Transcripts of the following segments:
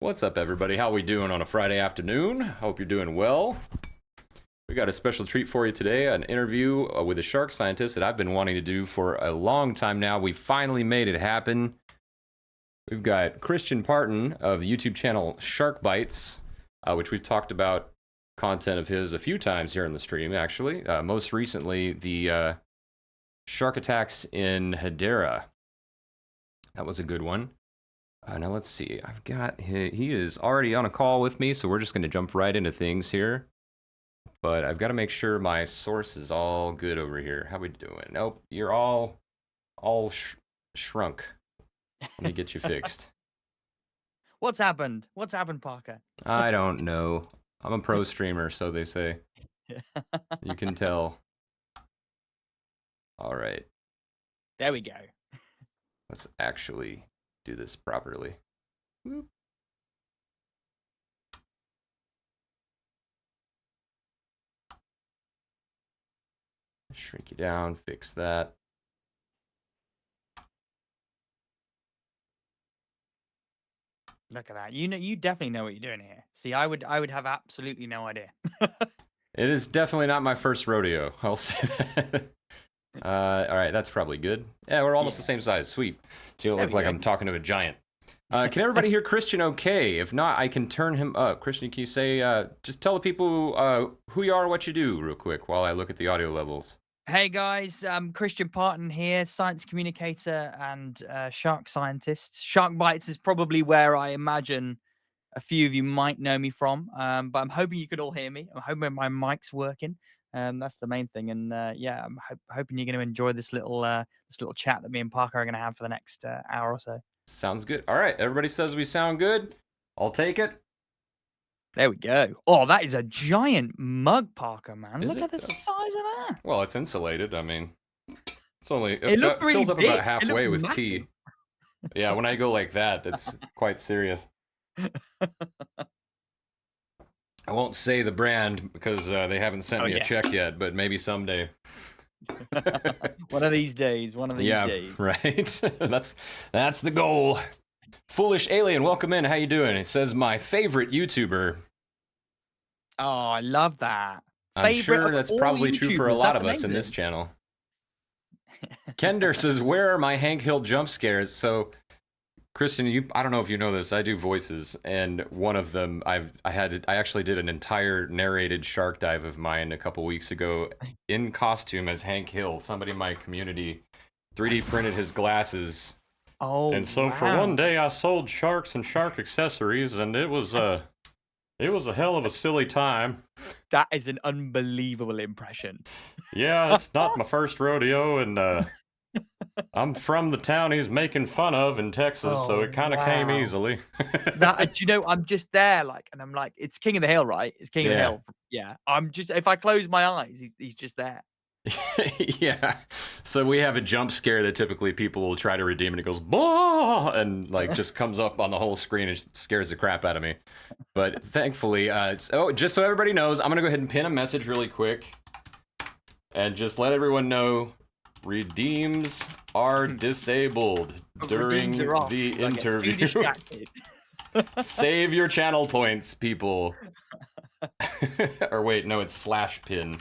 What's up, everybody? How we doing on a Friday afternoon? Hope you're doing well. We got a special treat for you today, an interview with a shark scientist that I've been wanting to do for a long time now. We finally made it happen. We've got Kristian Parton of the YouTube channel Shark Bytes, which we've talked about content of his a few times here in the stream, actually. Most recently, the shark attacks in Hedera. That was a good one. Now let's see. He is already on a call with me, so we're just going to jump right into things here. But I've got to make sure my source is all good over here. How we doing? Nope, you're all shrunk. Let me get you fixed. What's happened? What's happened, Parker? I don't know. I'm a pro streamer, so they say. You can tell. All right. There we go. Let's actually do this properly. Whoop. Shrink you down, fix that. Look at that. You definitely know what you're doing here. See, I would have absolutely no idea. It is definitely not my first rodeo, I'll say that. All right, that's probably good. Yeah, we're almost the same size. Sweet. So you There look we like go. I'm talking to a giant. Can everybody hear Kristian okay? If not, I can turn him up. Kristian, can you say, just tell the people who you are, what you do, real quick, while I look at the audio levels. Hey guys, Kristian Parton here, science communicator and shark scientist. Shark Bytes is probably where I imagine a few of you might know me from, but I'm hoping you could all hear me. I'm hoping my mic's working. That's the main thing, and yeah, I'm hoping you're going to enjoy this little chat that me and Parker are going to have for the next hour or so. Sounds good. All right, everybody says we sound good. I'll take it. There we go. Oh, that is a giant mug, Parker, man. Is Look it? at the size of that. Well, it's insulated. I mean, it's only, It looked it really fills up about big. It looked halfway with massive. tea. Yeah, when I go like that, it's quite serious. I won't say the brand because they haven't sent me a check yet, but maybe someday. One of these days. One of these days. Right. that's the goal. Foolish Alien, welcome in. How you doing? It says my favorite YouTuber. Oh, I love that. I'm Favorite sure of that's all probably true for a YouTubers. lot That's of us in this amazing. channel. Kender says, "Where are my Hank Hill jump scares?" So, Kristian, I don't know if you know this. I do voices, and one of them I actually did an entire narrated shark dive of mine a couple weeks ago in costume as Hank Hill. Somebody in my community 3D printed his glasses. Oh, and so for one day I sold sharks and shark accessories, and it was a hell of a silly time. That is an unbelievable impression. Yeah, it's not my first rodeo, and I'm from the town he's making fun of in Texas, so it kind of came easily. Do you know, I'm just there, like, and I'm like, it's King of the Hill, right? It's King of the Hill. Yeah. I'm just, if I close my eyes, he's just there. Yeah. So we have a jump scare that typically people will try to redeem, and it goes, "Blah!" and like just comes up on the whole screen and scares the crap out of me. But thankfully, just so everybody knows, I'm gonna go ahead and pin a message really quick and just let everyone know redeems are disabled during the interview. Save your channel points, people. Or wait, no, it's /pin.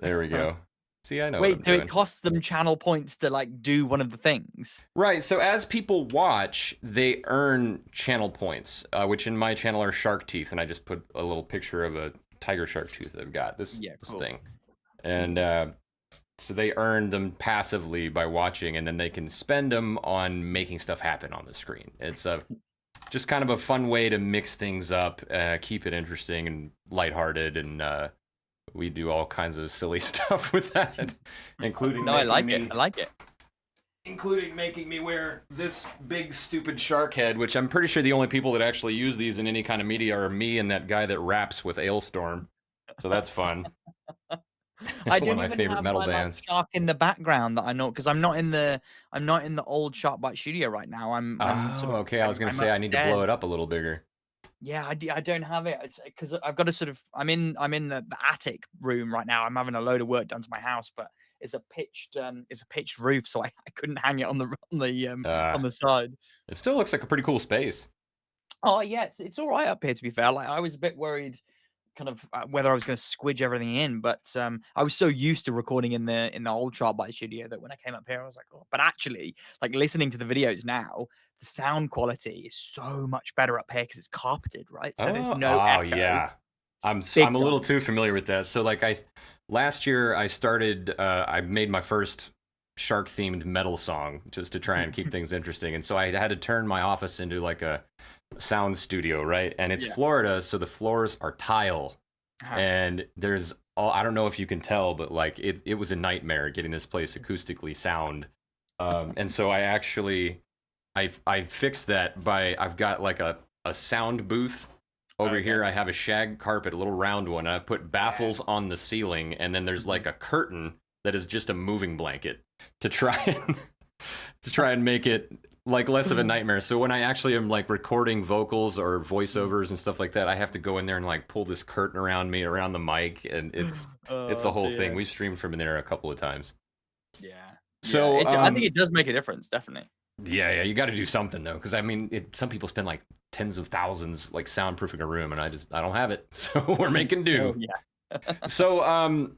There we go. See, I know. Wait, so it costs them channel points to like do one of the things? Right. So as people watch, they earn channel points, which in my channel are shark teeth, and I just put a little picture of a tiger shark tooth that I've got. This thing, and so they earn them passively by watching, and then they can spend them on making stuff happen on the screen. It's just kind of a fun way to mix things up, keep it interesting and lighthearted, and we do all kinds of silly stuff with that, including I like it. Including making me wear this big stupid shark head, which I'm pretty sure the only people that actually use these in any kind of media are me and that guy that raps with Ailstorm. So that's fun. I don't One of my even favorite have metal my, bands. Like, shark in the background that I know, because I'm not in the old Shark Bite studio right now. I'm sort of, okay. I was gonna say I need to blow it up a little bigger. Yeah, I don't have it. It's because I've got to sort of. I'm in the attic room right now. I'm having a load of work done to my house, but it's a pitched roof, so I couldn't hang it on the side. It still looks like a pretty cool space. Oh yeah, it's all right up here to be fair. Like I was a bit worried kind of whether I was going to squidge everything in, but I was so used to recording in the old Shark Bytes studio that when I came up here, I was like, oh, but actually, like listening to the videos now, the sound quality is so much better up here because it's carpeted, right? So there's no Oh, echo, yeah. I'm big a little time. too familiar with that. So like last year I started I made my first shark themed metal song just to try and keep things interesting. And so I had to turn my office into like a sound studio, right? And it's Yeah. Florida, so the floors are tile. Uh-huh. And there's all, I don't know if you can tell, but like it was a nightmare getting this place acoustically sound. And so I fixed that by I've got like a sound booth over Okay. here. I have a shag carpet, a little round one, and I've put Yeah. baffles on the ceiling, and then there's Mhm. like a curtain that is just a moving blanket to try and to try and make it like less of a nightmare. So when I actually am like recording vocals or Mhm. voiceovers and stuff like that, I have to go in there and like pull this curtain around me around the mic, and it's Oh a whole thing. dear. We've streamed from in there a couple of times. Yeah. Yeah. So I think it does make a difference, definitely. yeah, you got to do something though, because I mean, some people spend like tens of thousands like soundproofing a room, and I don't have it, so we're making Oh do. yeah. So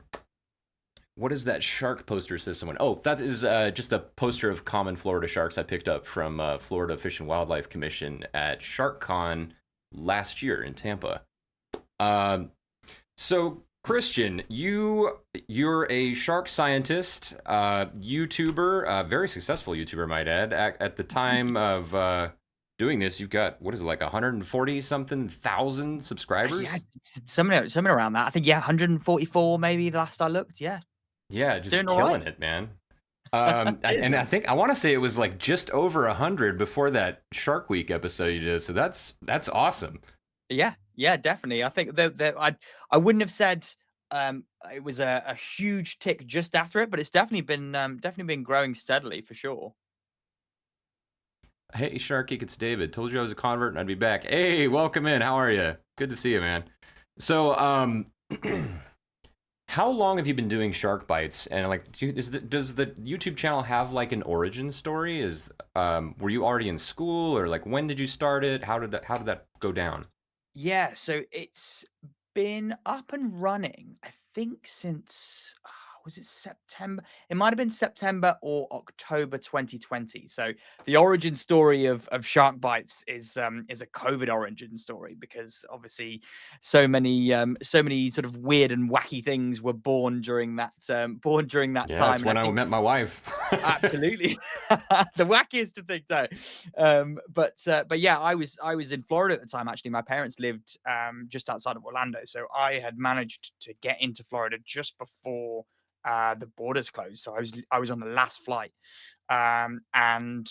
what is that shark poster says someone? Oh, that is just a poster of common Florida sharks I picked up from Florida Fish and Wildlife Commission at SharkCon last year in Tampa. Um, so Kristian, you're a shark scientist, YouTuber, very successful YouTuber, might add. At the Thank time you. of doing this, you've got what is it like 140 something thousand Yeah, subscribers? something around that. I think yeah, 144 maybe the last I looked. Yeah, Yeah, just doing all right. killing it, man. Cheers, And I man. think I want to say it was like just over 100 before that Shark Week episode you did. So that's awesome. Yeah, yeah, definitely. I think that I wouldn't have said it was a huge tick just after it, but it's definitely been growing steadily for sure. Hey, Shark Geek, it's David. Told you I was a convert and I'd be back. Hey, welcome in. How are you? Good to see you, man. So, how long have you been doing Shark Bites? And like, does the YouTube channel have like an origin story? Were you already in school, or like when did you start it? How did that go down? Yeah, so it's been up and running, I think since was it September? It might have been September or October 2020. So the origin story of Shark Bites is a COVID origin story because obviously so many sort of weird and wacky things were born during that Yeah, time. that's And I when I think met my wife. absolutely. The wackiest of things, no. But yeah, I was in Florida at the time, actually. My parents lived, just outside of Orlando, so I had managed to get into Florida just before, the borders closed, so I was on the last flight, and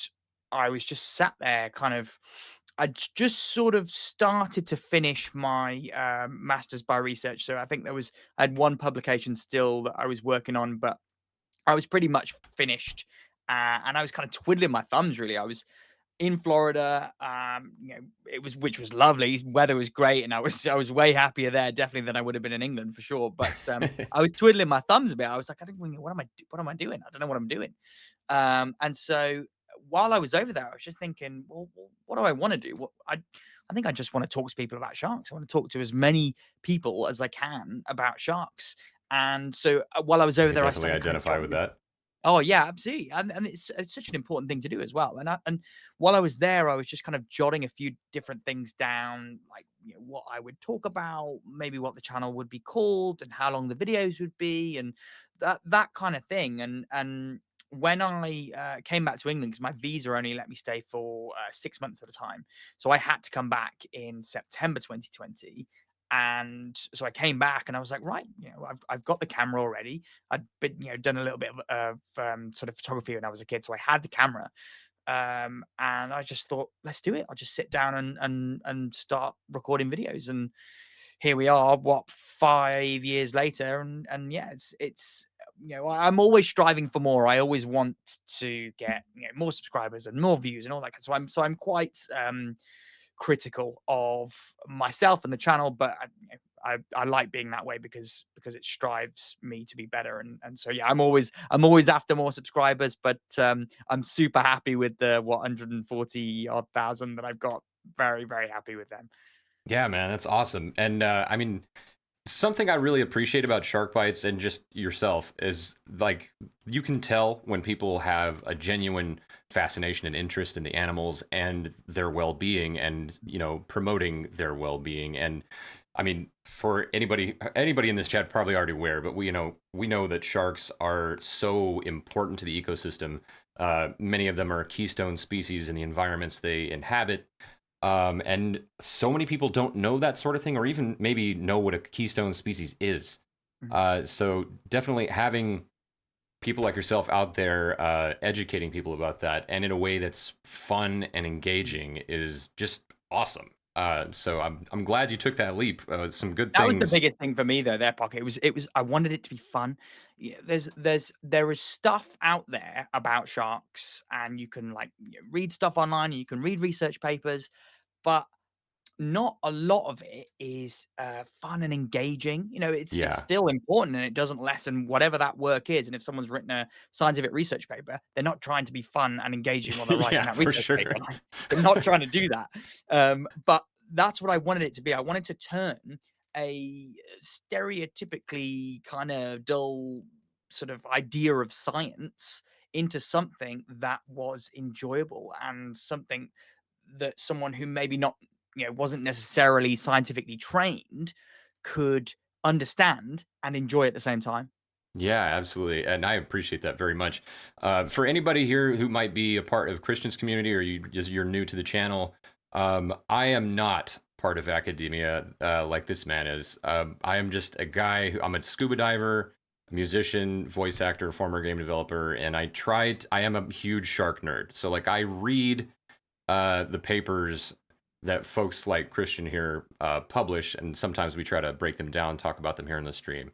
I was just sat there kind of just sort of started to finish my, master's by research, so I think I had one publication still that I was working on, but I was pretty much finished, and I was kind of twiddling my thumbs. Really, I was in Florida. Which was lovely. Weather was great, and I was way happier there, definitely than I would have been in England for sure. But I was twiddling my thumbs a bit. I was like, I don't, what am I doing? I don't know what I'm doing. And so while I was over there, I was just thinking, well, what do I want to do? I think I just want to talk to people about sharks. I want to talk to as many people as I can about sharks. And so while I was I over can there, I definitely started kind of identify jotting with that. Oh yeah, absolutely, and it's such an important thing to do as well. And while I was there, I was just kind of jotting a few different things down, like what I would talk about, maybe what the channel would be called, and how long the videos would be, and that kind of thing. And when I came back to England, because my visa only let me stay for 6 months at a time, so I had to come back in September 2020. And so I came back and I was like, right, I've got the camera already. I'd been, done a little bit of sort of photography when I was a kid, so I had the camera, and I just thought, let's do it. I'll just sit down and start recording videos, and here we are. What 5 years later, and yeah, it's I'm always striving for more. I always want to get more subscribers and more views and all that. So I'm quite critical of myself and the channel, but I like being that way because it strives me to be better. And so yeah, I'm always after more subscribers, but I'm super happy with the 140 odd thousand that I've got. very, very happy with them. Yeah, man, that's awesome. And I mean, something I really appreciate about Shark Bites and just yourself is like you can tell when people have a genuine fascination and interest in the animals and their well-being and, promoting their well-being. And I mean, for anybody in this chat probably already aware, but we know that sharks are so important to the ecosystem. Many of them are keystone species in the environments they inhabit. And so many people don't know that sort of thing, or even maybe know what a keystone species is. Mhm. So definitely having people like yourself out there educating people about that, and in a way that's fun and engaging, is just awesome. So I'm glad you took that leap. Some good That was the things. biggest thing for me though, their pocket. It was I wanted it to be fun. Yeah, there is stuff out there about sharks, and you can like read stuff online, and you can read research papers, but not a lot of it is fun and engaging. It's Yeah, still important, and it doesn't lessen whatever that work is. And if someone's written a scientific research paper, they're not trying to be fun and engaging while they're writing yeah, that for research sure. paper. Like, they're not trying to do that. But that's what I wanted it to be. I wanted to turn a stereotypically kind of dull sort of idea of science into something that was enjoyable, and something that someone who maybe not wasn't necessarily scientifically trained could understand and enjoy at the same time. Yeah, absolutely. And I appreciate that very much. For anybody here who might be a part of Christian's community, or you're new to the channel, I am not part of academia like this man is. I am just a guy I'm a scuba diver, musician, voice actor, former game developer, and I am a huge shark nerd. So like I read the papers that folks like Christian here publish, and sometimes we try to break them down, talk about them here in the stream.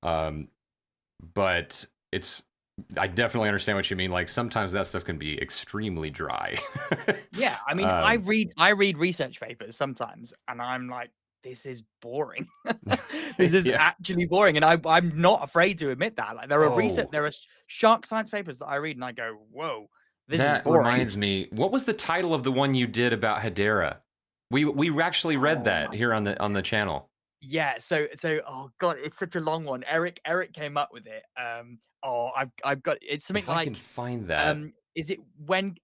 Um, but I definitely understand what you mean. Like sometimes that stuff can be extremely dry. Yeah, I mean, I um, read I read research papers sometimes, and I'm like, this is boring. This is yeah. actually boring, and I'm not afraid to admit that. Like Oh, there are shark science papers that I read, and I go, whoa, this is that boring. reminds me. What was the title of the one you did about Hedera? We actually read Oh that my here on the channel. Yeah, so oh god, it's such a long one. Eric came up with it. I've got it's something If I can like find that, is it when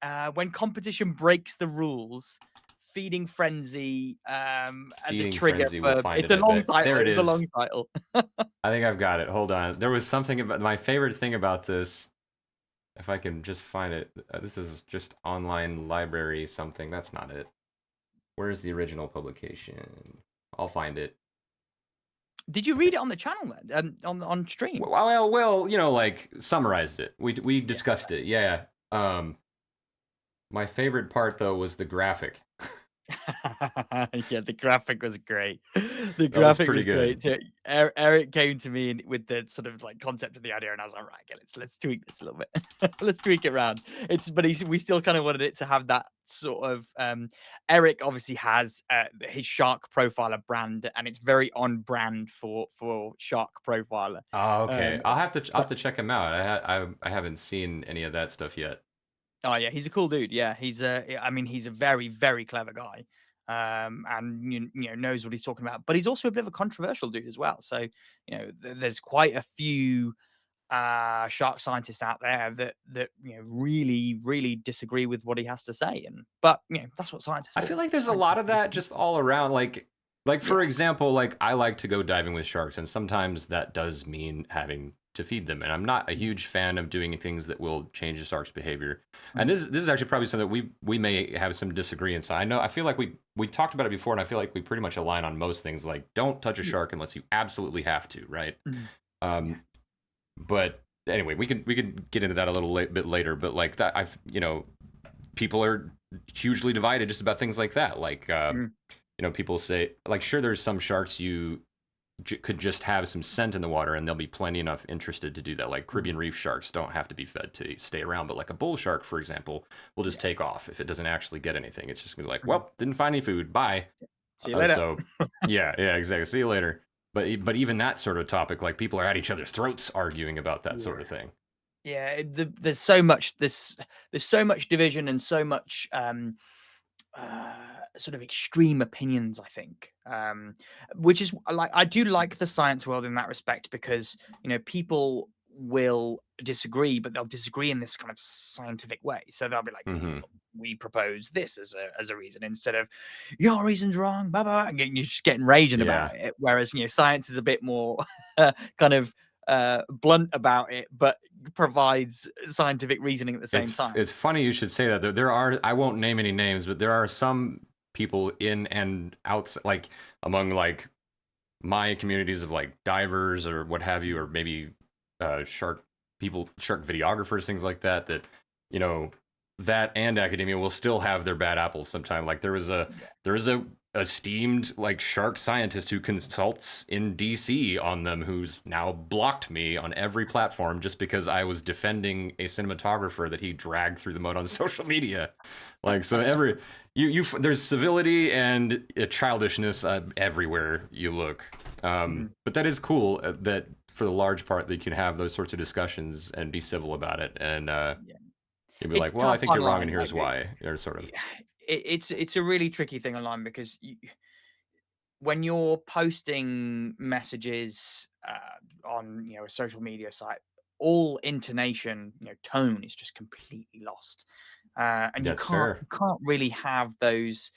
competition breaks the rules, feeding frenzy as a Feeding trigger Frenzy, we'll for find it's it. a I long bet. title. There it It's a is. long title. I think I've got it. Hold on. There was something about my favorite thing about this. If I can just find it, this is just online library something. That's not it. Where's the original publication? I'll find it. Did you I read think. it on the channel then? On stream? Well, like summarized it. We Yeah. discussed it. Yeah. My favorite part though was the graphic. Yeah, the graphic was great. The That was graphic pretty was good. great. So Eric came to me with the sort of like concept of the idea, and I was like, right, okay, let's tweak this a little bit. Let's tweak it around. We still kind of wanted it to have that sort of Eric obviously has his Shark Profiler brand, and it's very on brand for Shark Profiler. Oh, okay. Um, I'll have to check him out. I haven't seen any of that stuff yet. Oh yeah, he's a cool dude. Yeah, I mean, he's a very, very clever guy, and knows what he's talking about. But he's also a bit of a controversial dude as well. So there's quite a few shark scientists out there that really, really disagree with what he has to say. But that's what science is I for. feel like there's a Science is lot of to that disagree. just all around. Like for Yeah. example, like I like to go diving with sharks, and sometimes that does mean having to feed them. And I'm not a Mhm, huge fan of doing things that will change the shark's behavior. And mhm, this is actually probably something that we may have some disagreements on. I feel like we talked about it before, and I feel like we pretty much align on most things. Like don't touch a yeah, shark unless you absolutely have to, right? mhm, yeah, Um, but anyway, we can get into that a little bit later. But like that, people are hugely divided just about things like that. Like mhm, people say like sure, there's some sharks you could just have some scent in the water and they'll be plenty enough interested to do that. Like mhm, Caribbean reef sharks don't have to be fed to stay around, but like a bull shark, for example, will just yeah, take off if it doesn't actually get anything. It's just gonna be like, mhm. well, didn't find any food, bye. See you later. So yeah, exactly. See you later. But even that sort of topic, like people are at each other's throats arguing about that Yeah. sort of thing. Yeah, there's so much division, and so much sort of extreme opinions, I think, which is like I do like the science world in that respect because people will disagree, but they'll disagree in this kind of scientific way. So they'll be like, Hmm. "We propose this as a reason," instead of "Your reason's wrong." Blah blah, blah. And you're just getting raging Yeah. about it. Whereas science is a bit more kind of blunt about it, but provides scientific reasoning at the same time. It's funny you should say that. There are, I won't name any names, but there are some people in and outside, like among like my communities of like divers or what have you, or maybe shark people, shark videographers, things like that. You know, that and academia will still have their bad apples sometime. Like Yeah. there is a esteemed like shark scientist who consults in DC on them, who's now blocked me on every platform just because I was defending a cinematographer that he dragged through the mud on social media. Like so every there's civility and childishness everywhere you look. Mhm. But that is cool that for the large part that you can have those sorts of discussions and be civil about it, and Yeah. you'd be It's like, well, I tough think you're wrong and online. here's why, or sort of. Yeah, it's a really tricky thing online because when you're posting messages on a social media site, all intonation, tone is just completely lost, and you That's can't fair. you can't really have those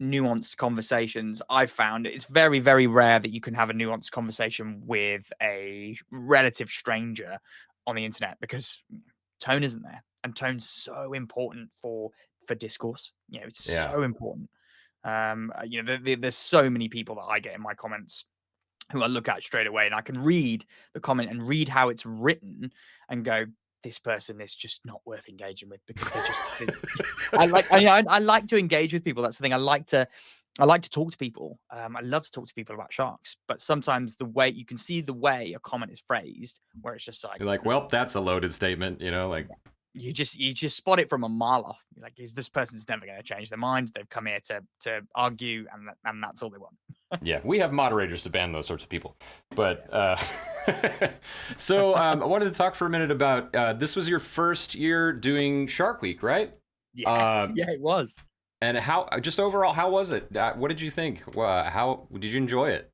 nuanced conversations. I've found it's very, very rare that you can have a nuanced conversation with a relative stranger on the internet because tone isn't there, and tone's so important for discourse. It's Yeah. so important. There's so many people that I get in my comments who I look at straight away, and I can read the comment and read how it's written and go, "This person is just not worth engaging with because I like to engage with people. That's the thing. I like to talk to people. I love to talk to people about sharks, but sometimes the way you can see the way a comment is phrased, where it's just like, You're like, well, that's a loaded statement, like, you just spot it from a mile off. You're like, this person's never going to change their mind. They've come here to argue, and that's all they want. yeah, we have moderators to ban those sorts of people. But Yeah. so I wanted to talk for a minute about this was your first year doing Shark Week, right? Yes. Uh, Yeah, it was. and how just overall, how was it? What did you think? How did you enjoy it?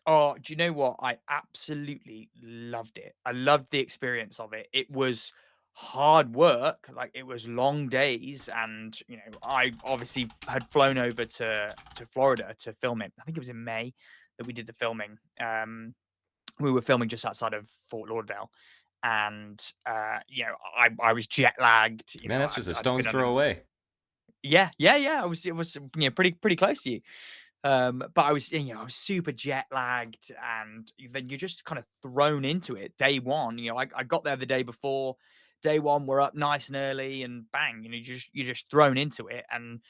Oh, do you know what? I absolutely loved it. I loved the experience of it. It was hard work, like it was long days, and I obviously had flown over to Florida to film it. I think it was in May that we did the filming. We were filming just outside of Fort Lauderdale, and I was jet lagged. Man, that's just a I'd stone's been on throw away. yeah, yeah, yeah. It was pretty close to you. But I was, I was super jet lagged, and then you're just kind of thrown into it day one. I got there the day before. Day one, we're up nice and early, and bang, you're just thrown into it, and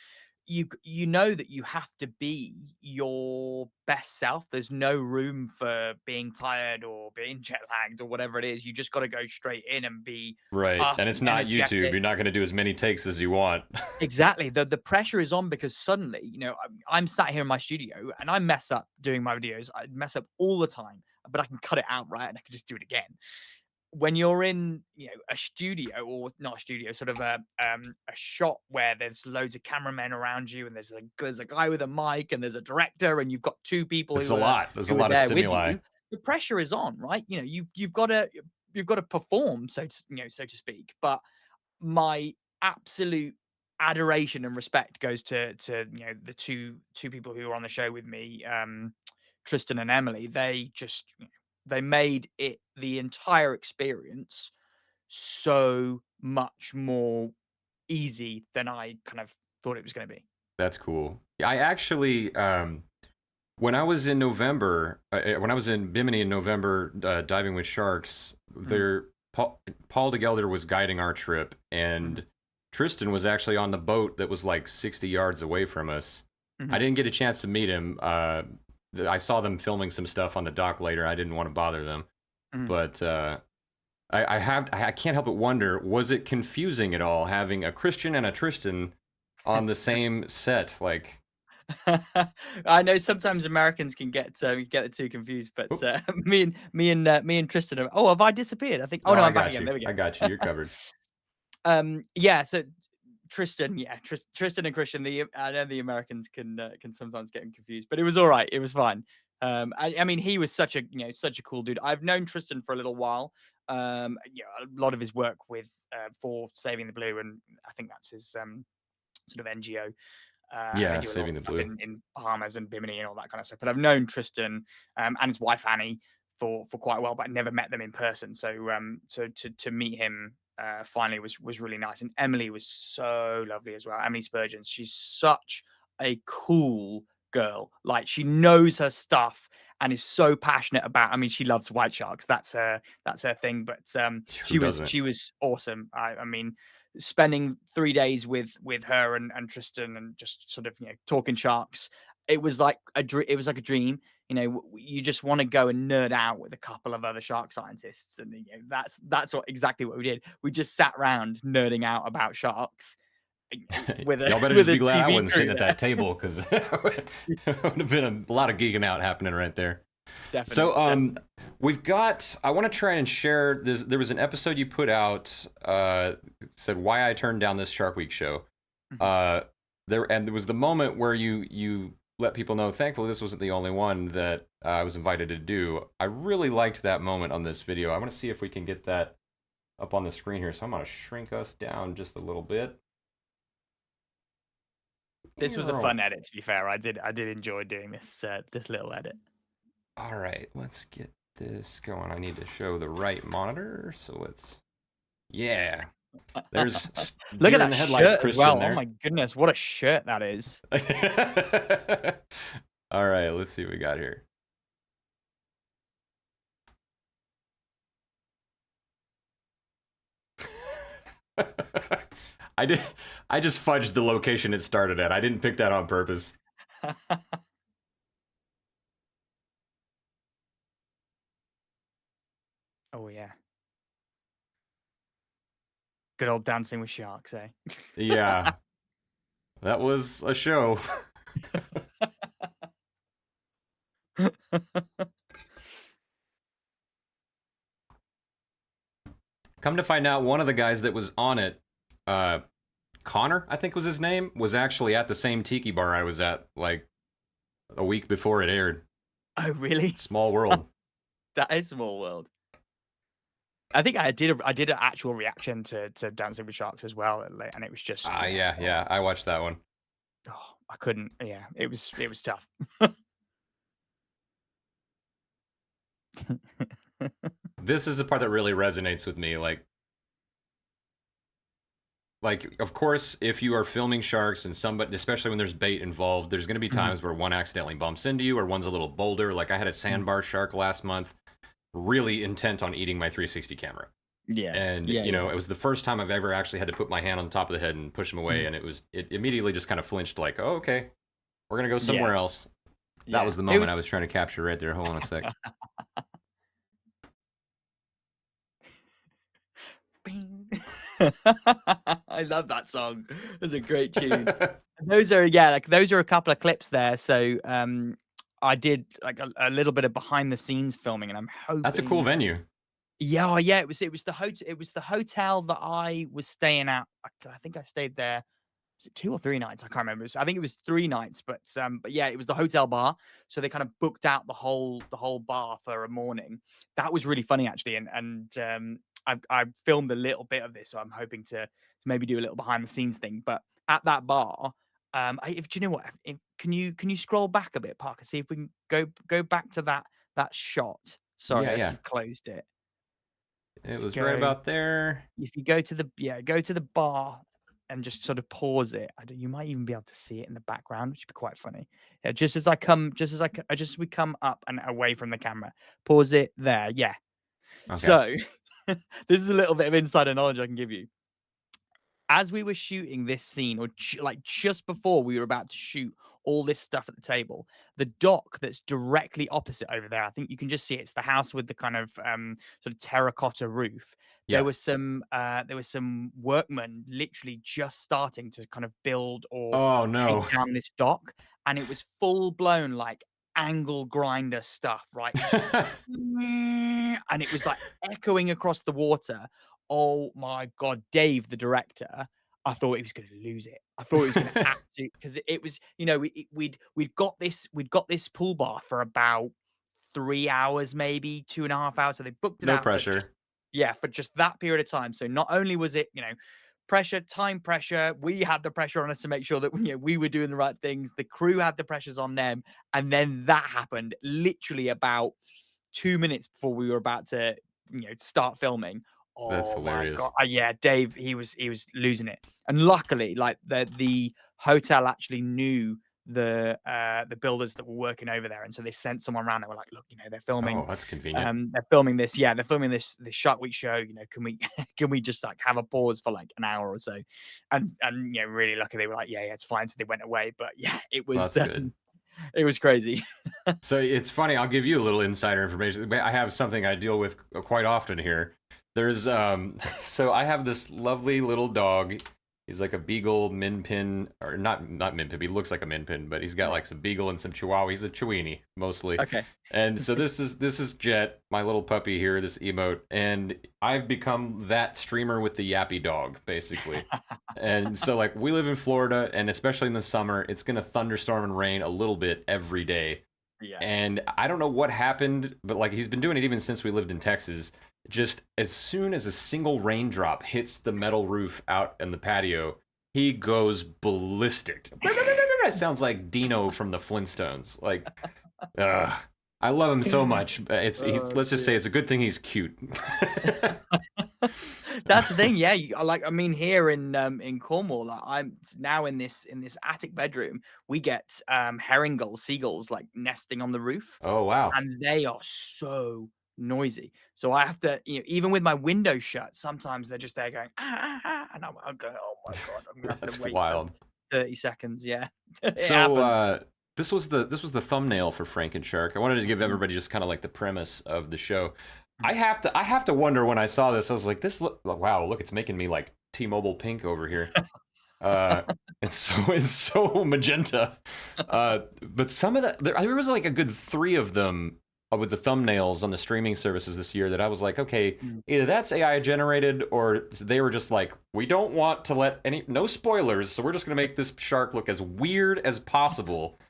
you know that you have to be your best self. There's no room for being tired or being jet lagged or whatever it is. You just got to go straight in and be Right. up And it's and not YouTube. energetic. You're not going to do as many takes as you want. Exactly. The pressure is on because suddenly, I'm sat here in my studio and I mess up doing my videos. I mess up all the time, but I can cut it out, right? And I can just do it again. When you're in, a studio, or not a studio, sort of a shot where there's loads of cameramen around you, and there's a guy with a mic, and there's a director, and you've got two people It's a lot. There's a who are lot of there with stimuli. you. The pressure is on, right? You've got to perform, so to speak. But my absolute adoration and respect goes to the two people who were on the show with me, Tristan and Emily. They just they made it the entire experience so much more easy than I kind of thought it was going to be. That's cool. I actually, when I was in November, when I was in Bimini in November, diving with sharks, Mm, Paul DeGelder was guiding our trip, mhm, and Tristan was actually on the boat that was like 60 yards away from us. I mhm, didn't get a chance to meet him. I saw them filming some stuff on the dock later. I didn't want to bother them, mhm. but I can't help but wonder: was it confusing at all having a Christian and a Tristan on the same set? Like, I know sometimes Americans can get the two confused, but oop, me and Tristan are, oh, have I disappeared? I think, oh no, no, I I'm back got again. you. There we I go. got you. You're covered. Yeah, so Tristan, yeah, Tristan and Christian. I know the Americans can sometimes get them confused, but it was all right. It was fine. I mean, he was such a such a cool dude. I've known Tristan for a little while. A lot of his work with for Saving the Blue, and I think that's his sort of NGO. And they Yeah, do a lot of Saving the stuff Blue. in Bahamas and Bimini and all that kind of stuff. But I've known Tristan and his wife Annie for quite a while, but I never met them in person. So to meet him finally was really nice. And Emily was so lovely as well. Emily Spurgeon, she's such a cool girl. Like she knows her stuff and is so passionate about. I mean, she loves white sharks. That's her thing. But Who doesn't? she was awesome. I mean, spending 3 days with her and Tristan and just sort of talking sharks. It was like it was like a dream. You just want to go and nerd out with a couple of other shark scientists, and that's exactly what we did. We just sat around nerding out about sharks with a Y'all better with just a be glad I TV wasn't crew sitting at there. that table because it would have been a lot of geeking out happening right there. Definitely, So, definitely. we've got. I want to try and share this. There was an episode you put out. Said why I turned down this Shark Week show. Mhm. Uh, there was the moment where you let people know. Thankfully, this wasn't the only one that I was invited to do. I really liked that moment on this video. I want to see if we can get that up on the screen here. So I'm gonna shrink us down just a little bit. This was a fun edit. To be fair, I did enjoy doing this little edit. All right, let's get this going. I need to show the right monitor, so yeah. There's Look at deer in that the headlights, shirt as Christian. well. Oh There. my goodness, what a shirt that is. All right, let's see what we got here. I did. I just fudged the location it started at. I didn't pick that on purpose. Oh yeah. Good old Dancing with Sharks, eh? Yeah, that was a show. Come to find out, one of the guys that was on it, uh, Connor, I think was his name, was actually at the same tiki bar I was at like a week before it aired. Oh, really? Small world. That is Small World. I think I did an actual reaction to Dancing with Sharks as well, and it was just Yeah, I watched that one. oh, I couldn't. Yeah, it was tough. This is the part that really resonates with me. Like, of course, if you are filming sharks and somebody, especially when there's bait involved, there's going to be Mhm. times where one accidentally bumps into you or one's a little bolder. Like, I had a Mhm. sandbar shark last month, really intent on eating my 360 camera. Yeah, And, yeah, yeah. it was the first time I've ever actually had to put my hand on the top of the head and push him away. Mhm. And it immediately just kind of flinched, like, oh, okay, we're going to go Yeah, somewhere else. That yeah. was the It moment was. I was trying to capture right there. Hold on a sec. Bing. I love that song. It's a great tune. And those are like those are a couple of clips there. So I did like a little bit of behind the scenes filming, and I'm That's a cool hoping. venue. Yeah, yeah, it was the hotel that I was staying at. I think I stayed there. Was it 2 or 3 nights? I can't remember. I think it was 3 nights, but yeah, it was the hotel bar. So they kind of booked out the whole bar for a morning. That was really funny actually, and I've filmed a little bit of this, so I'm hoping to maybe do a little behind the scenes thing. But at that bar, if do you know what? Can you scroll back a bit, Parker? See if we can go back to that shot. Sorry, Yeah, I yeah. keep closed it. It Let's was right go. about there. If you go to the bar and just sort of pause it. You might even be able to see it in the background, which would be quite funny. Yeah, just as we come up and away from the camera, pause it there. Yeah. Okay. So this is a little bit of insider knowledge I can give you. As we were shooting this scene, or like just before we were about to shoot all this stuff at the table, the dock that's directly opposite over there, I think you can just see it. It's the house with the kind of sort of terracotta roof. There Yeah. was some workmen literally just starting to kind of build or Oh, take no. down this dock, and it was full blown like angle grinder stuff, right? It was just and it was like echoing across the water. Oh my god, Dave, the director. I thought he was going to lose it. I thought he was going to absolutely, because it was, we'd got this pool bar for about 3 hours, maybe 2.5 hours. So they booked it No out for just, pressure. yeah, for just that period of time. So not only was it, pressure, time pressure, we had the pressure on us to make sure that we were doing the right things. The crew had the pressures on them, and then that happened literally about 2 minutes before we were about to, start filming. That's Oh my god! hilarious. Yeah, Dave, he was losing it, and luckily, like the hotel actually knew the builders that were working over there, and so they sent someone around. They were like, "Look, they're filming, Oh, that's convenient. they're filming this. Yeah, they're filming this Shark Week show. Can we can we just like have a pause for like an hour or so?" And really lucky, they were like, "Yeah, it's fine." So they went away, but yeah, it was That's good. it was crazy. So it's funny. I'll give you a little insider information. I have something I deal with quite often here. There's so I have this lovely little dog. He's like a beagle min pin, or not min pin. He looks like a min pin, but he's got like some beagle and some chihuahua. He's a chiweenie mostly. Okay. And so this is Jet, my little puppy here, this emote, and I've become that streamer with the yappy dog, basically. And so like we live in Florida, and especially in the summer, it's gonna thunderstorm and rain a little bit every day. Yeah. And I don't know what happened, but like he's been doing it even since we lived in Texas. Just as soon as a single raindrop hits the metal roof out in the patio, he goes ballistic. It sounds like Dino from the Flintstones. Like, I love him so much. Let's just say it's a good thing he's cute. That's the thing, yeah. Here in Cornwall, like, I'm now in this attic bedroom. We get herring gulls, seagulls, like nesting on the roof, Oh wow. and they are so noisy. So I have to, even with my window shut, sometimes they're just there going ah, ah, ah, and I'm going, oh my god, I'm gonna have That's to wait for wild. 30 seconds. Yeah, it So happens. this was the thumbnail for Frank and Shark. I wanted to give everybody just kind of like the premise of the show. I have to wonder when I saw this. I was like, wow, look, it's making me like T-Mobile pink over here. Uh, it's so magenta. But some of there was like a good three of them with the thumbnails on the streaming services this year that I was like, okay, Mm. either that's AI generated or they were just like, we don't want to let no spoilers, so we're just gonna make this shark look as weird as possible.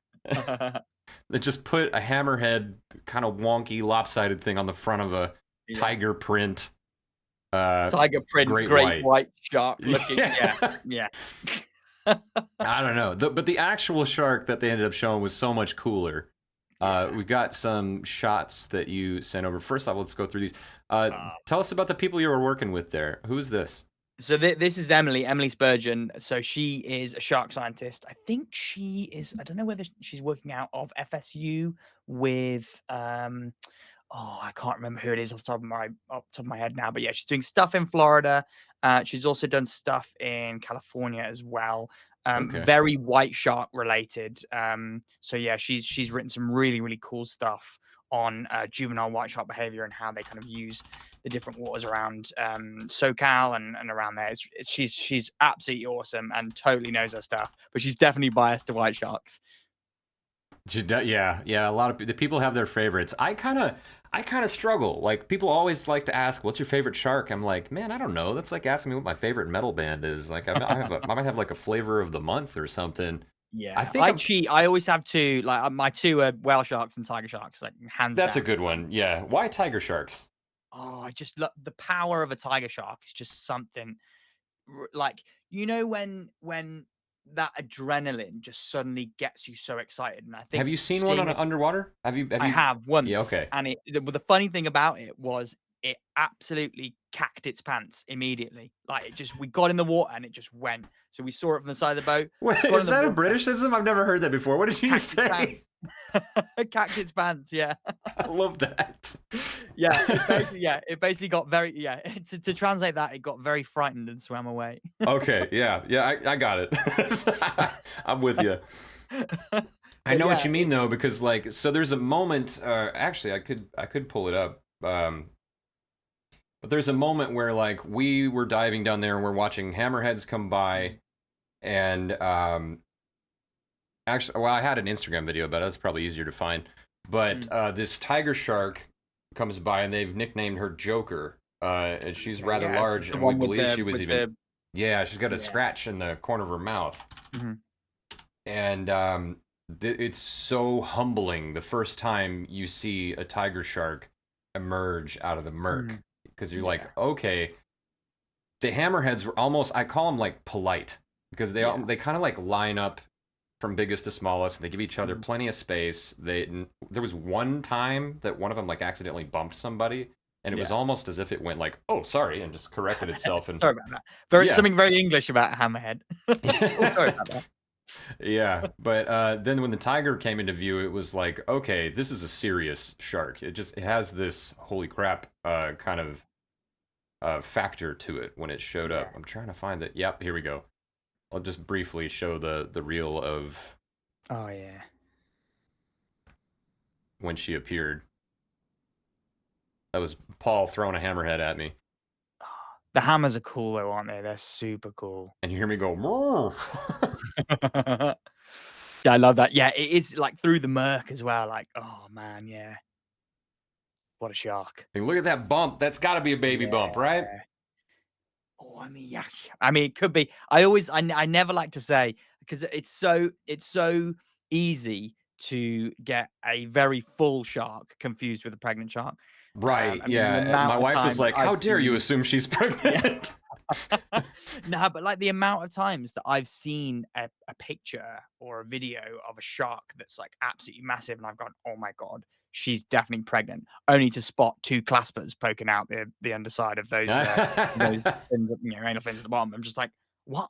They just put a hammerhead, kind of wonky, lopsided thing on the front of a Yeah. tiger print. Tiger print, great white shark looking. Yeah, yeah. I don't know, but the actual shark that they ended up showing was so much cooler. We got some shots that you sent over. First off, let's go through these. Tell us about the people you were working with there. Who's this? So this is Emily Spurgeon. So she is a shark scientist. I think she is. I don't know whether she's working out of FSU with I can't remember who it is off the top of my head now. But yeah, she's doing stuff in Florida. She's also done stuff in California as well. Okay. Very white shark related. So yeah, she's written some really, really cool stuff on juvenile white shark behavior and how they kind of use the different waters around SoCal and around there. She's absolutely awesome and totally knows her stuff, but she's definitely biased to white sharks. Yeah. A lot of the people have their favorites. I kind of struggle. Like people always like to ask, "What's your favorite shark?" I'm like, man, I don't know. That's like asking me what my favorite metal band is. Like I might have like a flavor of the month or something. Yeah, I think I cheat. I always have two. Like my two are whale sharks and tiger sharks, like hands that's a down. good one. Yeah. Why tiger sharks? Oh, I just love the power of a tiger shark. Is just something like when that adrenaline just suddenly gets you so excited, and I Have think you seen one seeing on it. underwater? Have I you? have Yeah. once, Okay. and the funny thing about it was it absolutely cacked its pants immediately. Like it just, we got in the water and it just went. So we saw it from the side of the boat. What, Got in is the that a water, Britishism? I've never heard that before. What did you cacked just its say? pants. Cacked its pants, yeah. I love that. Yeah, it basically got very, yeah. To translate that, it got very frightened and swam away. Okay, yeah, I got it. I'm with you. I But know what yeah, you mean though, because like, so there's a moment. Actually, I could pull it up. But there's a moment where like we were diving down there and we're watching hammerheads come by, and actually, well, I had an Instagram video, but that's probably easier to find. But this tiger shark comes by, and they've nicknamed her Joker. And she's rather yeah, it's large, the and we one with believe the she was even. Yeah, she's got a Yeah. scratch in the corner of her mouth. Mhm. And it's so humbling the first time you see a tiger shark emerge out of the murk Mhm. because you're like, Yeah. okay, the hammerheads were almost, I call them like polite because Yeah. they kind of like line up from biggest to smallest and they give each other Mhm. plenty of space. There was one time that one of them like accidentally bumped somebody and it was Yeah. almost as if it went like, oh, sorry, and just corrected itself. And Sorry about that. yeah. Something very English about hammerhead. Oh, sorry about that. Yeah, but then when the tiger came into view, it was like, okay, this is a serious shark. It has this holy crap kind of factor to it when it showed Yeah. up. I'm trying to find it. Yep, here we go. I'll just briefly show the reel of Oh, yeah. when she appeared. That was Paul throwing a hammerhead at me, The hammers are cool though, aren't they? They're super cool. and you hear me go, "Moo." Yeah, I love that. Yeah, it is like through the murk as well. Like, oh man, yeah. What a shark. Hey, look at that bump. That's got to be a baby bump, Yeah. right? Oh, I mean, yeah. I mean, it could be. I never like to say because it's so easy to get a very full shark confused with a pregnant shark. Right. I mean, the Yeah. amount My of wife was times like, "How I've dare you seen, assume she's yeah. pregnant?" No, but like the amount of times that I've seen a picture or a video of a shark that's like absolutely massive, and I've gone, "Oh my god, she's definitely pregnant," only to spot two claspers poking out the underside of those fins, anal fins at the bottom. I'm just like, "What?"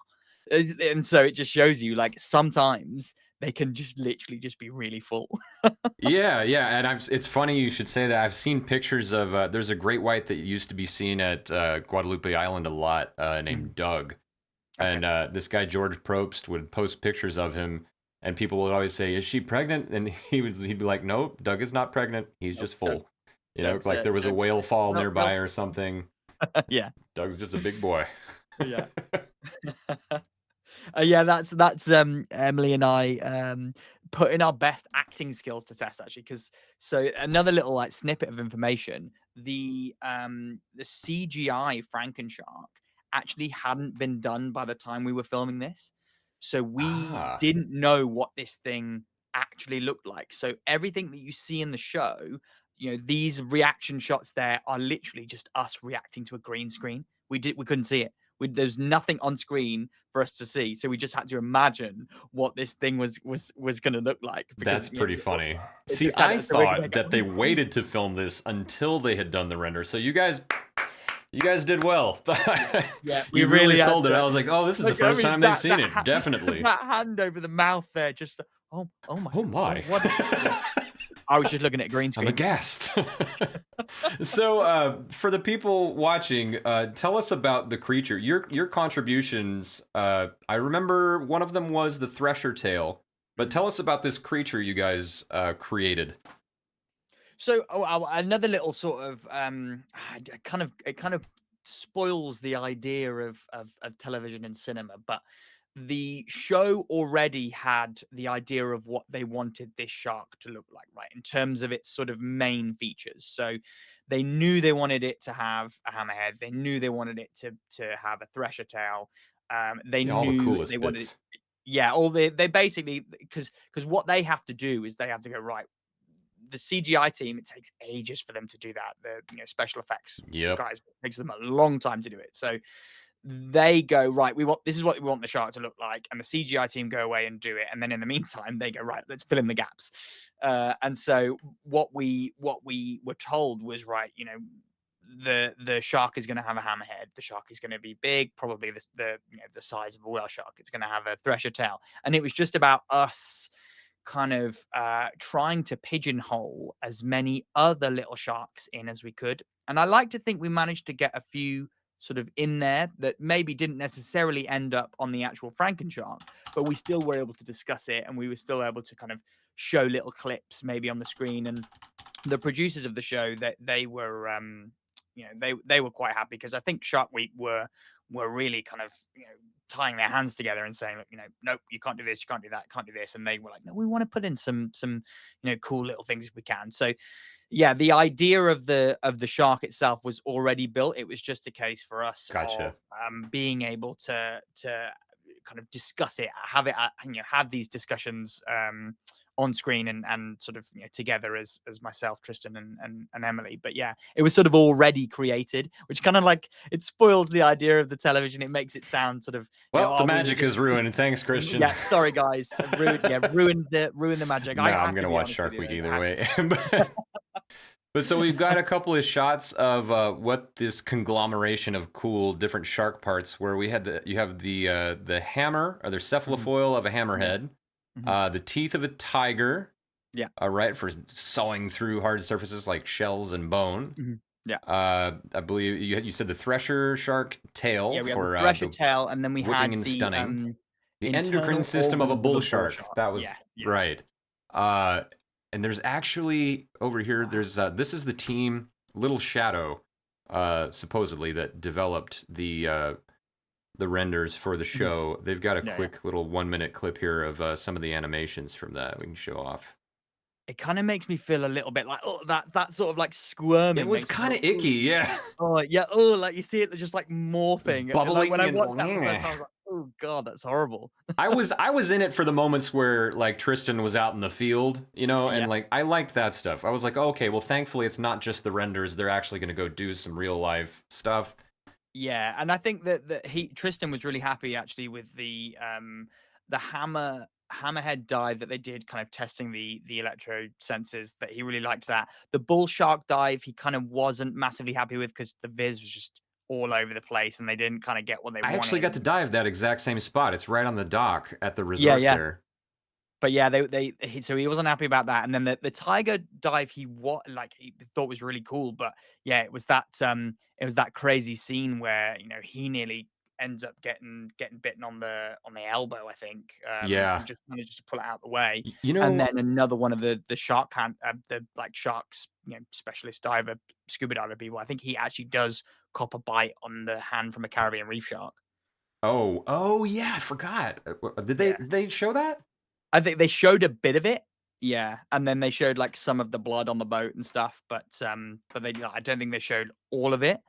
And so it just shows you like sometimes they can just literally just be really full. Yeah, yeah, and it's funny you should say that. I've seen pictures of there's a great white that used to be seen at Guadalupe Island a lot Mhm. named Doug, Okay. and this guy George Probst would post pictures of him, and people would always say, "Is she pregnant?" And he'd be like, "Nope, Doug is not pregnant. He's Nope. just full." You know, like there was a Don't say whale it. fall Nope. Nope. nearby or something. Yeah. Doug's just a big boy. Yeah. Yeah, that's Emily and I putting our best acting skills to test actually because so another little like snippet of information, the CGI Frankenshark actually hadn't been done by the time we were filming this. So we Ah, didn't know what this thing actually looked like. So everything that you see in the show, these reaction shots there are literally just us reacting to a green screen. We couldn't see it. There's nothing on screen for us to see. So we just had to imagine what this thing was going to look like because that's pretty funny. it See, just had I it. So we're thought like, that they waited to film this until they had done the render. So you guys did well. yeah, we You really really had sold it. to. I was like, oh, this is the Like, I first mean, time they've that seen it. Definitely. that hand over the mouth there, just oh my Oh god, my. what? Yeah, I was just looking at a green I'm screen. aghast. So, for the people watching, tell us about the creature. Your contributions. I remember one of them was the thresher tail, but Mhm. tell us about this creature you guys created. So, another little sort of it kind of spoils the idea of television and cinema, but the show already had the idea of what they wanted this shark to look like, right? In terms of its sort of main features. So they knew they wanted it to have a hammerhead. They knew they wanted it to have a thresher tail. They Yeah, all the knew they coolest wanted it. bits. Yeah, all they basically because what they have to do is they have to go right. The CGI team, it takes ages for them to do that. The special effects Yep. guys, it takes them a long time to do it. So they go, right, this is what we want the shark to look like, and the CGI team go away and do it, and then in the meantime they go, right, let's fill in the gaps. And so what we were told was, right, the shark is going to have a hammerhead. The shark is going to be big, probably the size of a whale shark. It's going to have a thresher tail, and it was just about us kind of trying to pigeonhole as many other little sharks in as we could. And I like to think we managed to get a few sort of in there that maybe didn't necessarily end up on the actual Frankenshark, but we still were able to discuss it and we were still able to kind of show little clips maybe on the screen. And the producers of the show, that they were they were quite happy because I think Shark Week were really kind of tying their hands together and saying, look, nope, you can't do this, you can't do that, can't do this, and they were like, no, we want to put in some cool little things if we can. So Yeah, the idea of the shark itself was already built. It was just a case for us Gotcha. of being able to kind of discuss it, have it, have these discussions on screen and sort of together as myself, Tristan, and Emily. But yeah, it was sort of already created, which kind of like it spoils the idea of the television. It makes it sound sort of Well, the oh, we were magic just is ruined. Thanks, Christian. yeah. Sorry, guys, ruined the magic. No, I I'm have to gonna be watch honest with Shark you. Week It either had way. But so we've got a couple of shots of what this conglomeration of cool different shark parts. Where you have the hammer or the Mhm. cephalofoil of a Yeah. hammerhead, Mhm. the teeth of a tiger, Yeah. right, for sawing through hard surfaces like shells and bone. Mhm. Yeah. I believe you said the thresher shark tail Yeah, we had the for thresher the tail, and then we whipping had and the stunning. The endocrine internal system of a organs of bull a bull shark. shark. That was Yes, yeah. right. Uh, and there's actually over here. There's this is the team Little Shadow, supposedly that developed the renders for the Mhm. show. They've got a Yeah, yeah. quick little 1 minute clip here of some of the animations from that we can show off. It kinda makes me feel a little bit like, oh, that sort of like It squirming was makes me kind go, of icky, "Ooh." yeah, Oh, yeah, oh, like you see it just like morphing. Like when bubbling I and. watched that for the first time, I was like, "Oh god, that's horrible." I was in it for the moments where like Tristan was out in the field, and Yeah. like I liked that stuff. I was like, okay, well, thankfully it's not just the renders; they're actually going to go do some real life stuff. Yeah, and I think that he Tristan was really happy actually with the hammerhead dive that they did, kind of testing the electro sensors. That he really liked that. The bull shark dive he kind of wasn't massively happy with because the viz was just all over the place and they didn't kind of get what they I actually wanted. got to dive that exact same spot. It's right on the dock at the Yeah, resort yeah. there. But yeah, so he wasn't happy about that, and then the tiger dive he thought was really cool, but yeah, it was that crazy scene where he nearly ends up getting bitten on the elbow, I think, Yeah, and just manages to pull it out the way, you and know. then another one of the shark the like sharks specialist diver scuba diver people, I think he actually does cop a bite on the hand from a Caribbean reef shark. Oh yeah, I forgot. Did they Yeah. did they show that? I think they showed a bit of it, yeah, and then they showed, like, some of the blood on the boat and stuff, but I don't think they showed all of it.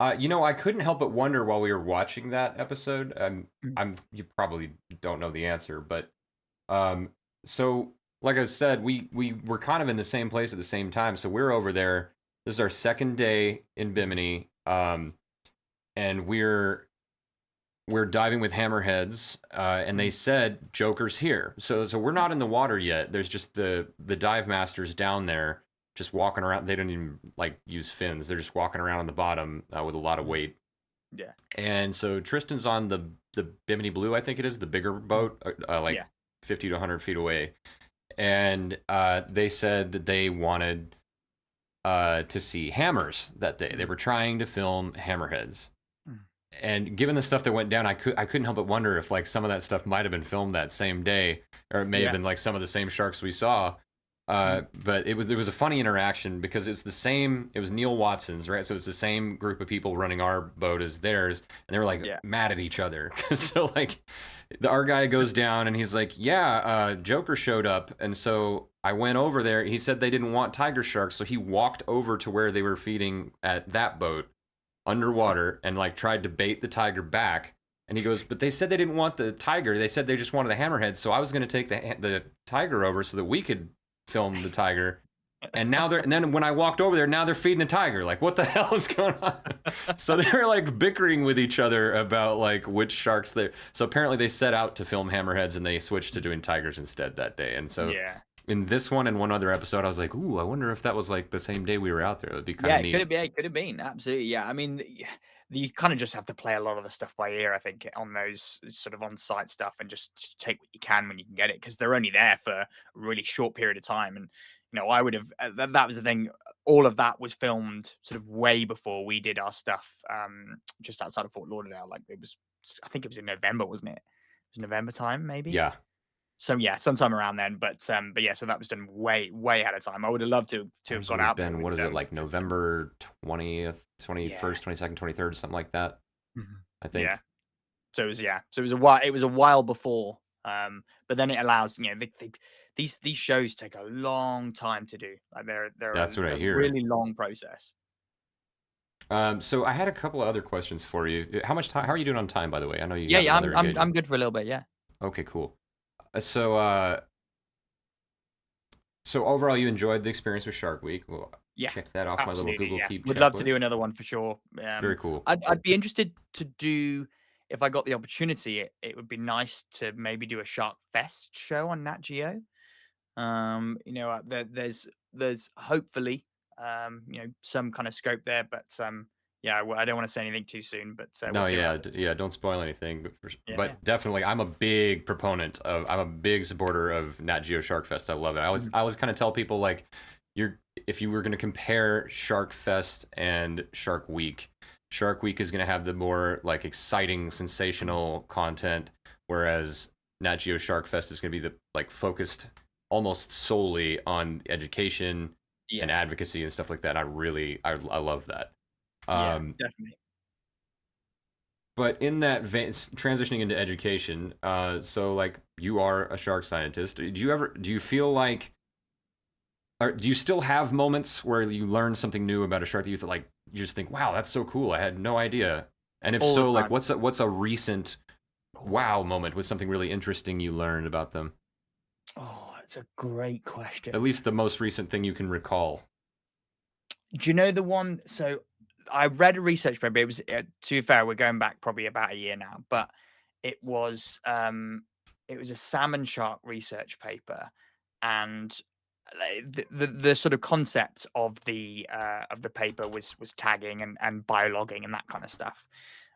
I couldn't help but wonder while we were watching that episode. Mm, You probably don't know the answer, but Um, so like I said, we were kind of in the same place at the same time. So we're over there. This is our second day in mhm, Bimini. And we're diving with hammerheads. And they mhm, said Joker's here. So we're not in the water yet. There's just the dive masters down there just walking around. They don't even like use fins. They're just walking around on the bottom with a lot of mhm, weight. yeah, And so Tristan's on the Bimini Blue, I think it is, the bigger mhm, boat, like yeah, 50 to 100 feet away, and they said that they wanted to see hammers that day. They mhm, were trying to film hammerheads, mm, and given the stuff that went down, I couldn't help but wonder if like some of that stuff might have been filmed that same day, or it may have yeah, been like some of the same sharks we saw. mhm, But it was a funny interaction because it's the same. It was Neil Watson's, right? So it's the same group of people running our boat as theirs, and they were like yeah, mad at each other. So like our guy goes down and he's like, yeah, Joker showed up, and so I went over there. He said they didn't want tiger sharks, so he walked over to where they were feeding at that boat underwater and like tried to bait the tiger back. And he goes, but they said they didn't want the tiger. They said they just wanted the hammerhead. So I was going to take the tiger over so that we could film the tiger. And then when I walked over there, now they're feeding the tiger. Like, what the hell is going on? So they were like bickering with each other about like which sharks they. So apparently they set out to film hammerheads and they switched to doing tigers instead that day. And so yeah. in this one and one other episode, I was like, ooh, I wonder if that was like the same day we were out there. It would be kind Yeah, of it could neat. have been. It could have been. Absolutely. Yeah. I mean, you kind of just have to play a lot of the stuff by ear, I think, on those sort of on-site stuff, and just take what you can when you can get it, because they're only there for a really short period of time. And I would have. That was the thing. All of that was filmed sort of way before we did our stuff, just outside of Fort Lauderdale. Like it was. I think it was in November, wasn't it? It was November time, maybe. Yeah. So yeah, sometime around then. But yeah, so that was done way ahead of time. I would have loved to have Ours got would have out there been, with what is it, like Tristan. November 20th, Yeah. 21st, 22nd, 23rd, something like that, Mhm. I Yeah. think. So it was a while before. But then it allows, these shows take a long time to do. Like they're That's what I a hear. really long process. So I had a couple of other questions for you. How much time? How are you doing on time, by the way? I know you Yeah, have yeah, another I'm engagement. good for a little bit. Yeah, Okay, cool. So so overall, you enjoyed the experience with Shark Week. Well, yeah, check that off my little absolutely. Google Yeah, Keep would love to do checklist. another one for sure. Very cool. I'd be interested to do if I got the opportunity. It would be nice to maybe do a Shark Fest show on Nat Geo. There's hopefully some kind of scope there, but yeah, I don't want to say anything too soon, but we'll No, see what yeah, happens. yeah. Don't spoil anything, Yeah. but definitely, I'm a big proponent of. I'm a big supporter of Nat Geo Shark Fest. I love it. Mhm. I always kind of tell people like, you're if you were going to compare Shark Fest and Shark Week is going to have the more like exciting, sensational content, whereas Nat Geo Shark Fest is going to be the like focused almost solely on education and Yeah, advocacy and stuff like that. I love that. yeah, Um, definitely. but in that transitioning into education, so like you are a shark scientist. Do you feel like, or do you still have moments where you learn something new about a shark that you just think, wow, that's so cool. I had no idea. And if All the so, like time. what's a recent Oh, wow moment with something really interesting you learned about them? it's a great At question. least the most recent thing you can recall. Do you know the one? So I read a research paper. It was to be fair, we're going back probably about a year now, but it was um, it was a salmon shark research paper, and like, the sort of concept of the paper was tagging and biologging and that kind of stuff.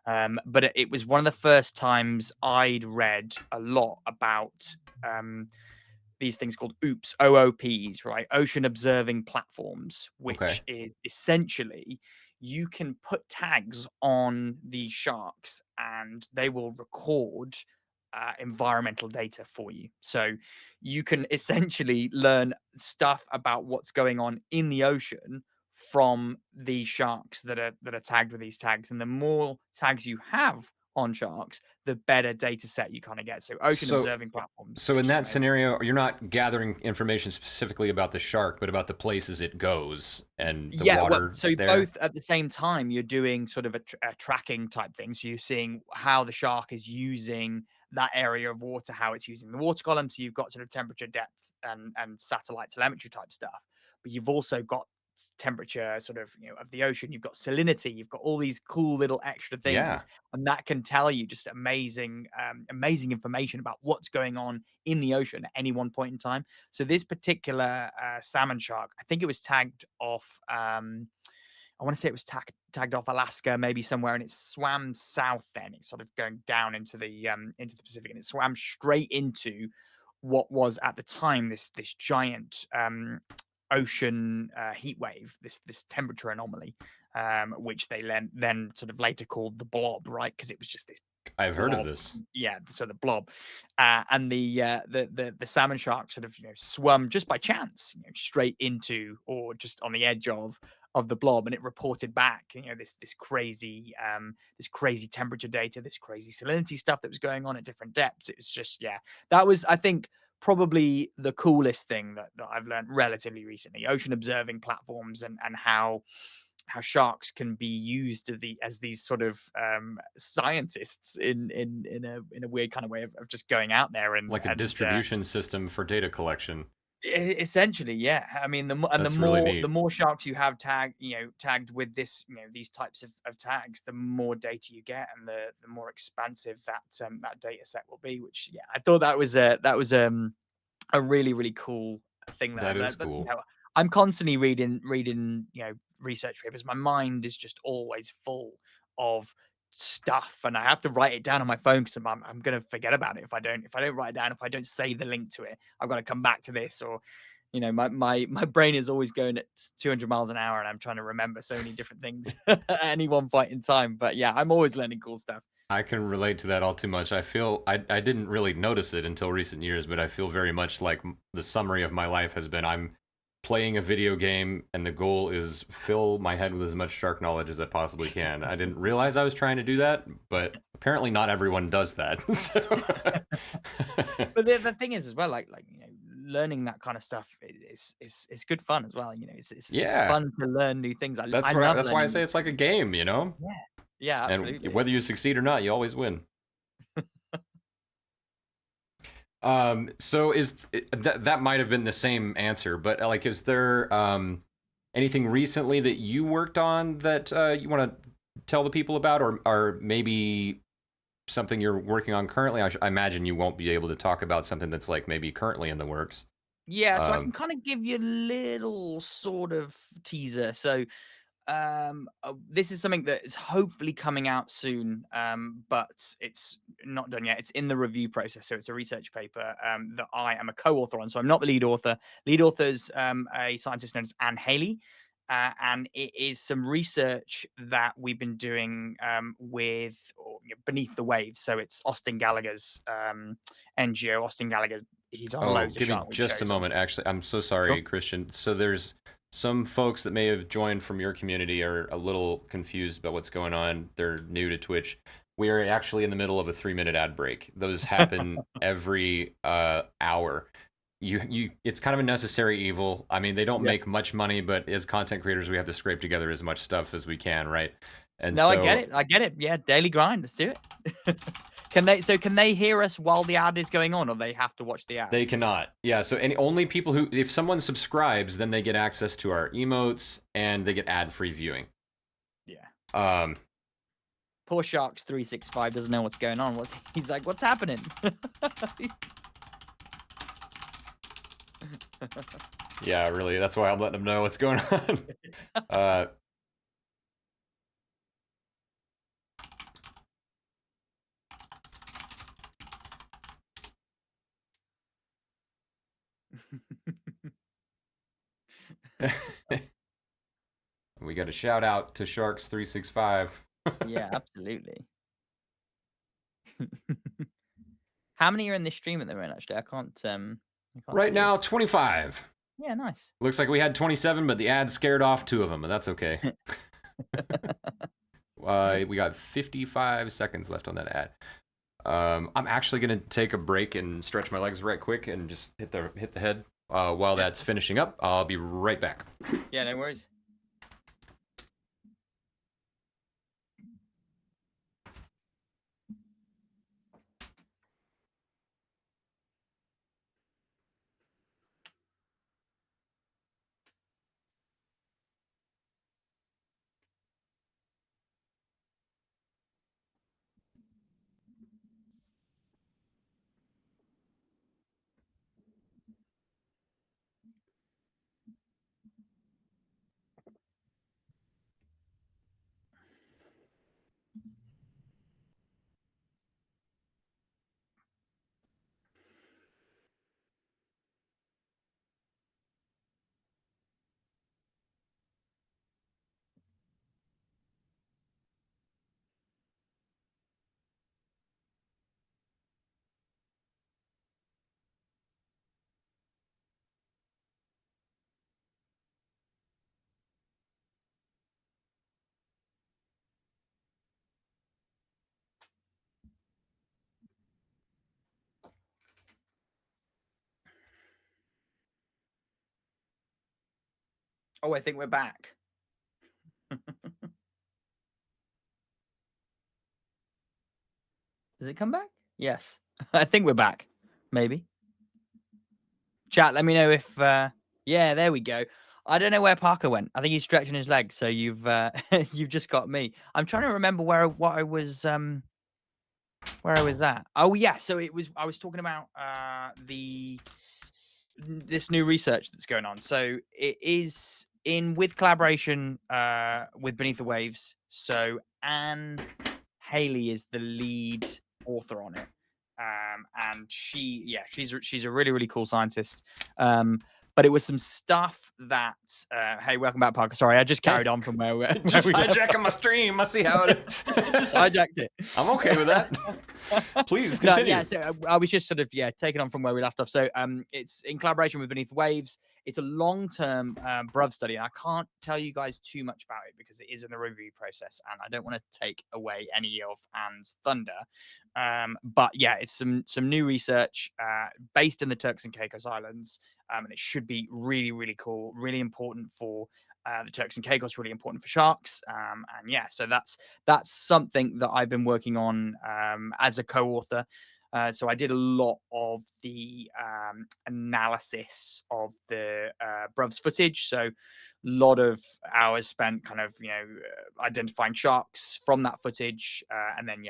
But it was one of the first times I'd read a lot about um, these things called OOPs, right? Ocean observing platforms, Okay. which is essentially you can put tags on these sharks and they will record environmental data for you. So you can essentially learn stuff about what's going on in the ocean from these sharks that are tagged with these tags. And the more tags you have on sharks, the better data set you kind of get. So ocean So observing platforms, So in which is that amazing. scenario, you're not gathering information specifically about the shark, but about the places it goes and the Yeah, well, water so there. both at the same time, you're doing sort of a tracking type thing. So you're seeing how the shark is using that area of water, how it's using the water column. So you've got sort of temperature, depth, and satellite telemetry type stuff. But you've also got temperature, sort of of the ocean. You've got salinity. You've got all these cool little extra Yeah. things, and that can tell you just amazing information about what's going on in the ocean at any one point in time. So this particular salmon shark, I think it was tagged off. I want to say it was tagged off Alaska, maybe somewhere, and it swam south. Then it's sort of going down into the Pacific, and it swam straight into what was at the time this giant ocean heat wave, this temperature anomaly, which they then sort of later called the blob, right? Because it was just this I've heard of blob. this. Yeah, so the blob, and the salmon shark sort of swum just by chance, straight into or just on the edge of the blob, and it reported back, this crazy temperature data, this crazy salinity stuff that was going on at different depths. It was just that was I think probably the coolest thing that I've learned relatively recently. Ocean observing platforms and how sharks can be used as these sort of scientists in a weird kind of way of just going out there Like a distribution system for data collection. essentially, yeah. I mean, That's really the neat. more sharks you have tagged with these types of tags, the more data you get, and the more expansive that data set will be. Which I thought that was a really, really cool thing That is that, cool. I'm constantly reading, research papers. My mind is just always full of stuff, and I have to write it down on my phone because I'm gonna forget about it if I don't write it down, if I don't save the link to it. I've got to come back to this, or my brain is always going at 200 miles an hour, and I'm trying to remember so many different things at any one point in time. But yeah, I'm always learning cool stuff. I can relate to that all too much. I didn't really notice it until recent years, but I feel very much like the summary of my life has been I'm playing a video game and the goal is fill my head with as much shark knowledge as I possibly can. I didn't realize I was trying to do that, but apparently not everyone does that. So But the thing is as well, learning that kind of stuff is good fun as well. You know, it's Yeah, fun to learn new things. I that's love why I learning say new it's like a things. game, you know. Yeah, yeah, And absolutely. whether you succeed or not, you always win. So that might have been the same answer, but like, is there anything recently that you worked on that you want to tell the people about, or maybe something you're working on currently? I imagine you won't be able to talk about something that's like maybe currently in the works. Yeah, so I Um, can kind of give you a little sort of teaser. So this is something that is hopefully coming out soon, but it's not done yet. It's in the review process, so it's a research paper that I am a co-author on. So I'm not the lead author. Lead author is a scientist known as Anne Haley, and it is some research that we've been doing with Beneath the Waves. So it's Austin Gallagher's NGO. Austin Gallagher, he's on oh, loads of give me Shark Week just a shows. moment. Actually, I'm so Sure. sorry, Christian. So there's some folks that may have joined from your community are a little confused about what's going on. They're new to Twitch. We are actually in the middle of a 3-minute ad break. Those happen every hour. It's kind of a necessary evil. I mean, they don't Yeah. make much money, but as content creators, we have to scrape together as much stuff as we can, right? And No, I get so it. I get it. Yeah, daily grind. Let's do it. Can they hear us while the ad is going on, or they have to watch the ad? they cannot. Yeah, so only people who, if someone subscribes, then they get access to our emotes and they get ad-free viewing. Yeah. Um, Poor Sharks 365 doesn't know what's going on. He's like, what's happening? yeah, really, that's why I'm letting them know what's going on. uh, we got a shout out to Sharks 365. Yeah, absolutely. How many are in this stream at the moment? Actually, I can't Right see it. now, 25. Yeah, nice. Looks like we had 27, but the ad scared off 2 of them, but that's okay. We got 55 seconds left on that ad. I'm actually gonna take a break and stretch my legs right quick and just hit the head. While that's finishing up, I'll be right back. Yeah, no worries. Oh, I think we're back. Does it come back? Yes. I think we're back. Maybe. Chat, let me know if yeah, there we go. I don't know where Parker went. I think he's stretching his legs, so you've you've just got me. I'm trying to remember what I was where I was at. Oh yeah, so I was talking about this new research that's going on. So it is in with collaboration with Beneath the Waves. So Anne Haley is the lead author on it. And she's a really, really cool scientist. but it was some stuff that. Hey, welcome back, Parker. Sorry, I just Hey, carried on from where just we left hijacking my stream. I see how it. just hijacked it. I'm okay with that. Please No, continue. yeah. So I was just sort of taking on from where we left off. So it's in collaboration with Beneath Waves. It's a long-term bruv study, and I can't tell you guys too much about it because it is in the review process, and I don't want to take away any of Anne's thunder. But yeah, it's some new research based in the Turks and Caicos Islands, and it should be really really cool, really important for the Turks and Caicos, really important for sharks. And yeah, so that's something that I've been working on as a co-author. So I did a lot of the analysis of the Bruvs footage. So a lot of hours spent kind of identifying sharks from that footage, and then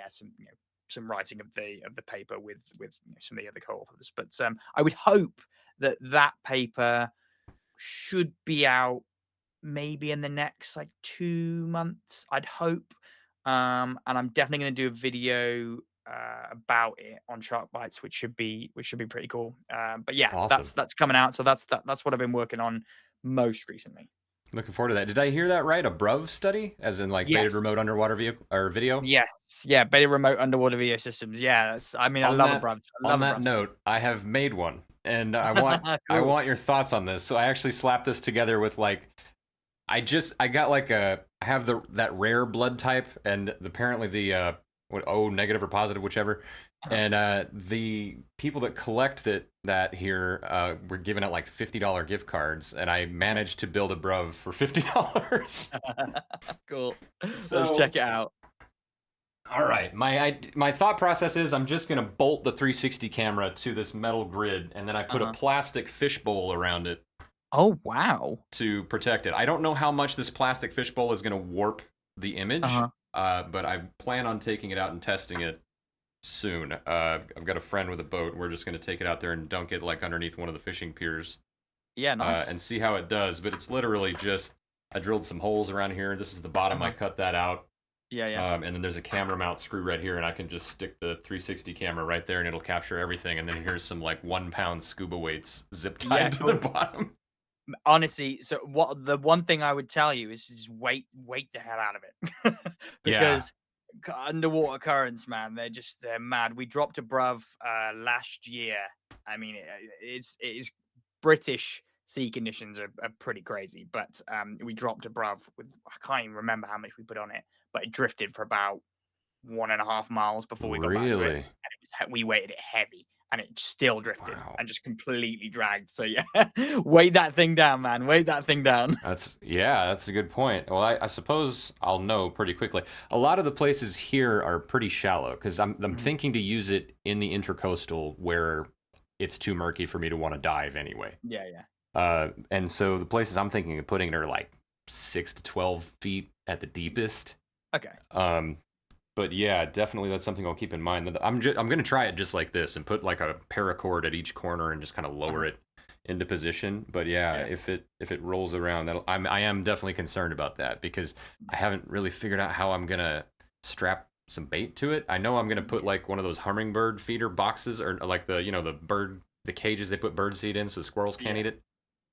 some writing of the paper with some of the other co-authors. But I would hope that paper should be out maybe in the next like 2 months, I'd hope. And I'm definitely going to do a video about it on Shark Bytes, which should be pretty cool. But yeah, Awesome. that's coming out. So that's what I've been working on most recently. Looking forward to that. Did I hear that right? A BRUV study, as in like baited Yes. remote underwater vehicle or video? Yes. Yeah. Beta remote underwater video systems. Yeah. I mean, I On love a that bruv. I on love a that bruv study. note, I have made one, and I Cool. want your thoughts on this. So I actually slapped this together with like I got like I have that rare blood type, and apparently the what O negative or positive, whichever. Uh-huh. And the people that collect that here were giving out like $50 gift cards, and I managed to build a bruv for $50. Cool. Let's So check it out. all right, my thought process is I'm just gonna bolt the 360 camera to this metal grid, and then I put a Uh-huh. plastic fishbowl around it Oh wow. to protect it. I don't know how much this plastic fishbowl is gonna warp the image, Uh-huh. but I plan on taking it out and testing it soon. I've got a friend with a boat. We're just gonna take it out there and dunk it like underneath one of the fishing piers, Yeah. Nice. and see how it does. But it's literally just I drilled some holes around here. This is the bottom. I Uh-huh. cut that out. Yeah. Yeah. And then there's a camera mount screw right here, and I can just stick the 360 camera right there, and it'll capture everything. And then here's some like 1 pound scuba weights zip Yeah. tied to the Cool. bottom. Honestly, so what the one thing I would tell you is just wait the hell out of it. Yeah, Because underwater currents, man, they're mad. We dropped a bruv last year. I mean, it is British sea conditions are pretty crazy, but we dropped a bruv with I can't even remember how much we put on it, but it drifted for about 1.5 miles before we got back to it, and really. we weighted it heavy, and it still drifted Wow. and just completely dragged. So yeah, weight that thing down, man. Weight that thing down. That's a good point. Well, I suppose I'll know pretty quickly. A lot of the places here are pretty shallow because I'm Mhm. thinking to use it in the intercoastal where it's too murky for me to want to dive anyway. Yeah, yeah. And so the places I'm thinking of putting it are like 6 to 12 feet at the deepest. Okay. But yeah, definitely that's something I'll keep in mind. I'm gonna try it just like this and put like a paracord at each corner and just kind of lower Uh-huh. it into position. But yeah, Yeah. if it rolls around, I am definitely concerned about that because I haven't really figured out how I'm gonna strap some bait to it. I know I'm gonna put Yeah. like one of those hummingbird feeder boxes or like the cages they put bird seed in so squirrels can't Yeah. eat it.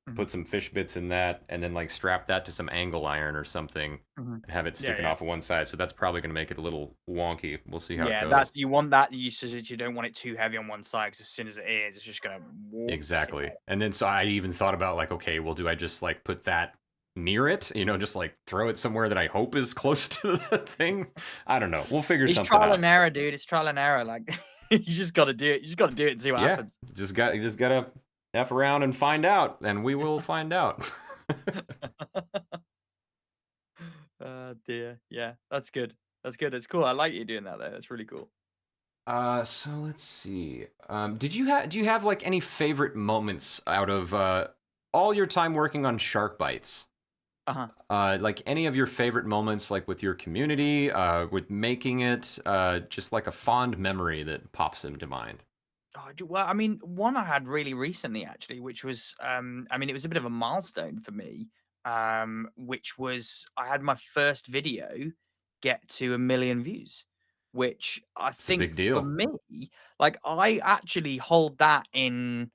Mhm. Put some fish bits in that, and then like strap that to some angle iron or something, Mhm. and have it Yeah, sticking yeah. off of one side. So that's probably going to make it a little wonky. We'll see how it Yeah, goes. that you want that you so that you don't want it too heavy on one side because as soon as it is, it's just gonna warp. Exactly. And then so I even thought about like, okay, well, do I just like put that near it? Just like throw it somewhere that I hope is close to the thing. I don't know. We'll figure It's something trial out. and error, dude. It's trial and error. Like you just gotta do it. You just gotta do it and see what Yeah, happens. you just gotta f around and find out, and we will find out. Dear. Yeah, that's good. That's good. It's cool. I like you doing that though. That's really cool. So let's see. Do you have like any favorite moments out of all your time working on Shark Bites? Uh-huh. Like any of your favorite moments, like with your community, with making it, just like a fond memory that pops into mind. Well, I mean, one I had really recently actually, which was, I mean, it was a bit of a milestone for me, which was I had my first video get to 1 million views, which I It's a think big for deal. me, like I actually hold that in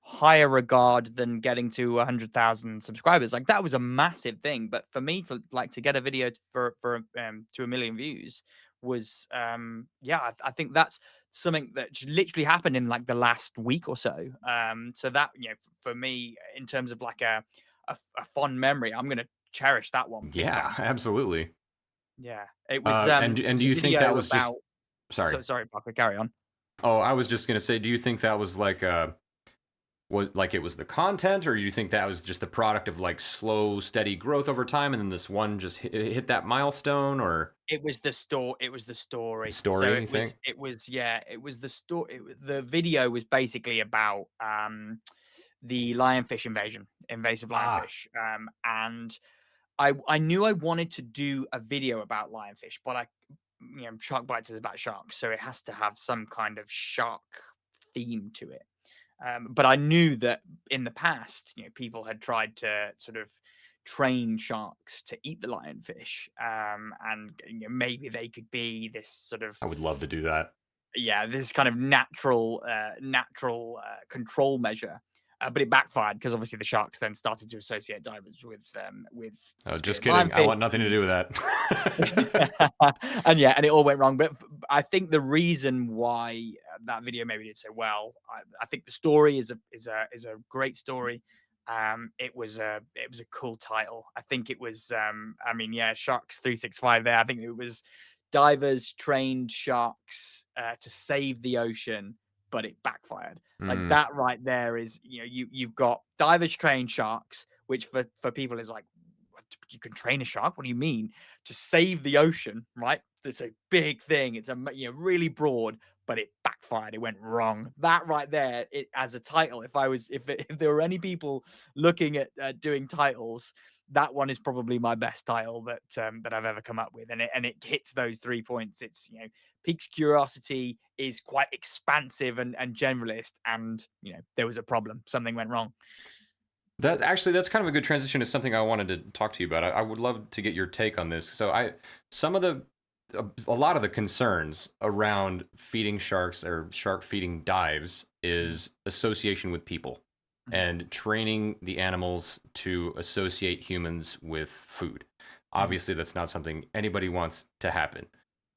higher regard than getting to 100,000 subscribers. Like that was a massive thing. But for me to get a video to 1 million views was yeah, I think that's something that just literally happened in like the last week or so. So that, for me, in terms of like a fond memory, I'm gonna cherish that one big Yeah, time. absolutely. Yeah, it And was do a you think that video was just about. sorry. So sorry, Parker, carry on. Oh, I was just gonna say, do you think that was like was like it was the content, or do you think that was just the product of like slow, steady growth over time, and then this one just hit that milestone, or It was the the story. So story? You think? yeah, it was the story. The video was basically about the lionfish invasion, invasive Ah, lionfish. And I knew I wanted to do a video about lionfish, but Shark Bites is about sharks, so it has to have some kind of shark theme to it. But I knew that in the past, people had tried to sort of train sharks to eat the lionfish, and maybe they could be this sort of, I would love to do that. yeah, this kind of natural control measure. But it backfired because obviously the sharks then started to associate divers with Oh, just spearing kidding. I lionfish, want nothing to and do with that. and yeah, and it all went wrong. But I think the reason why that video maybe did so well, I think the story is a great story. It was a cool title. I think it was. I mean, yeah, Sharks 365. There, I think it was divers trained sharks to save the ocean, but it backfired. Like Mm. that right there is, you've got divers trained sharks, which for people is like, "What, you can train a shark? What do you mean? To save the ocean, right? It's a big thing. It's really broad, but it backfired. It went wrong. That right there, it as a title. If there were any people looking at doing titles, that one is probably my best title that I've ever come up with, and it hits those 3 points. It's, piques curiosity, is quite expansive and generalist, and there was a problem. Something went wrong. That's kind of a good transition to something I wanted to talk to you about. I would love to get your take on this. Some of a lot of the concerns around feeding sharks or shark feeding dives Mhm, is association with people mhm, and training the animals to associate humans with food. mhm, Obviously, that's not something anybody wants to happen.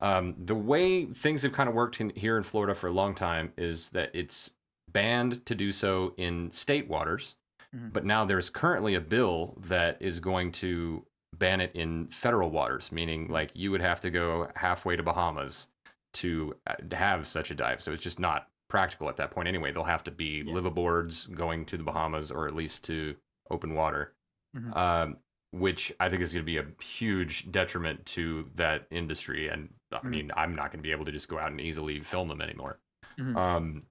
The way things have kind of worked here in Florida for a long time is that it's banned to do so in state waters, mhm. but now there's currently a bill that is going to ban it in federal waters, meaning Mhm. like you would have to go halfway to Bahamas to have such a dive. So it's just not practical at that point anyway. They'll have to be Yeah. liveaboards going to the Bahamas or at least to open water, Mhm, um, which I think is going to be a huge detriment to that industry. And I mhm, mean, I'm not going to be able to just go out and easily film them anymore. mhm, Um,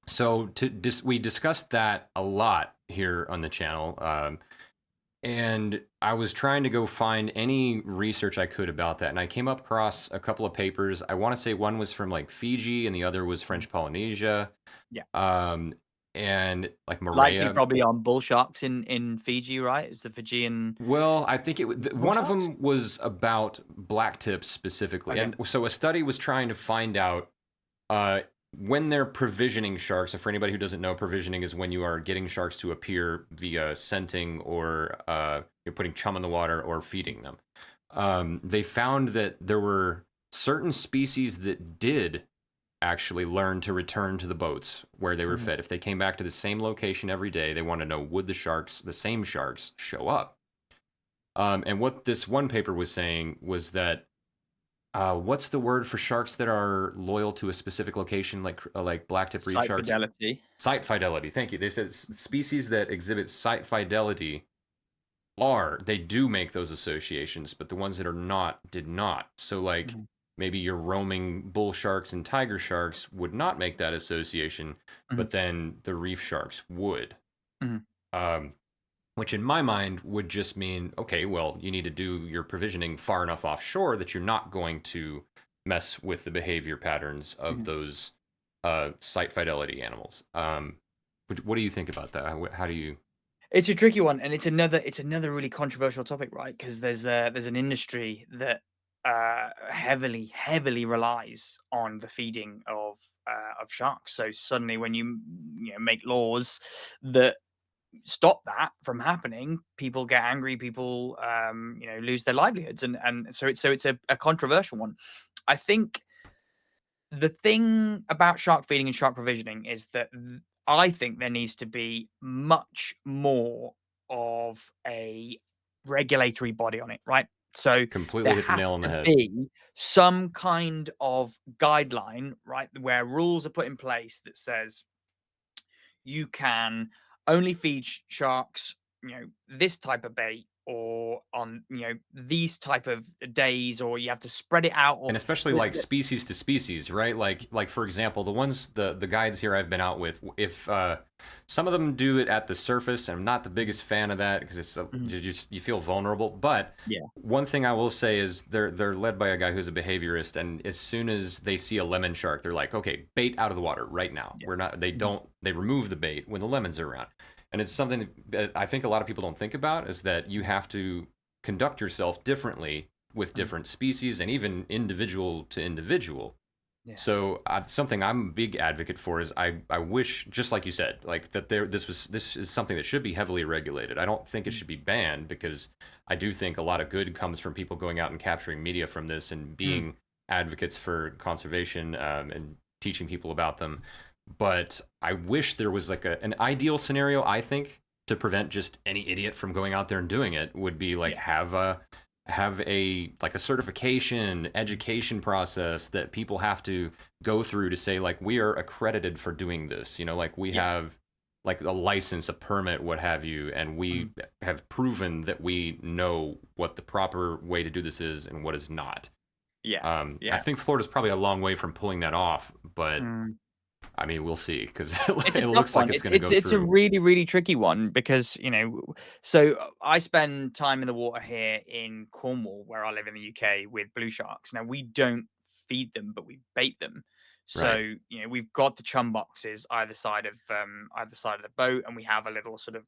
so we discussed that a lot here on the channel, and I was trying to go find any research I could about that, and I came up across a couple of papers. I want to say one was from like Fiji, and the other was mhm. French Polynesia, Yeah. um, and like Likely Maria. probably on bull sharks in Fiji, right? Is the Fijian Well, I think bull one of sharks? them was about black tips specifically, Okay. and so a study was trying to find out uh, when they're provisioning sharks. So for anybody who doesn't know, provisioning is when you are getting sharks to appear via scenting or you're putting chum in the water or feeding them. They found that there were certain species that did actually learn to return to the boats where they were Mhm, fed. If they came back to the same location every day, they want to know, would the same sharks, show up? And what this one paper was saying was that what's the word for sharks that are loyal to a specific location, like blacktip reef site sharks? fidelity. Site fidelity. Thank you. They said species that exhibit site fidelity they do make those associations, but the ones that are not did not. So like Mhm, maybe your roaming bull sharks and tiger sharks would not make that association, mhm, but then the reef sharks would. mhm, Um, which in my mind would just mean, okay, well, you need to do your provisioning far enough offshore that you're not going to mess with the behavior patterns of mhm. those site fidelity animals. What do you think about that? How do you? It's a tricky one, and it's another really controversial topic, right? Because there's an industry that heavily relies on the feeding of of sharks. So suddenly, when you know, make laws that stop that from happening, people get angry, people you know, lose their livelihoods, and so it's a controversial one. I think the thing about shark feeding and shark provisioning is that I think there needs to be much more of a regulatory body on it, right? So Completely there hit the has nail on the to head. be some kind of guideline, right, where rules are put in place that says you can only feed sharks, you know, this type of bait, or on, you know, these type of days, or you have to spread it out, or And especially like species to species, right? Like for example, the guides here I've been out with, if some of them do it at the surface, and I'm not the biggest fan of that because it's Mhm. you feel vulnerable. But Yeah. one thing I will say is they're led by a guy who's a behaviorist, and as soon as they see a lemon shark, they're like, okay, bait out of the water right now. Yeah. We're not. They Mhm. don't. They remove the bait when the lemons are around, and it's something that I think a lot of people don't think about is that you have to conduct yourself differently with Mhm. different species and even individual to individual. Yeah. So something I'm a big advocate for is I wish, just like you said, like that this is something that should be heavily regulated. I don't think it Mm. should be banned because I do think a lot of good comes from people going out and capturing media from this and Mm. being advocates for conservation and teaching people about them. But I wish there was like an ideal scenario. I think to prevent just any idiot from going out there and doing it would be like Yeah. have a like a certification education process that people have to go through to say like we are accredited for doing this, you know, like we Yeah. have like a license, a permit, what have you, and we Mhm. have proven that we know what the proper way to do this is and what is not. Yeah. I Yeah. think Florida's probably a long way from pulling that off, but Mm. I mean we'll see because It's a it tough looks like one. it's It's going to it's go it's a through. really, really tricky one because, you know, so I spend time in the water here in Cornwall, where I live in the UK, with blue sharks. Now we don't feed them, but we bait them. So, Right. you know, we've got the chum boxes either side of the boat, and we have a little sort of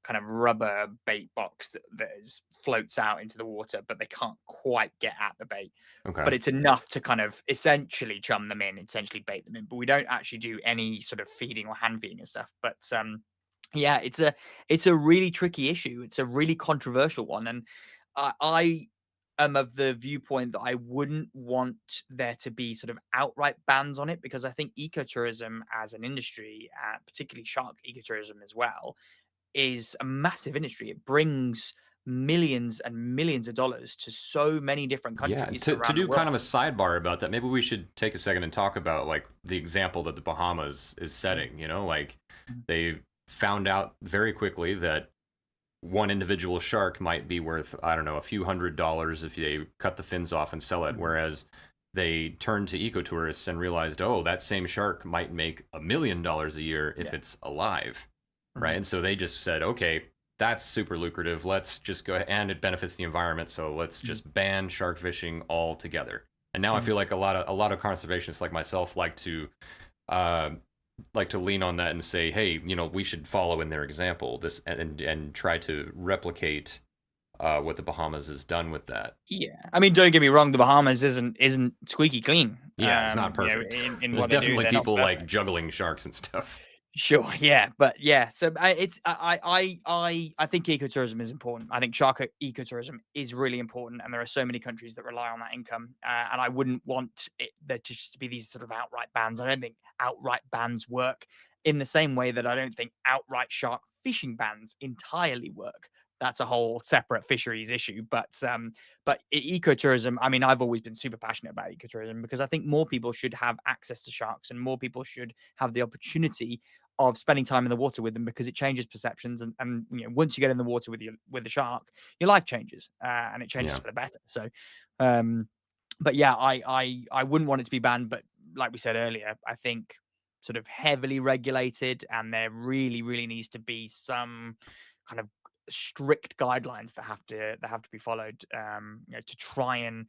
kind of rubber bait box that is floats out into the water, but they can't quite get at the bait, Okay. but it's enough to kind of essentially chum them in, essentially bait them in. But we don't actually do any sort of feeding or hand feeding and stuff. But yeah, it's a really tricky issue. It's a really controversial one, and I am of the viewpoint that I wouldn't want there to be sort of outright bans on it, because I think ecotourism as an industry, particularly shark ecotourism as well, is a massive industry. It brings millions and millions of dollars to so many different Yeah, countries to around the do world. kind of a sidebar about that, maybe we should take a second and talk about like the example that the Bahamas is Mm, setting, you know, like mm, they found out very quickly that one individual shark might be worth, I don't know, a few $100s if they cut the fins off and sell it, mhm. whereas they turned to ecotourists and realized, oh, that same shark might make $1 million a year if Yeah. it's alive, right? Mhm, And so they just said, okay, that's super lucrative. Let's just go ahead, and it benefits the environment. So let's mhm, just ban shark fishing altogether. And now I mhm. feel like a lot of conservationists like myself uh, like to lean on that and say, hey, you know, we should follow in their example this and try to replicate what the Bahamas has done with that. Yeah. I mean, don't get me wrong, the Bahamas isn't squeaky clean. Yeah, it's not You know, perfect. in There's what they do, definitely they're not people like perfect. juggling sharks and stuff. Sure, yeah, but yeah, so I think ecotourism is important. I think shark ecotourism is really important, and there are so many countries that rely on that income. And I wouldn't want there to just be these sort of outright bans. I don't think outright bans work in the same way that I don't think outright shark fishing bans entirely work. That's a whole separate fisheries issue. But ecotourism, I mean, I've always been super passionate about ecotourism because I think more people should have access to sharks, and more people should have the opportunity of spending time in the water with them, because it changes perceptions, and you know, once you get in the water with the shark, your life changes, and it changes Yeah. for the better. So um but yeah, I wouldn't want it to be banned, but like we said earlier, I think sort of heavily regulated, and there really needs to be some kind of strict guidelines that have to be followed, you know, to try and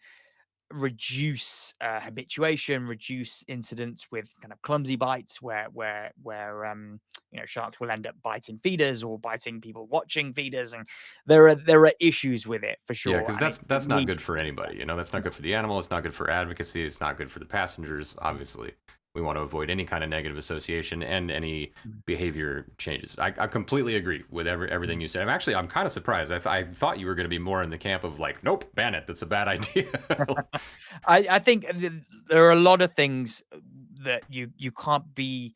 reduce habituation, reduce incidents with kind of clumsy bites, where you know, sharks will end up biting feeders or biting people watching feeders, and there are issues with it for Yeah, sure, because and it that's not needs good to for be. anybody. You know, that's not good for the animal. It's not good for advocacy. It's not good for the passengers, obviously. We want to avoid any kind of negative association and any Mm, behavior changes. I completely agree with everything mm. you said. I'm kind of surprised. I thought you were going to be more in the camp of like, nope, ban it. That's a bad idea. I think there are a lot of things that you can't be.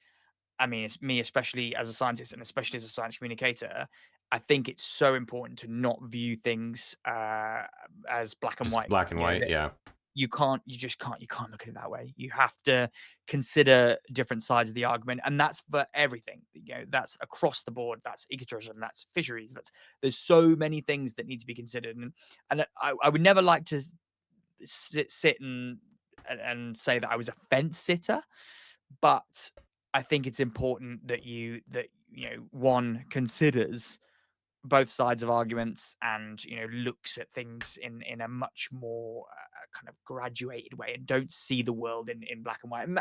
I mean, it's me, especially as a scientist and especially as a science communicator. I think it's so important to not view things as black and Just white. black and You know, white. that Yeah. you can't look at it that way. You have to consider different sides of the argument, and that's for everything. You know, that's across the board. That's ecotourism. That's fisheries. That's there's so many things that need to be considered, and I would never like to sit and say that I was a fence sitter, but I think it's important that one considers both sides of arguments and looks at things in a much more kind of graduated way and don't see the world in black and white, and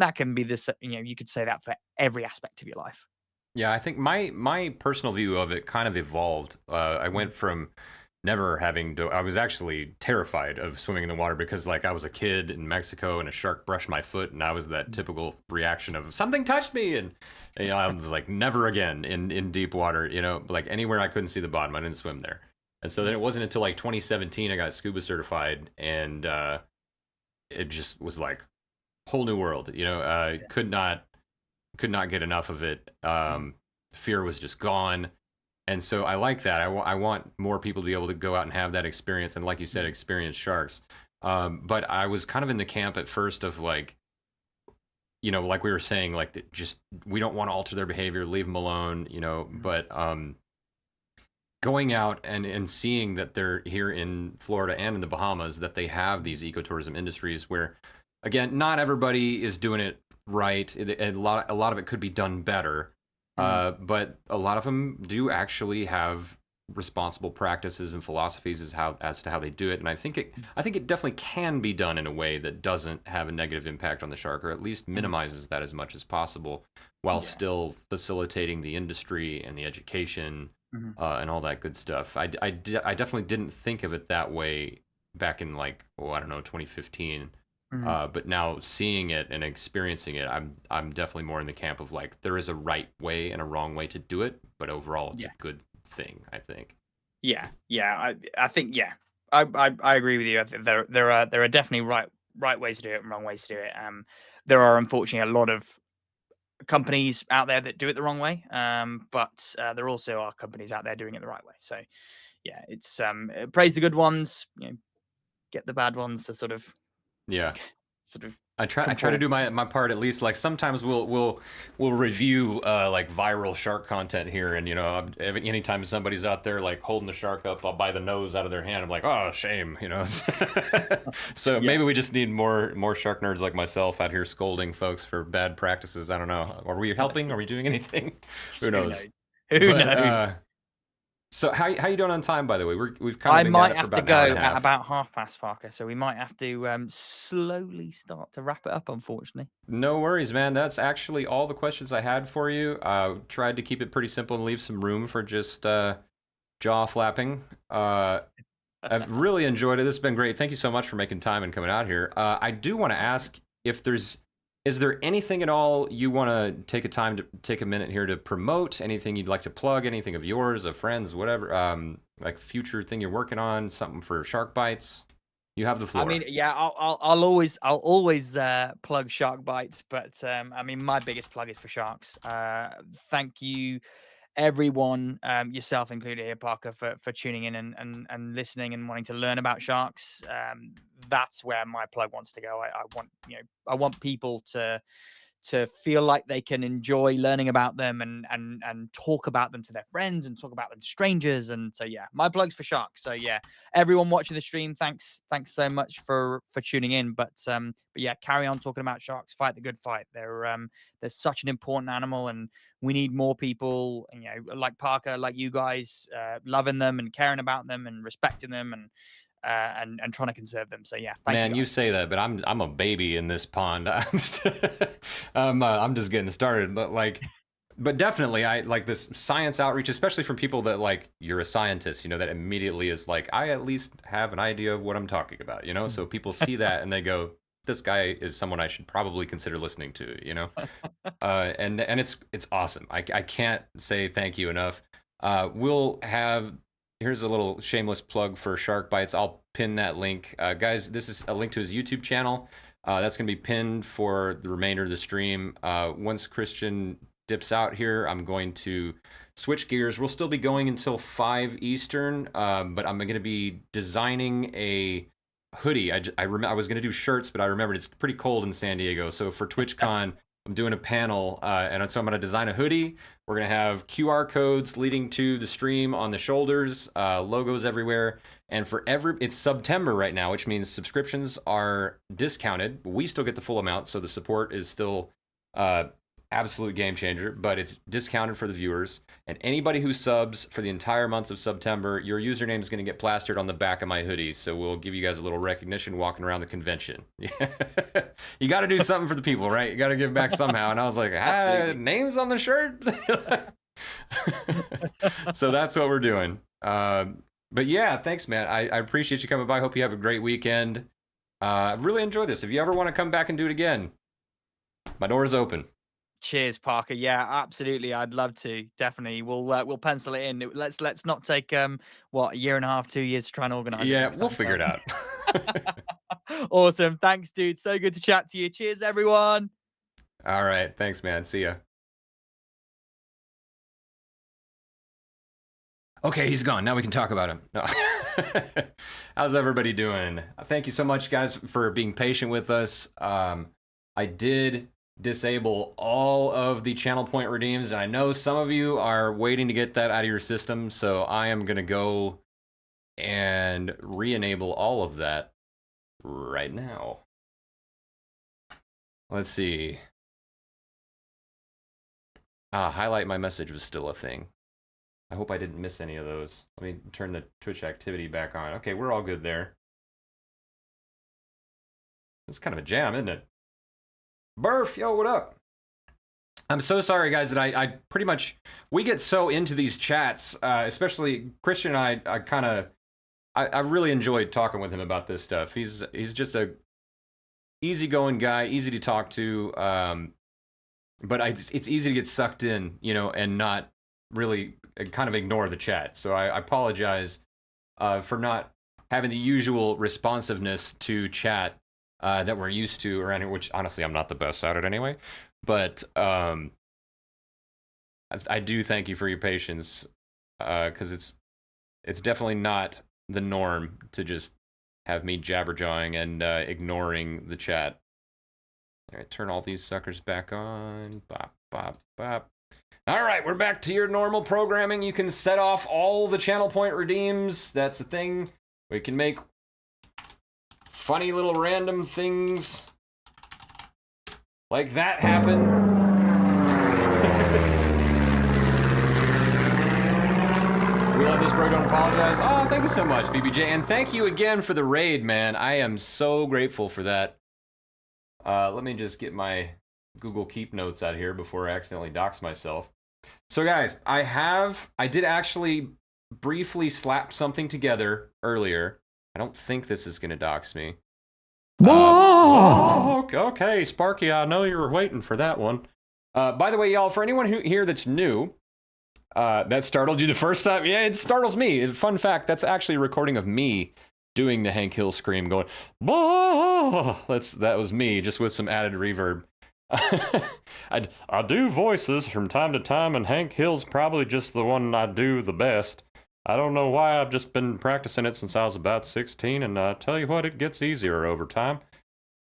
that can be this, you could say that for every aspect of your life. Yeah, I think my personal view of it kind of evolved. I Mhm. went from never having to. I was actually terrified of swimming in the water because, like, I was a kid in Mexico and a shark brushed my foot, and I was that Mm. typical reaction of something touched me, and I was like, never again in deep water. Like anywhere I couldn't see the bottom, I didn't swim there. And so then Mm. it wasn't until like 2017 I got scuba certified, and it just was like whole new world. Could not get enough of it. Mm. Fear was just gone. And so I like that. I want more people to be able to go out and have that experience. And like you said, Mm. experience sharks. But I was kind of in the camp at first of like, like we were saying, like just we don't want to alter their behavior, leave them alone, Mm. But going out and seeing that they're here in Florida and in the Bahamas, that they have these ecotourism industries where, again, not everybody is doing it right. A lot of it could be done better, Mm. but a lot of them do actually have responsible practices and philosophies as to how they do it. And I think it definitely can be done in a way that doesn't have a negative impact on the shark, or at least Mm. minimizes that as much as possible, while Yeah. still facilitating the industry and the education Mhm. and all that good stuff. I definitely didn't think of it that way back in like, I don't know, 2015. Mhm. But now seeing it and experiencing it, I'm definitely more in the camp of like there is a right way and a wrong way to do it, but overall it's a Yeah. good thing, I think. Yeah, yeah, I think yeah, I agree with you. I think there are definitely right ways to do it and wrong ways to do it. There are unfortunately a lot of companies out there that do it the wrong way, but there also are companies out there doing it the right way. So yeah, it's praise the good ones, get the bad ones to Yeah. sort of I try to conform. do my part at least. Like sometimes we'll review like viral shark content here, and anytime somebody's out there like holding the shark up by the nose out of their hand, I'm like, oh shame. So Yeah, maybe we just need more shark nerds like myself out here scolding folks for bad practices. I don't know. Are we helping? Are we doing anything? Who who knows? knows? Who But knows? so how you doing on time, by the way? We've kind of I been at might it for have to about an hour and a go at half. about half past, Parker, so we might have to slowly start to wrap it up, unfortunately. No worries, man. That's actually all the questions I had for you. Tried to keep it pretty simple and leave some room for just jaw flapping. I've really enjoyed it. This has been great. Thank you so much for making time and coming out here. I do want to ask if is there anything at all you want to take a minute here to promote? Anything you'd like to plug? Anything of yours, of friends, whatever? Like future thing you're working on, something for Shark Bites. You have the I mean, floor. yeah, I'll always plug Shark Bites, but I mean, my biggest plug is for sharks. Thank you, everyone, yourself included here, Parker, for tuning in and listening and wanting to learn about sharks. That's where my plug wants to go. I want people to feel like they can enjoy learning about them and talk about them to their friends and talk about them to strangers. And so yeah, my plugs for sharks. So yeah, everyone watching the stream, thanks so much for tuning in. But yeah, carry on talking about sharks. Fight the good fight. They're such an important animal, and we need more people, like Parker, like you guys, loving them and caring about them and respecting them and trying to conserve them. So yeah, thank you Man, you guys. say that, but I'm a baby in this pond. I'm just getting started, but definitely I like this science outreach, especially from people that like you're a scientist, that immediately is like I at least have an idea of what I'm talking about. So people see that and they go, this guy is someone I should probably consider listening to, you know? And it's awesome. I can't say thank you enough. We'll have, here's a little shameless plug for Shark Bytes. I'll pin that link. Guys, this is a link to his YouTube channel. That's going to be pinned for the remainder of the stream. Once Kristian dips out here, I'm going to switch gears. We'll still be going until 5 Eastern, but I'm going to be designing a hoodie. I was going to do shirts, but I remembered it's pretty cold in San Diego. So for TwitchCon, I'm doing a panel, and so I'm going to design a hoodie. We're going to have QR codes leading to the stream on the shoulders, logos everywhere. And for it's September right now, which means subscriptions are discounted. We still get the full amount, so the support is still absolute game changer, but it's discounted for the viewers. And anybody who subs for the entire month of September, your username is going to get plastered on the back of my hoodie. So we'll give you guys a little recognition walking around the convention. You got to do something for the people, right? You got to give back somehow. And I was like, names on the shirt? So that's what we're doing. But yeah, thanks, man. I appreciate you coming by. Hope you have a great weekend. I really enjoyed this. If you ever want to come back and do it again, my door is open. Cheers, Parker. Yeah, absolutely. I'd love to. Definitely. We'll pencil it in. Let's not take a year and a half, 2 years to try and organize it. Yeah, we'll figure it out. Awesome. Thanks, dude. So good to chat to you. Cheers, everyone. All right. Thanks, man. See ya. Okay, he's gone. Now we can talk about him. No. How's everybody doing? Thank you so much, guys, for being patient with us. I did disable all of the channel point redeems, and I know some of you are waiting to get that out of your system, so I am going to go and re-enable all of that right now. Let's see. Highlight my message was still a thing. I hope I didn't miss any of those. Let me turn the Twitch activity back on. Okay, we're all good there. It's kind of a jam, isn't it? Burf, yo, what up? I'm so sorry, guys, that I pretty much, we get so into these chats, especially Kristian and I really enjoyed talking with him about this stuff. He's just a easygoing guy, easy to talk to, but it's easy to get sucked in, you know, and not really kind of ignore the chat. So I apologize for not having the usual responsiveness to chat that we're used to around here, which honestly I'm not the best at it anyway. But I do thank you for your patience, because it's definitely not the norm to just have me jabberjawing and ignoring the chat. All right, turn all these suckers back on. Bop, bop, bop. All right, we're back to your normal programming. You can set off all the channel point redeems. That's a thing. We can make funny little random things like that happen. We love this, bro. Don't apologize. Oh, thank you so much, BBJ. And thank you again for the raid, man. I am so grateful for that. Let me just get my Google Keep notes out here before I accidentally dox myself. So guys, I did actually briefly slap something together earlier. I don't think this is gonna dox me. Okay, Sparky, I know you were waiting for that one. By the way, y'all, for anyone here that's new, that startled you the first time? Yeah, it startles me. Fun fact, that's actually a recording of me doing the Hank Hill scream going, that was me, just with some added reverb. I do voices from time to time, and Hank Hill's probably just the one I do the best. I don't know why. I've just been practicing it since I was about 16, and I tell you what, it gets easier over time.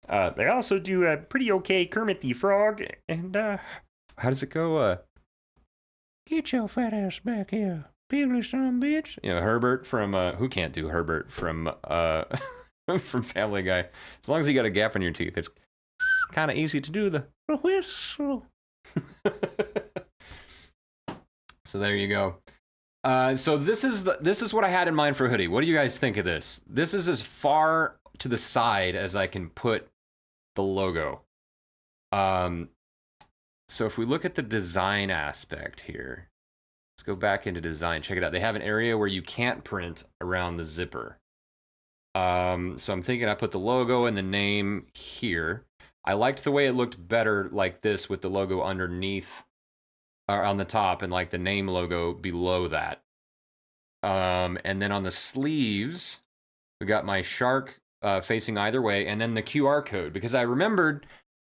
They also do a pretty okay Kermit the Frog, and how does it go? Get your fat ass back here, piddly son bitch. You know, Herbert from who can't do Herbert from from Family Guy? As long as you got a gap in your teeth, it's kind of easy to do the whistle. So there you go. So this is what I had in mind for a hoodie. What do you guys think of this? This is as far to the side as I can put the logo. So if we look at the design aspect here, let's go back into design. Check it out. They have an area where you can't print around the zipper. So I'm thinking I put the logo and the name here. I liked the way it looked better like this with the logo underneath or on the top and like the name logo below that. And then on the sleeves, we got my shark facing either way, and then the QR code, because I remembered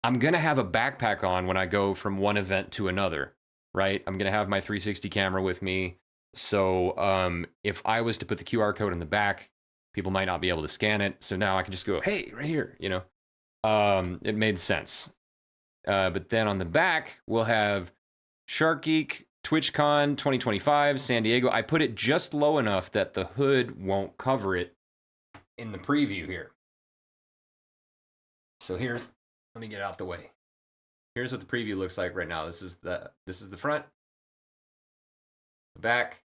I'm going to have a backpack on when I go from one event to another, right? I'm going to have my 360 camera with me. So if I was to put the QR code in the back, people might not be able to scan it. So now I can just go, hey, right here, you know? It made sense. But then on the back, we'll have Shark Geek, TwitchCon 2025, San Diego. I put it just low enough that the hood won't cover it in the preview here. So here's, let me get it out the way. Here's what the preview looks like right now. This is the front, the back,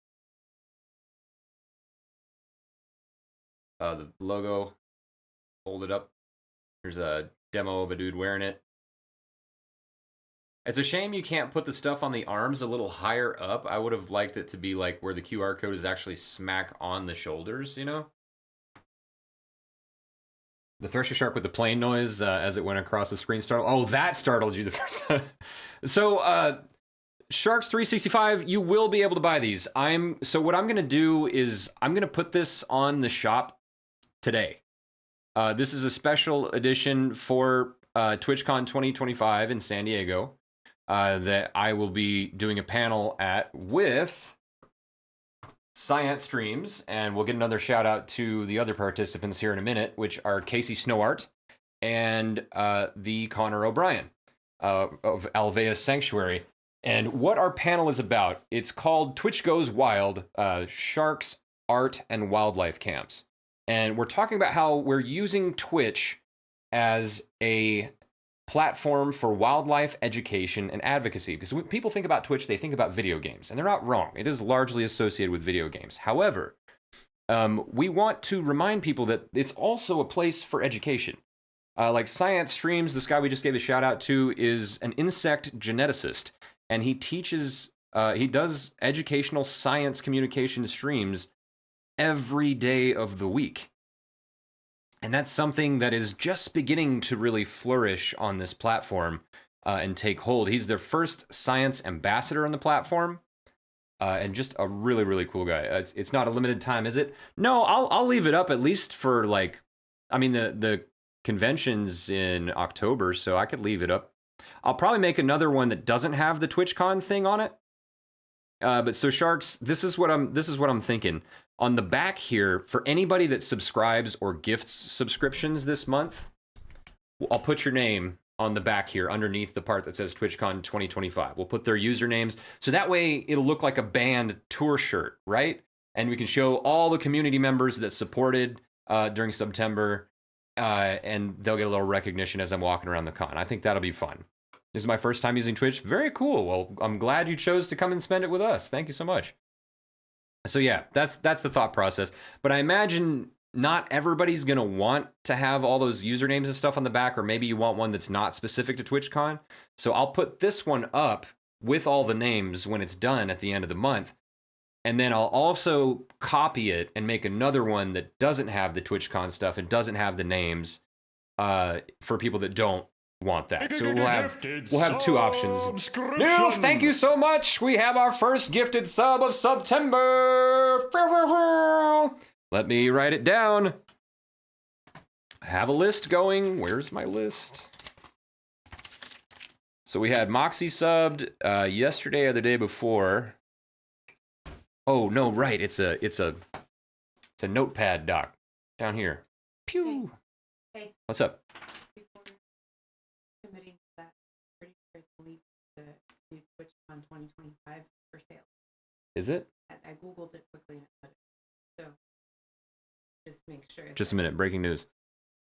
the logo folded up. Here's a demo of a dude wearing it. It's a shame you can't put the stuff on the arms a little higher up. I would have liked it to be like where the QR code is actually smack on the shoulders, you know? The thresher shark with the plane noise as it went across the screen startled. Oh, that startled you the first time. So, Sharks 365, you will be able to buy these. So what I'm gonna do is I'm gonna put this on the shop today. This is a special edition for TwitchCon 2025 in San Diego. That I will be doing a panel at with Science Streams, and we'll get another shout out to the other participants here in a minute, which are Casey Snowart and the Connor O'Brien of Alvea's Sanctuary. And what our panel is about, it's called Twitch Goes Wild, Sharks, Art, and Wildlife Camps. And we're talking about how we're using Twitch as a platform for wildlife education and advocacy. Because when people think about Twitch, they think about video games, and they're not wrong. It is largely associated with video games. However, we want to remind people that it's also a place for education. Like Science Streams, this guy we just gave a shout out to is an insect geneticist, and he teaches, he does educational science communication streams every day of the week. And that's something that is just beginning to really flourish on this platform and take hold. He's their first science ambassador on the platform, and just a really, really cool guy. It's not a limited time, is it? No, I'll leave it up at least for like, I mean, the convention's in October, so I could leave it up. I'll probably make another one that doesn't have the TwitchCon thing on it. But so Sharks, this is what I'm thinking. On the back here, for anybody that subscribes or gifts subscriptions this month, I'll put your name on the back here underneath the part that says TwitchCon 2025. We'll put their usernames, so that way it'll look like a band tour shirt, right? And we can show all the community members that supported during September, and they'll get a little recognition as I'm walking around the con. I think that'll be fun. This is my first time using Twitch. Very cool. Well, I'm glad you chose to come and spend it with us. Thank you so much. So yeah, that's the thought process. But I imagine not everybody's going to want to have all those usernames and stuff on the back, or maybe you want one that's not specific to TwitchCon. So I'll put this one up with all the names when it's done at the end of the month. And then I'll also copy it and make another one that doesn't have the TwitchCon stuff and doesn't have the names for people that don't want that. So we'll have two options. Neil, thank you so much. We have our first gifted sub of September. Let me write it down. I have a list going. Where's my list? So we had Moxie subbed yesterday or the day before. Oh no, right. It's a notepad doc down here. Pew. Hey. What's up? Committing to that, pretty sure it's the link to TwitchCon 2025 for sale. Is it? I googled it quickly and it said it. So just make sure. Just a minute. Breaking news.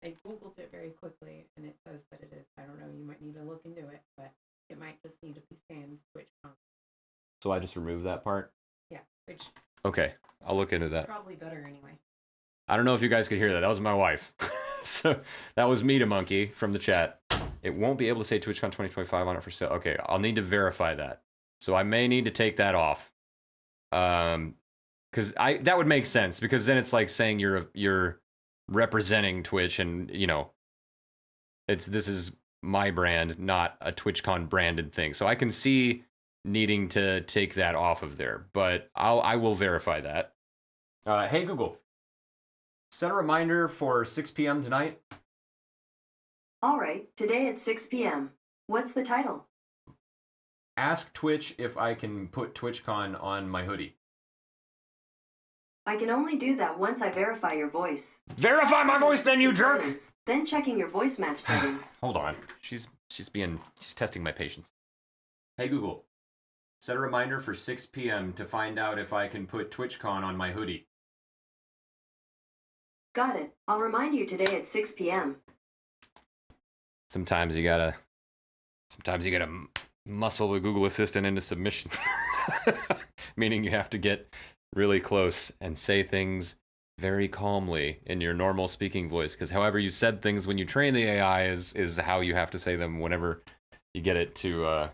I googled it very quickly and it says that it is. I don't know. You might need to look into it, but it might just need to be sans TwitchCon. So I just removed that part? Yeah, which. Okay, I'll look into that. Probably better anyway. I don't know if you guys could hear that. That was my wife. So that was me to Monkey from the chat. It won't be able to say TwitchCon 2025 on it for sale. Okay, I'll need to verify that. So I may need to take that off. Because that would make sense, because then it's like saying you're representing Twitch, and this is my brand, not a TwitchCon branded thing. So I can see needing to take that off of there, but I will verify that. Hey Google, set a reminder for 6 p.m. tonight. All right, today at 6 p.m. What's the title? Ask Twitch if I can put TwitchCon on my hoodie. I can only do that once I verify your voice. Verify my voice then, you jerk! Then checking your voice match settings. Hold on. She's testing my patience. Hey Google, set a reminder for 6 p.m. to find out if I can put TwitchCon on my hoodie. Got it. I'll remind you today at 6 p.m. Sometimes you gotta muscle the Google Assistant into submission. Meaning you have to get really close and say things very calmly in your normal speaking voice, because however you said things when you train the AI is how you have to say them whenever you get it to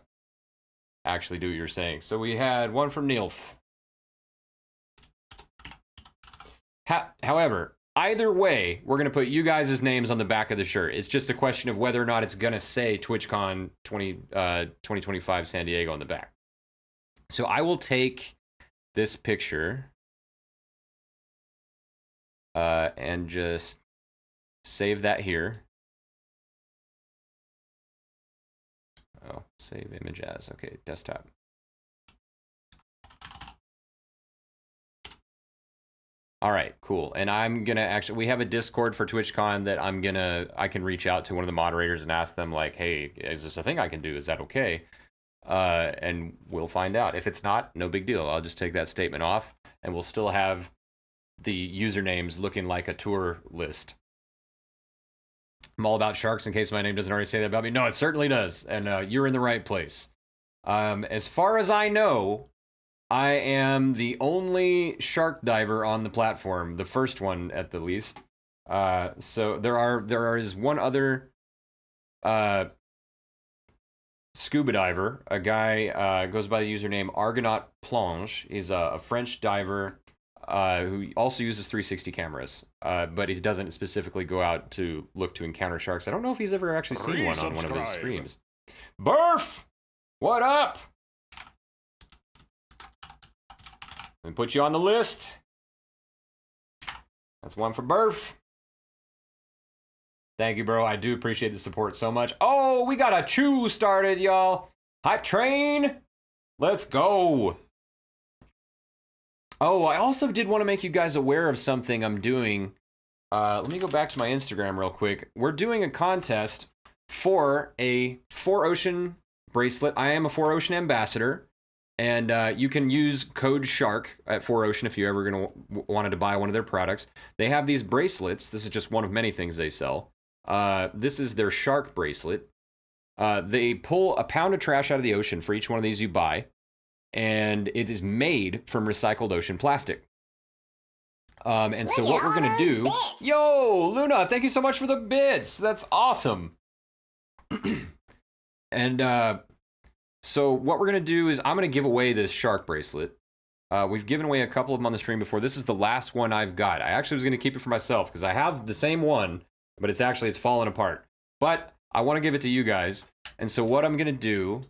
actually do what you're saying. So we had one from Neilf. However, either way, we're going to put you guys' names on the back of the shirt. It's just a question of whether or not it's going to say TwitchCon 2025 San Diego on the back. So I will take this picture and just save that here. Oh, save image as. Okay, desktop. All right, cool. And I'm gonna actually, we have a Discord for TwitchCon that I can reach out to one of the moderators and ask them like, hey, is this a thing I can do? Is that okay? And we'll find out. If it's not, no big deal. I'll just take that statement off, and we'll still have the usernames looking like a tour list. I'm all about sharks, in case my name doesn't already say that about me. No, it certainly does, and you're in the right place. As far as I know, I am the only shark diver on the platform, the first one at the least. So there is one other scuba diver, a guy goes by the username Argonaut Plonge. He's a French diver who also uses 360 cameras, but he doesn't specifically go out to look to encounter sharks. I don't know if he's ever actually seen one on one of his streams. Burf! What up? Let me put you on the list. That's one for Burf. Thank you, bro. I do appreciate the support so much. Oh, we got a chew started, y'all. Hype train. Let's go. Oh, I also did want to make you guys aware of something I'm doing. Let me go back to my Instagram real quick. We're doing a contest for a 4Ocean bracelet. I am a 4Ocean ambassador. And you can use code SHARK at 4Ocean if you ever wanted to buy one of their products. They have these bracelets. This is just one of many things they sell. This is their shark bracelet. They pull a pound of trash out of the ocean for each one of these you buy. And it is made from recycled ocean plastic. And so what we're going to do... Yo, Luna, thank you so much for the bits. That's awesome. And... So what we're going to do is I'm going to give away this shark bracelet. We've given away a couple of them on the stream before. This is the last one I've got. I actually was going to keep it for myself because I have the same one, but it's fallen apart. But I want to give it to you guys. And so what I'm going to do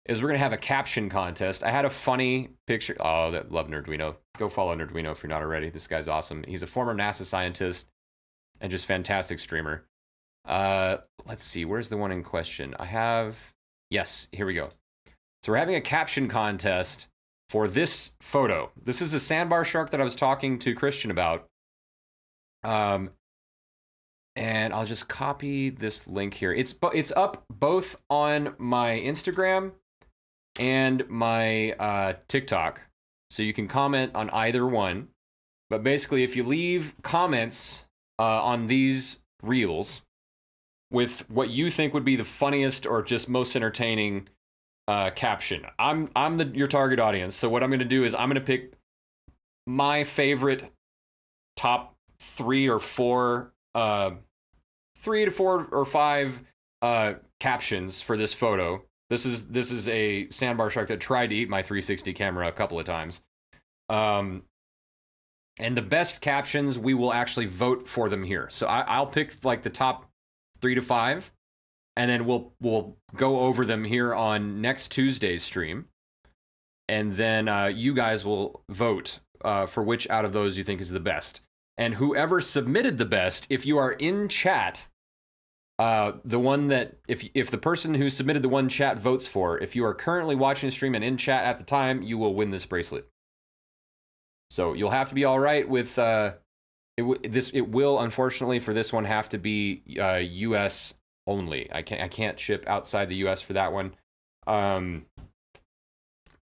is we're going to have a caption contest. I had a funny picture. Oh, that love Nerduino. Go follow Nerduino if you're not already. This guy's awesome. He's a former NASA scientist and just fantastic streamer. Let's see. Where's the one in question? Yes, here we go. So we're having a caption contest for this photo. This is a sandbar shark that I was talking to Kristian about. And I'll just copy this link here. It's up both on my Instagram and my TikTok. So you can comment on either one. But basically, if you leave comments on these reels with what you think would be the funniest or just most entertaining caption. I'm your target audience. So what I'm going to do is I'm going to pick my favorite top 3 or 4, 3 to 4 or 5 captions for this photo. This is a sandbar shark that tried to eat my 360 camera a couple of times. And the best captions, we will actually vote for them here. So I'll pick like the top 3 to 5, and then we'll go over them here on next Tuesday's stream. And then you guys will vote for which out of those you think is the best. And whoever submitted the best, if you are in chat, the one that, if the person who submitted the one chat votes for, if you are currently watching the stream and in chat at the time, you will win this bracelet. So you'll have to be all right with it will, unfortunately, for this one have to be U.S. only. I can't ship outside the U.S. for that one.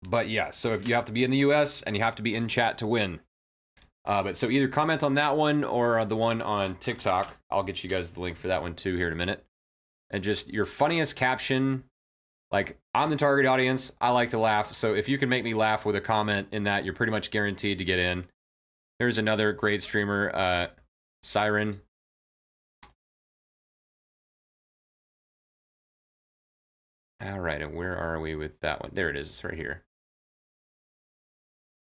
But yeah, so if you have to be in the U.S. and you have to be in chat to win. But so either comment on that one or the one on TikTok. I'll get you guys the link for that one too here in a minute. And just your funniest caption. Like, I'm the target audience. I like to laugh. So if you can make me laugh with a comment in that, you're pretty much guaranteed to get in. Here's another great streamer, Siren. All right, and where are we with that one? There it is, it's right here.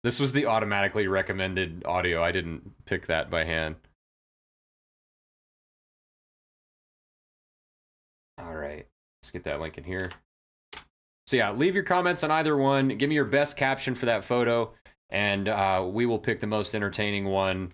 This was the automatically recommended audio. I didn't pick that by hand. All right, let's get that link in here. So yeah, leave your comments on either one. Give me your best caption for that photo, and we will pick the most entertaining one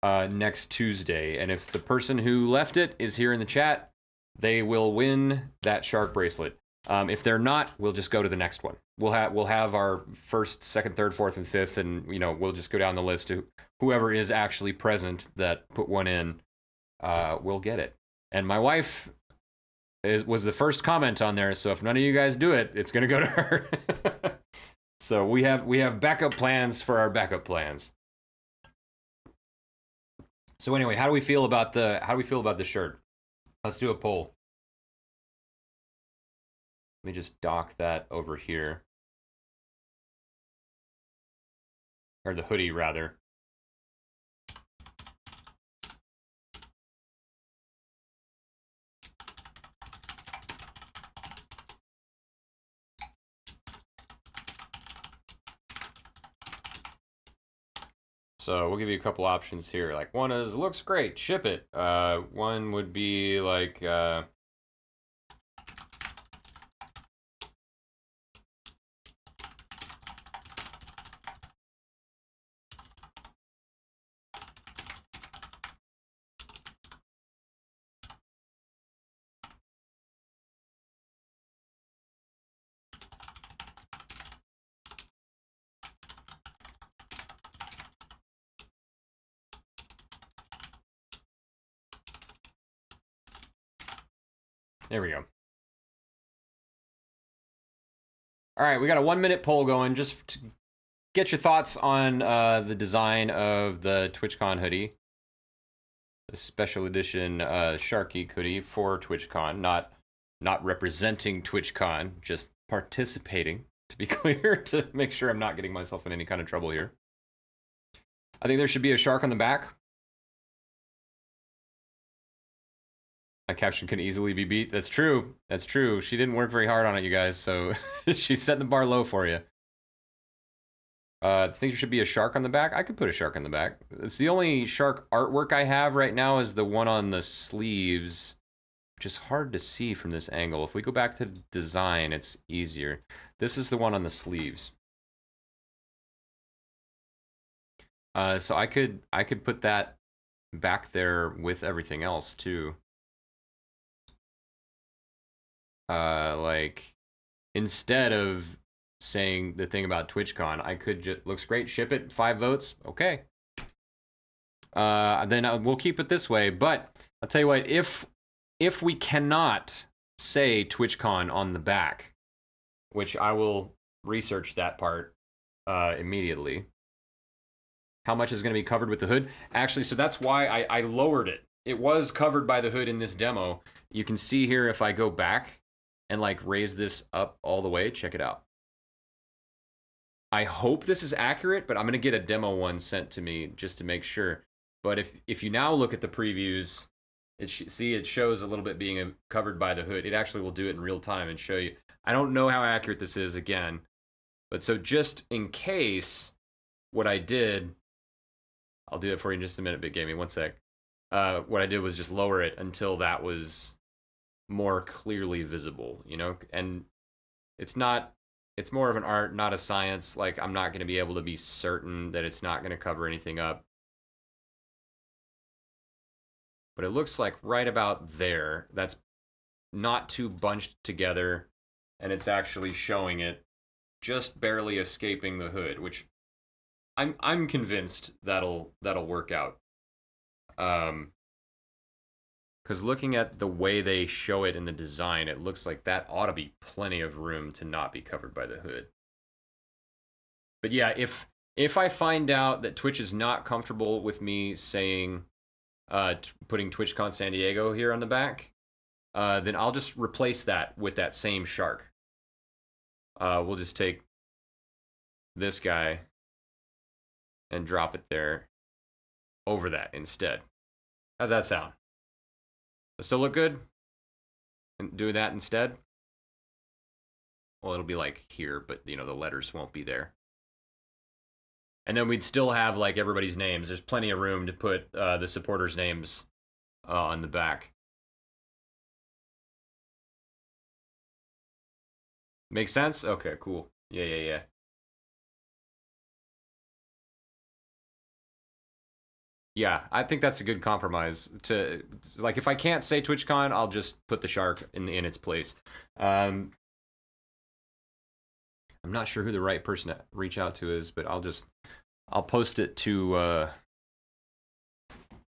next Tuesday. And if the person who left it is here in the chat, they will win that shark bracelet. If they're not, we'll just go to the next one. We'll have our first, second, third, fourth, and fifth, and we'll just go down the list to whoever is actually present that put one in. Will get it. And my wife was the first comment on there, so if none of you guys do it, it's gonna go to her. So we have backup plans for our backup plans. So anyway, how do we feel about the shirt? Let's do a poll. Let me just dock that over here. Or the hoodie, rather. So we'll give you a couple options here. Like, one is, looks great, ship it. One would be like, there we go. All right, we got a 1-minute poll going just to get your thoughts on the design of the TwitchCon hoodie. The special edition Shark Geek hoodie for TwitchCon, not representing TwitchCon, just participating, to be clear, to make sure I'm not getting myself in any kind of trouble here. I think there should be a shark on the back. My caption can easily be beat. That's true. That's true. She didn't work very hard on it, you guys, so she's setting the bar low for you. I think there should be a shark on the back. I could put a shark on the back. It's the only shark artwork I have right now is the one on the sleeves, which is hard to see from this angle. If we go back to design, it's easier. This is the one on the sleeves. So I could put that back there with everything else too. Like, instead of saying the thing about TwitchCon, I could just, looks great, ship it, 5 votes, okay. Then we'll keep it this way, but I'll tell you what, if we cannot say TwitchCon on the back, which I will research that part immediately, how much is going to be covered with the hood? Actually, so that's why I lowered it. It was covered by the hood in this demo. You can see here if I go back and like raise this up all the way, check it out. I hope this is accurate, but I'm gonna get a demo one sent to me just to make sure. But if you now look at the previews, see it shows a little bit being covered by the hood. It actually will do it in real time and show you. I don't know how accurate this is again, but so just in case, what I did I'll do it for you in just a minute, Big Gamey. One sec. What I did was just lower it until that was more clearly visible, you know? And it's more of an art, not a science. Like, I'm not going to be able to be certain that it's not going to cover anything up. But it looks like right about there, that's not too bunched together, and it's actually showing it just barely escaping the hood, which I'm convinced that'll work out. Because looking at the way they show it in the design, it looks like that ought to be plenty of room to not be covered by the hood. But yeah, if I find out that Twitch is not comfortable with me saying, putting TwitchCon San Diego here on the back, then I'll just replace that with that same shark. We'll just take this guy and drop it there over that instead. How's that sound? Does it still look good? And do that instead? Well, it'll be like here, but you know, the letters won't be there. And then we'd still have like everybody's names. There's plenty of room to put the supporters' names on the back. Make sense? Okay, cool. Yeah. Yeah, I think that's a good compromise. To like, if I can't say TwitchCon, I'll just put the shark in its place. I'm not sure who the right person to reach out to is, but I'll post it to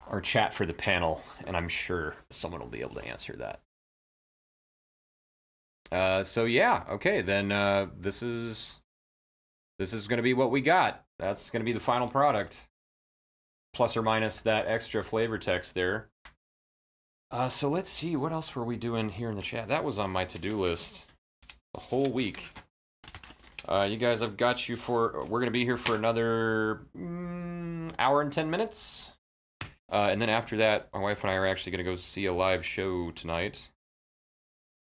our chat for the panel, and I'm sure someone will be able to answer that. So yeah, okay, then this is going to be what we got. That's going to be the final product, plus or minus that extra flavor text there. So let's see, what else were we doing here in the chat? That was on my to-do list the whole week. You guys, I've got you for, we're going to be here for another hour and 10 minutes. And then after that, my wife and I are actually going to go see a live show tonight.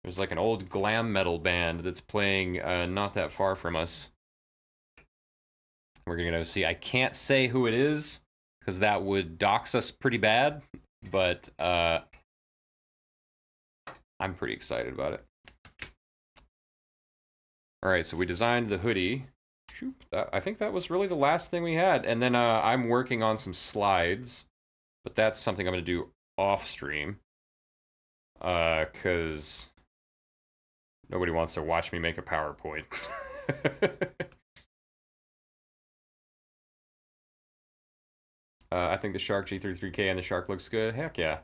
There's like an old glam metal band that's playing not that far from us. We're going to go see. I can't say who it is, because that would dox us pretty bad, but I'm pretty excited about it. All right, so we designed the hoodie. Shoot, I think that was really the last thing we had. And then I'm working on some slides, but that's something I'm going to do off stream, because nobody wants to watch me make a PowerPoint. I think the Shark G33K and the Shark looks good. Heck yeah.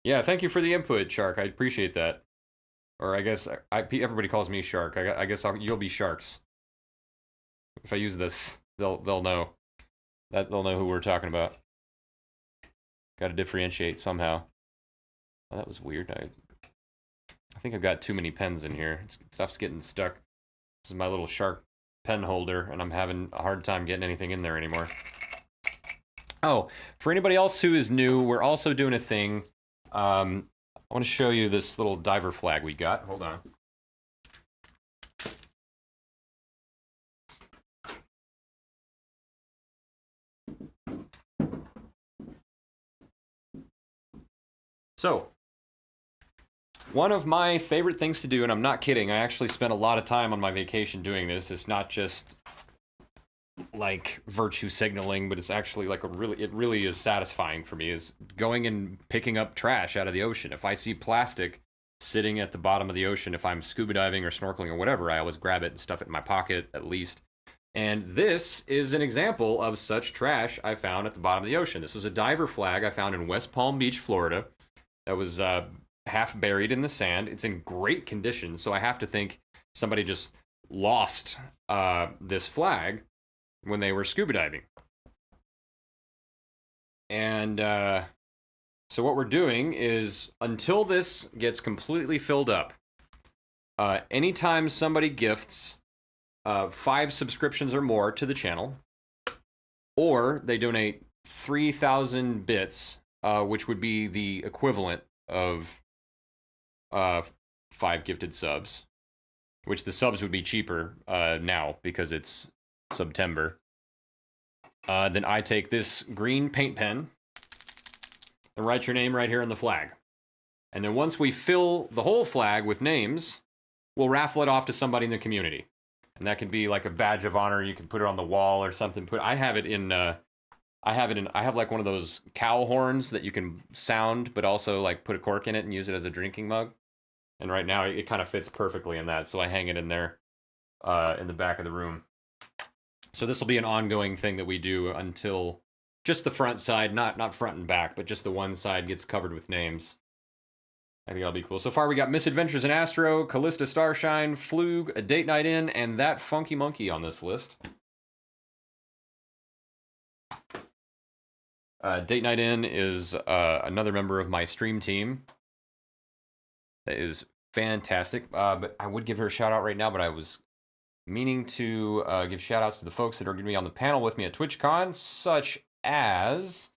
Yeah, thank you for the input, Shark. I appreciate that. Or I guess everybody calls me Shark. I guess you'll be Sharks. If I use this, they'll know. They'll know who we're talking about. Got to differentiate somehow. Oh, that was weird. I think I've got too many pens in here. Stuff's getting stuck. This is my little Shark pen holder, and I'm having a hard time getting anything in there anymore. Oh, for anybody else who is new, we're also doing a thing. I want to show you this little diver flag we got. Hold on. So, one of my favorite things to do, and I'm not kidding, I actually spent a lot of time on my vacation doing this. It's not just like virtue signaling, but it's actually like it really is satisfying for me, is going and picking up trash out of the ocean. If I see plastic sitting at the bottom of the ocean, if I'm scuba diving or snorkeling or whatever, I always grab it and stuff it in my pocket at least. And this is an example of such trash I found at the bottom of the ocean. This was a diver flag I found in West Palm Beach, Florida, that was half buried in the sand. It's in great condition, so I have to think somebody just lost this flag when they were scuba diving. And so what we're doing is, until this gets completely filled up, anytime somebody gifts 5 subscriptions or more to the channel, or they donate 3,000 bits, which would be the equivalent of 5 gifted subs, which the subs would be cheaper now because it's September. Then I take this green paint pen and write your name right here on the flag. And then once we fill the whole flag with names, we'll raffle it off to somebody in the community. And that can be like a badge of honor. You can put it on the wall or something. I have like one of those cow horns that you can sound, but also like put a cork in it and use it as a drinking mug. And right now it kind of fits perfectly in that. So I hang it in there in the back of the room. So this will be an ongoing thing that we do until just the front side, not front and back, but just the one side gets covered with names. I think that'll be cool. So far we got Misadventures in Astro, Callista Starshine, Flug, A Date Night In, and That Funky Monkey on this list. Date Night In is another member of my stream team. That is fantastic. But I would give her a shout out right now, but I was meaning to give shout outs to the folks that are going to be on the panel with me at TwitchCon, such as...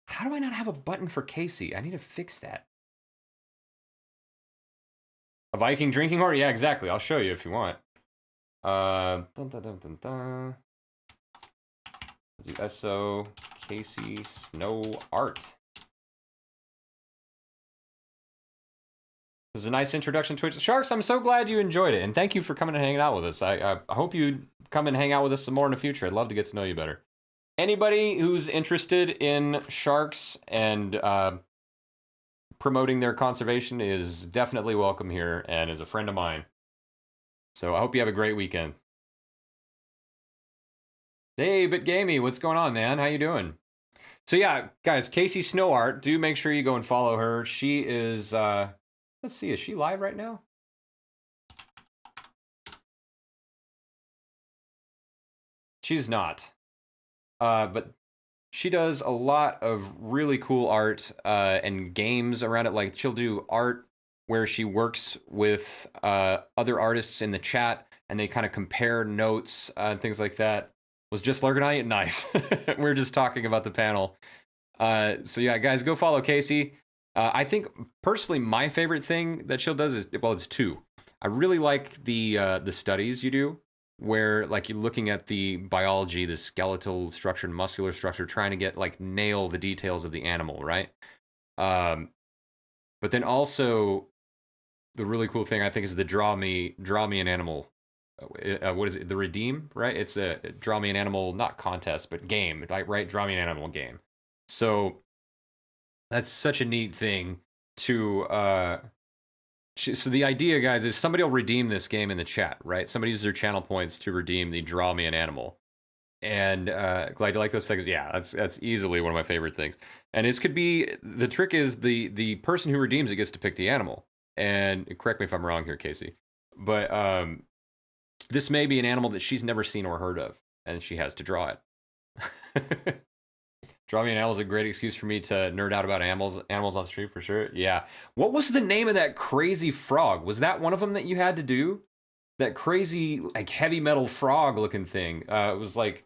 How do I not have a button for Casey? I need to fix that. A Viking drinking horn? Yeah, exactly. I'll show you if you want. Dun, dun, dun, dun, dun. Do SO Casey Snow Art. This is a nice introduction to Twitch. Sharks, I'm so glad you enjoyed it, and thank you for coming and hanging out with us. I hope you come and hang out with us some more in the future. I'd love to get to know you better. Anybody who's interested in sharks and promoting their conservation is definitely welcome here and is a friend of mine. So I hope you have a great weekend. Hey, BitGamey, what's going on, man? How you doing? So yeah, guys, Casey Snow Art, do make sure you go and follow her. She is, let's see, is she live right now? She's not. But she does a lot of really cool art and games around it. Like, she'll do art where she works with other artists in the chat, and they kind of compare notes and things like that. Was just lurking on you? Nice. We're just talking about the panel. So yeah, guys, go follow Casey. I think, personally, my favorite thing that she'll does is, well, it's two. I really like the studies you do, where like you're looking at the biology, the skeletal structure and muscular structure, trying to get like nail the details of the animal, right? But then also the really cool thing I think is the draw me an animal. What is it? The Redeem, right? It's a draw me an animal, not contest, but game, right? Draw me an animal game. So that's such a neat thing to. So the idea, guys, is somebody will redeem this game in the chat, right? Somebody uses their channel points to redeem the draw me an animal. And glad you like those things. Yeah, that's easily one of my favorite things. And this could be, the trick is the person who redeems it gets to pick the animal. And correct me if I'm wrong here, Casey, but this may be an animal that she's never seen or heard of, and she has to draw it. Draw me an animal is a great excuse for me to nerd out about animals on the street, for sure. Yeah. What was the name of that crazy frog? Was that one of them that you had to do? That crazy, like, heavy metal frog looking thing. It was like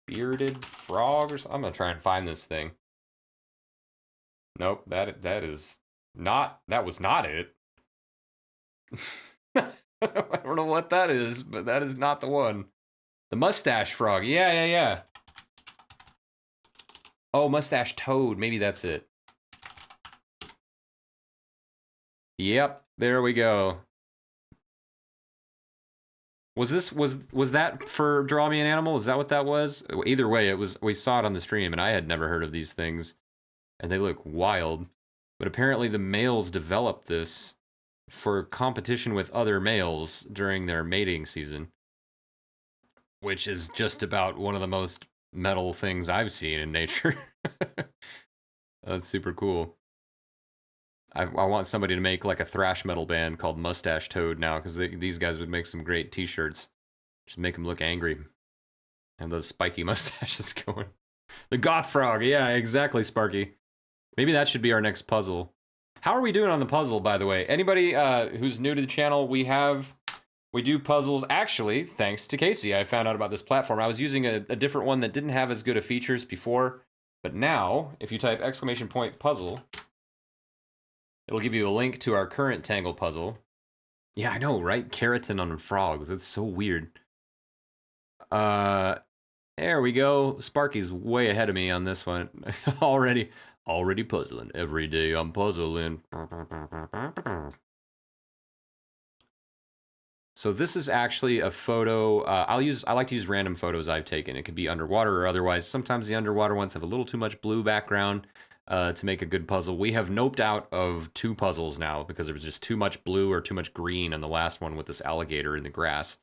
bearded frog or something. I'm gonna try and find this thing. Nope, that is not, that was not it. I don't know what that is, but that is not the one. The mustache frog. Yeah. Oh, mustache toad. Maybe that's it. Yep, there we go. Was that for Draw Me an Animal? Is that what that was? Either way, it was. We saw it on the stream, and I had never heard of these things, and they look wild. But apparently, the males developed this for competition with other males during their mating season, which is just about one of the most metal things I've seen in nature. That's super cool. I want somebody to make like a thrash metal band called Mustache Toad now, because these guys would make some great t-shirts. Just make them look angry. And those spiky mustaches going. The Goth Frog, yeah, exactly, Sparky. Maybe that should be our next puzzle. How are we doing on the puzzle, by the way? Anybody who's new to the channel, we do puzzles. Actually, thanks to Casey, I found out about this platform. I was using a different one that didn't have as good of features before, but now, if you type !puzzle, it'll give you a link to our current Tangle puzzle. Yeah, I know, right? Keratin on frogs. It's so weird. There we go. Sparky's way ahead of me on this one. already puzzling. Every day I'm puzzling. So this is actually a photo. I like to use random photos I've taken. It could be underwater or otherwise. Sometimes the underwater ones have a little too much blue background to make a good puzzle. We have noped out of 2 puzzles now because there was just too much blue or too much green on the last one with this alligator in the grass.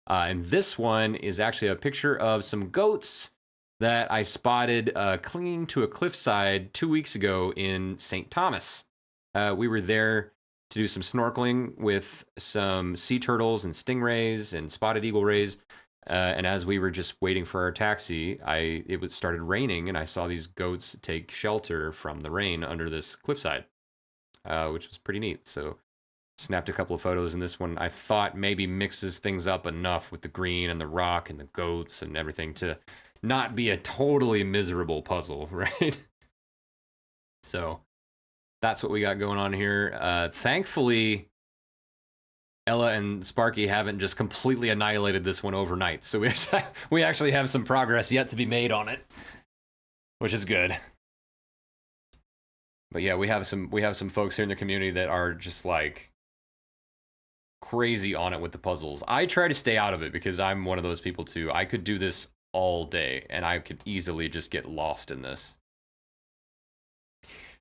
And this one is actually a picture of some goats that I spotted clinging to a cliffside 2 weeks ago in St. Thomas. We were there to do some snorkeling with some sea turtles and stingrays and spotted eagle rays. And as we were just waiting for our taxi, it started raining, and I saw these goats take shelter from the rain under this cliffside, which was pretty neat. So snapped a couple of photos, and this one I thought maybe mixes things up enough with the green and the rock and the goats and everything to not be a totally miserable puzzle, right? So that's what we got going on here. Thankfully, Ella and Sparky haven't just completely annihilated this one overnight, so we actually have some progress yet to be made on it, which is good. But yeah, we have some folks here in the community that are just like crazy on it with the puzzles. I try to stay out of it because I'm one of those people too. I could do this all day, and I could easily just get lost in this.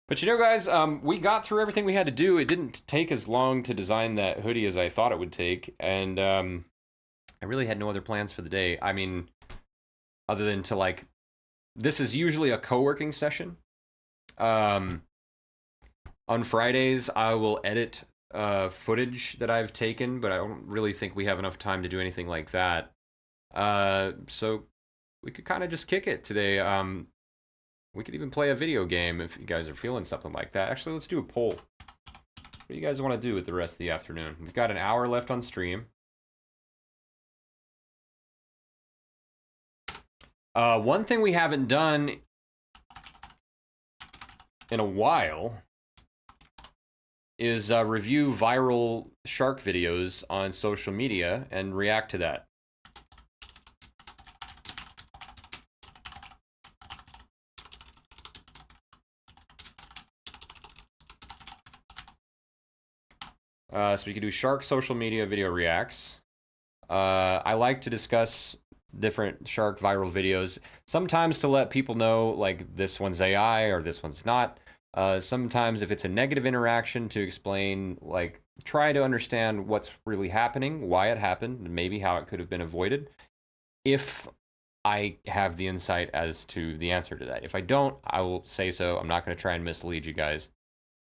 But you know, guys, we got through everything we had to do. It didn't take as long to design that hoodie as I thought it would take, and I really had no other plans for the day. I mean, other than to like, this is usually a co-working session. On Fridays, I will edit footage that I've taken, but I don't really think we have enough time to do anything like that. So we could kind of just kick it today. We could even play a video game if you guys are feeling something like that. Actually, let's do a poll. What do you guys want to do with the rest of the afternoon? We've got an hour left on stream. One thing we haven't done in a while is review viral shark videos on social media and react to that. So we could do shark social media video reacts. I like to discuss different shark viral videos, sometimes to let people know, like, this one's AI or this one's not. Sometimes if it's a negative interaction, to explain, like, try to understand what's really happening, why it happened, and maybe how it could have been avoided, if I have the insight as to the answer to that. If I don't, I will say so. I'm not going to try and mislead you guys.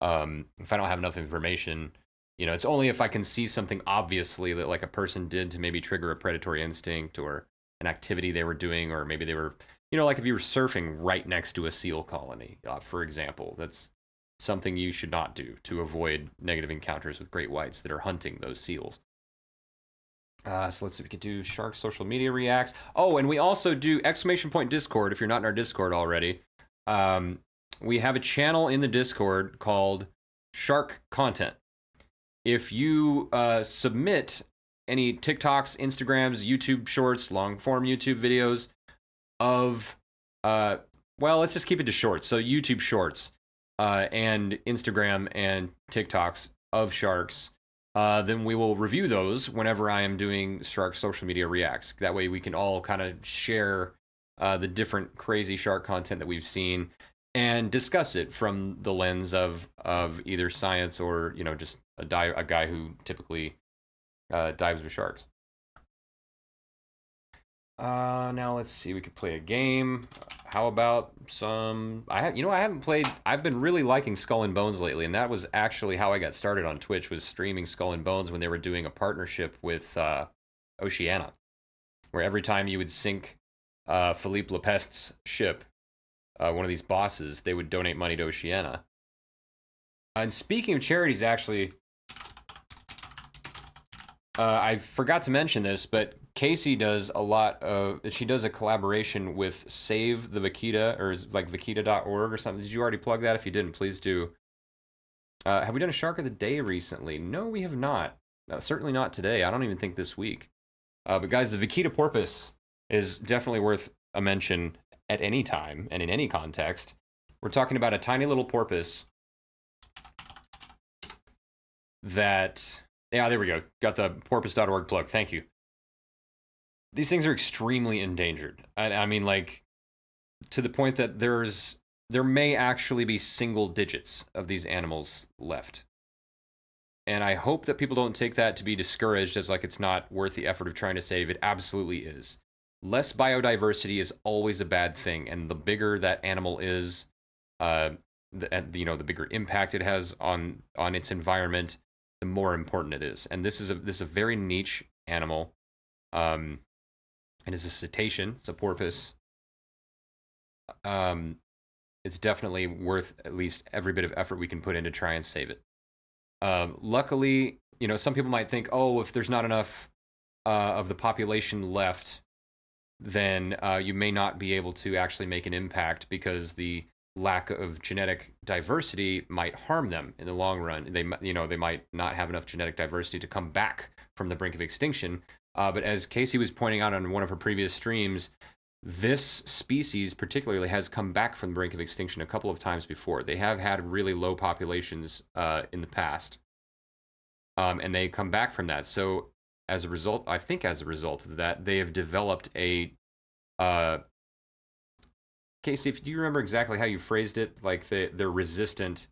If I don't have enough information, you know, it's only if I can see something obviously that like a person did to maybe trigger a predatory instinct or an activity they were doing, or maybe they were, you know, like if you were surfing right next to a seal colony, for example. That's something you should not do to avoid negative encounters with great whites that are hunting those seals. So let's see, we could do shark social media reacts. Oh, and we also do !Discord if you're not in our Discord already. We have a channel in the Discord called Shark Content. If you submit any TikToks, Instagrams, YouTube shorts, long form YouTube videos of, well, let's just keep it to shorts. So YouTube shorts and Instagram and TikToks of sharks, then we will review those whenever I am doing shark social media reacts. That way we can all kind of share the different crazy shark content that we've seen and discuss it from the lens of either science or, you know, just a guy who typically dives with sharks. Now let's see, we could play a game. How about some, I haven't played, I've been really liking Skull and Bones lately, and that was actually how I got started on Twitch, was streaming Skull and Bones when they were doing a partnership with Oceania, where every time you would sink Philippe Lepeste's ship, one of these bosses, they would donate money to Oceania. And speaking of charities, actually, I forgot to mention this, but Casey does a lot of, she does a collaboration with Save the Vaquita, or like vaquita.org or something. Did you already plug that? If you didn't, please do. Have we done a Shark of the Day recently? No, we have not. Certainly not today. I don't even think this week. But guys, the Vaquita porpoise is definitely worth a mention at any time and in any context. We're talking about a tiny little porpoise that, yeah, there we go. Got the porpoise.org plug. Thank you. These things are extremely endangered. I mean, like, to the point that there may actually be single digits of these animals left. And I hope that people don't take that to be discouraged as like it's not worth the effort of trying to save. It absolutely is. Less biodiversity is always a bad thing, and the bigger that animal is, the bigger impact it has on its environment, the more important it is. And this is a very niche animal. It is a cetacean. It's a porpoise. It's definitely worth at least every bit of effort we can put in to try and save it. Luckily, some people might think, oh, if there's not enough of the population left, then you may not be able to actually make an impact because the lack of genetic diversity might harm them in the long run. They might not have enough genetic diversity to come back from the brink of extinction. But as Casey was pointing out on one of her previous streams, this species particularly has come back from the brink of extinction a couple of times before. They have had really low populations in the past, and they come back from that. So as a result of that, they have developed a Casey, do you remember exactly how you phrased it? Like they're resistant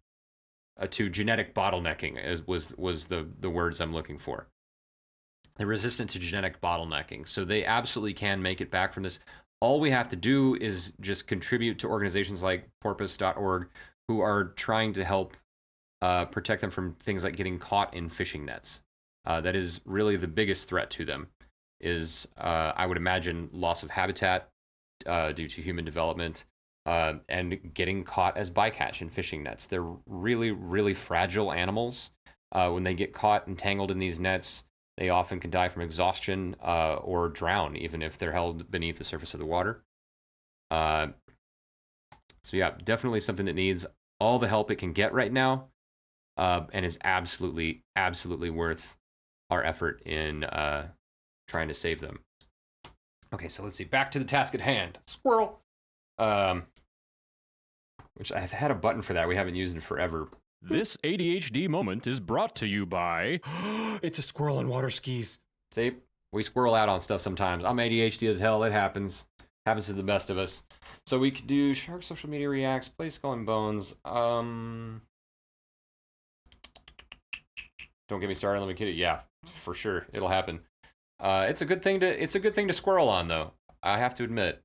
to genetic bottlenecking was the words I'm looking for. They're resistant to genetic bottlenecking. So they absolutely can make it back from this. All we have to do is just contribute to organizations like porpoise.org who are trying to help protect them from things like getting caught in fishing nets. That is really the biggest threat to them is, I would imagine, loss of habitat due to human development and getting caught as bycatch in fishing nets. They're really, really fragile animals. When they get caught and tangled in these nets, they often can die from exhaustion or drown, even if they're held beneath the surface of the water. So yeah, definitely something that needs all the help it can get right now, and is absolutely, absolutely worth our effort in trying to save them. Okay, so let's see. Back to the task at hand. Squirrel. Which I've had a button for that. We haven't used it forever. This ADHD moment is brought to you by... It's a squirrel in water skis. See, we squirrel out on stuff sometimes. I'm ADHD as hell. It happens. Happens to the best of us. So we could do Shark Social Media Reacts, Play Skull and Bones. Don't get me started. Let me kid you. Yeah, for sure. It'll happen. It's a good thing to squirrel on, though. I have to admit.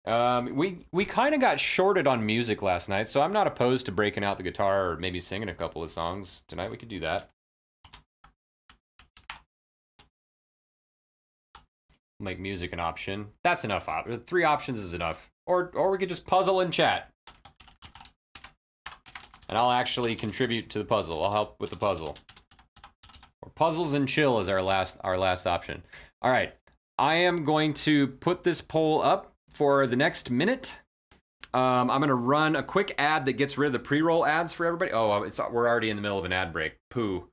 We kind of got shorted on music last night, so I'm not opposed to breaking out the guitar or maybe singing a couple of songs tonight. We could do that. Make music an option. That's enough. 3 options is enough. Or we could just puzzle and chat. And I'll actually contribute to the puzzle. I'll help with the puzzle. Or puzzles and chill is our last option. All right. I am going to put this poll up for the next minute. I'm going to run a quick ad that gets rid of the pre-roll ads for everybody. Oh, we're already in the middle of an ad break. Poo.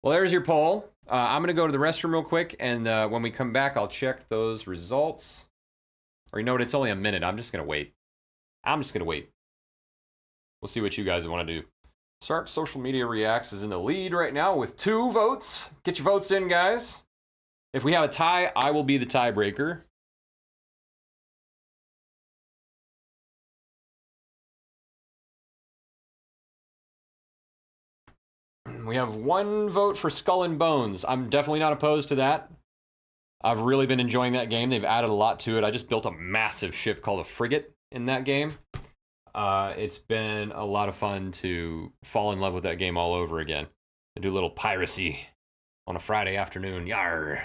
Well, there's your poll. I'm going to go to the restroom real quick, and when we come back, I'll check those results. Or you know what? It's only a minute. I'm just going to wait. We'll see what you guys want to do. Shark Social Media Reacts is in the lead right now with 2 votes. Get your votes in, guys. If we have a tie, I will be the tiebreaker. We have 1 vote for Skull and Bones. I'm definitely not opposed to that. I've really been enjoying that game. They've added a lot to it. I just built a massive ship called a frigate in that game. It's been a lot of fun to fall in love with that game all over again. And do a little piracy on a Friday afternoon. Yarr.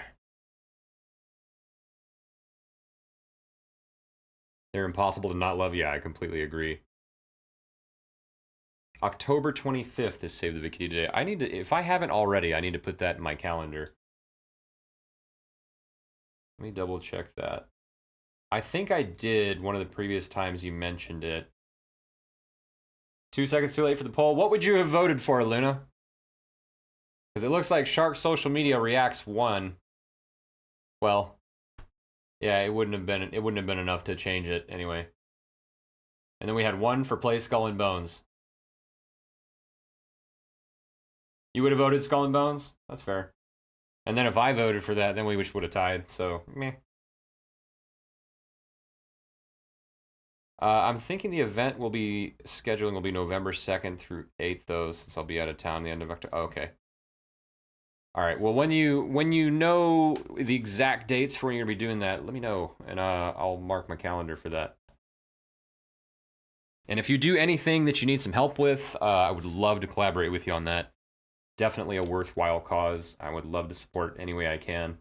They're impossible to not love. Yeah, I completely agree. October 25th is Save the Bikini Day. I need to, if I haven't already, I need to put that in my calendar. Let me double check that. I think I did one of the previous times you mentioned it. 2 seconds too late for the poll. What would you have voted for, Luna? Because it looks like Shark Social Media Reacts won. Well, yeah, it wouldn't have been enough to change it anyway. And then we had one for Play Skull and Bones. You would have voted Skull and Bones? That's fair. And then if I voted for that, then we would have tied, so meh. I'm thinking the event will be November 2nd through 8th, though, since I'll be out of town the end of October. Oh, okay. All right. Well, when you know the exact dates for when you're gonna be doing that, let me know, and I'll mark my calendar for that. And if you do anything that you need some help with, I would love to collaborate with you on that. Definitely a worthwhile cause. I would love to support any way I can.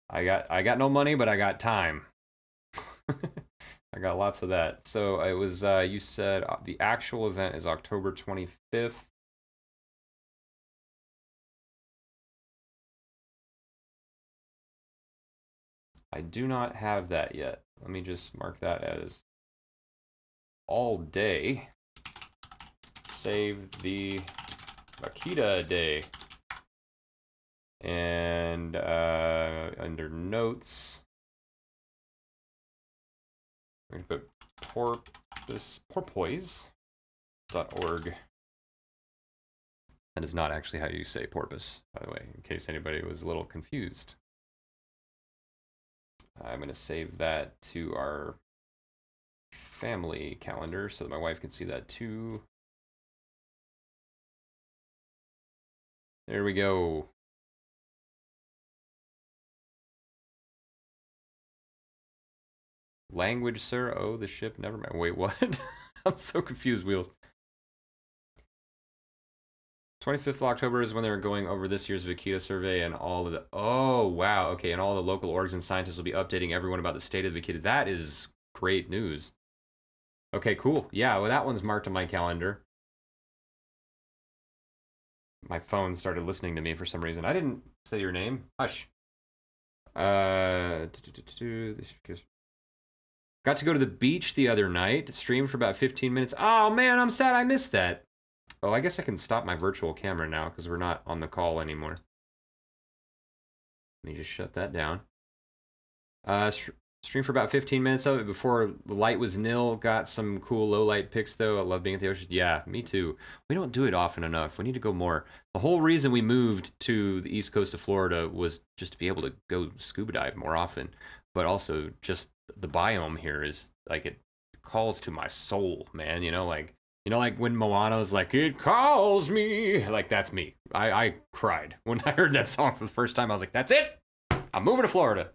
I got no money, but I got time. I got lots of that. So it was, you said the actual event is October 25th. I do not have that yet. Let me just mark that as all day. Save the Vaquita day. And under notes, we're going to put porpoise.org. That is not actually how you say porpoise, by the way, in case anybody was a little confused. I'm going to save that to our family calendar so that my wife can see that too. There we go. Language, sir? Oh, the ship. Never mind. Wait, what? I'm so confused, Wheels. 25th of October is when they're going over this year's Vaquita survey and all of the... Oh, wow. Okay, and all the local orgs and scientists will be updating everyone about the state of Vaquita. That is great news. Okay, cool. Yeah, well, that one's marked on my calendar. My phone started listening to me for some reason. I didn't say your name. Hush. Got to go to the beach the other night, streamed for about 15 minutes. Oh, man, I'm sad I missed that. Oh, I guess I can stop my virtual camera now because we're not on the call anymore. Let me just shut that down. Streamed for about 15 minutes of it before the light was nil. Got some cool low light pics, though. I love being at the ocean. Yeah, me too. We don't do it often enough. We need to go more. The whole reason we moved to the east coast of Florida was just to be able to go scuba dive more often, but also just the biome here is like it calls to my soul, man. Like when Moana's like, it calls me, like that's me. I cried when I heard that song for the first time. I was like, that's it, I'm moving to Florida.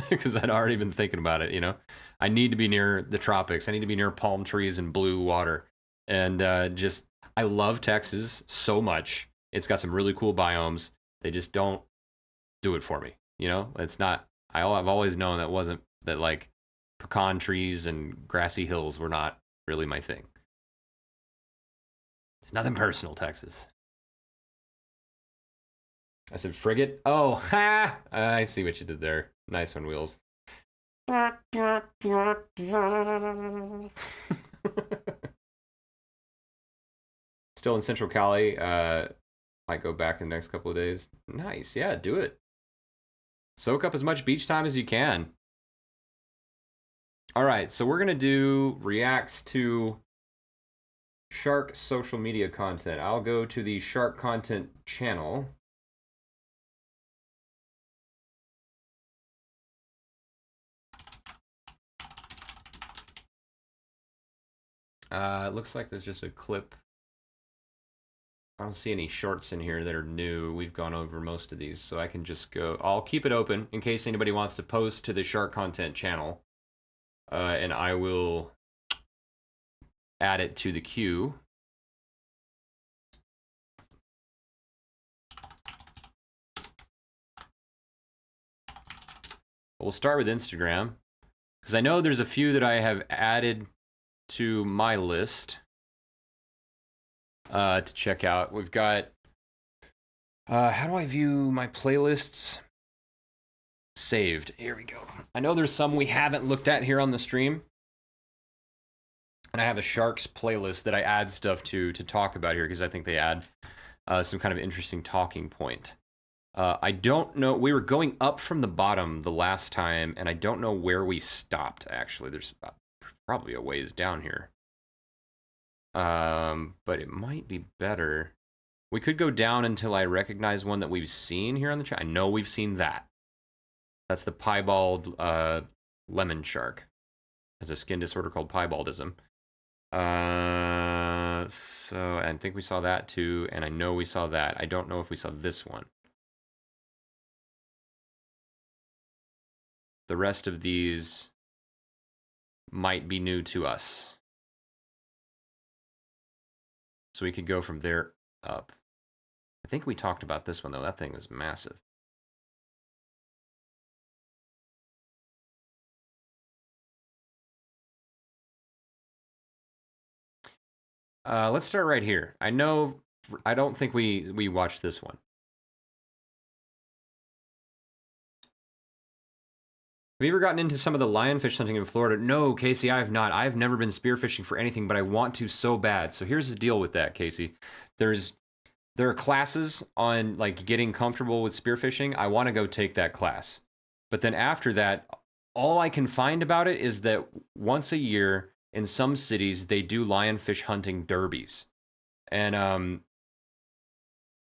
Because I'd already been thinking about it. I need to be near the tropics. I need to be near palm trees and blue water. And I love Texas so much. It's got some really cool biomes. They just don't do it for me. It's not, I've always known that like pecan trees and grassy hills were not really my thing. It's nothing personal, Texas. I said frigate. Oh, ha! I see what you did there. Nice one, Wheels. Still in Central Cali. Might go back in the next couple of days. Nice. Yeah, do it. Soak up as much beach time as you can. All right, so we're going to do reacts to Shark social media content. I'll go to the Shark content channel. It looks like there's just a clip. I don't see any shorts in here that are new. We've gone over most of these, so I can just go. I'll keep it open in case anybody wants to post to the Shark content channel. And I will add it to the queue. We'll start with Instagram, because I know there's a few that I have added to my list to check out. We've got, how do I view my playlists? Saved. Here we go. I know there's some we haven't looked at here on the stream. And I have a Sharks playlist that I add stuff to talk about here because I think they add some kind of interesting talking point. I don't know. We were going up from the bottom the last time, and I don't know where we stopped, actually. There's probably a ways down here. But it might be better. We could go down until I recognize one that we've seen here on the channel. I know we've seen that. That's the piebald lemon shark. Has a skin disorder called piebaldism. So I think we saw that too, and I know we saw that. I don't know if we saw this one. The rest of these might be new to us. So we could go from there up. I think we talked about this one, though. That thing was massive. Let's start right here. I don't think we watched this one. Have you ever gotten into some of the lionfish hunting in Florida? No, Casey, I have not. I've never been spearfishing for anything, but I want to so bad. So here's the deal with that, Casey. There are classes on like getting comfortable with spearfishing. I want to go take that class. But then after that, all I can find about it is that once a year in some cities, they do lionfish hunting derbies. And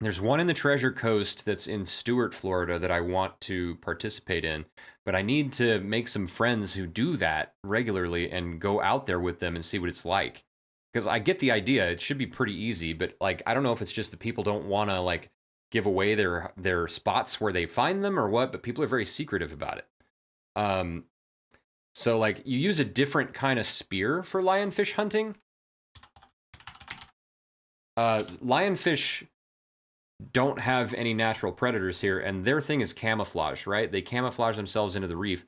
there's one in the Treasure Coast that's in Stuart, Florida that I want to participate in. But I need to make some friends who do that regularly and go out there with them and see what it's like. Because I get the idea, it should be pretty easy, but like I don't know if it's just that people don't want to like give away their spots where they find them or what, but people are very secretive about it. So like you use a different kind of spear for lionfish hunting. Lionfish don't have any natural predators here, and their thing is camouflage, right? They camouflage themselves into the reef.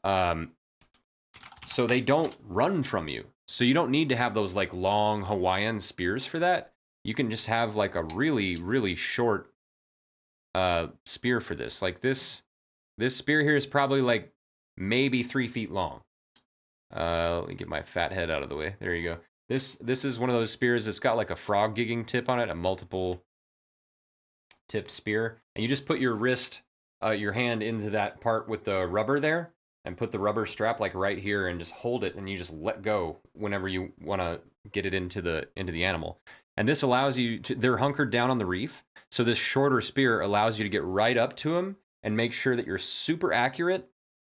So they don't run from you. So you don't need to have those like long Hawaiian spears for that. You can just have like a really, really short spear for this. Like this spear here is probably like maybe 3 feet long. Let me get my fat head out of the way. There you go. This is one of those spears that's got like a frog gigging tip on it, a multiple tipped spear, and you just put your wrist, your hand into that part with the rubber there, and put the rubber strap like right here, and just hold it, and you just let go whenever you want to get it into the animal. And this allows you to, they're hunkered down on the reef, so this shorter spear allows you to get right up to them and make sure that you're super accurate.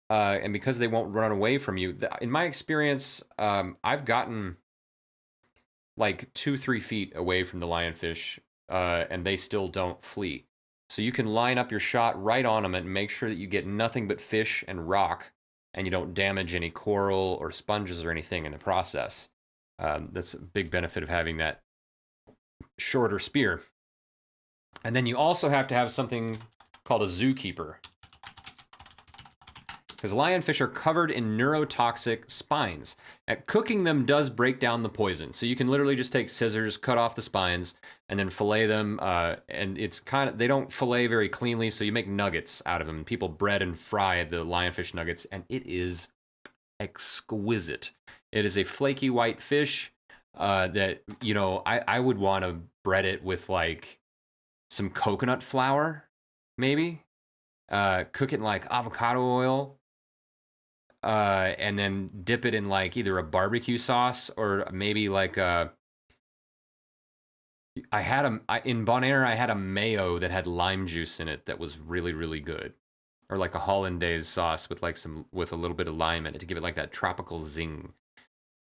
And because they won't run away from you, in my experience, I've gotten like 2-3 feet away from the lionfish, and they still don't flee. So you can line up your shot right on them and make sure that you get nothing but fish and rock, and you don't damage any coral or sponges or anything in the process. That's a big benefit of having that shorter spear. And then you also have to have something called a zookeeper, because lionfish are covered in neurotoxic spines. Cooking them does break down the poison. So you can literally just take scissors, cut off the spines, and then fillet them. And it's kind of, they don't fillet very cleanly, so you make nuggets out of them. People bread and fry the lionfish nuggets, and it is exquisite. It is a flaky white fish that, you know, I would want to bread it with like some coconut flour, maybe. Cook it in like avocado oil. And then dip it in like either a barbecue sauce or maybe like in Bonaire, I had a mayo that had lime juice in it that was really, really good. Or like a hollandaise sauce with like with a little bit of lime in it to give it like that tropical zing.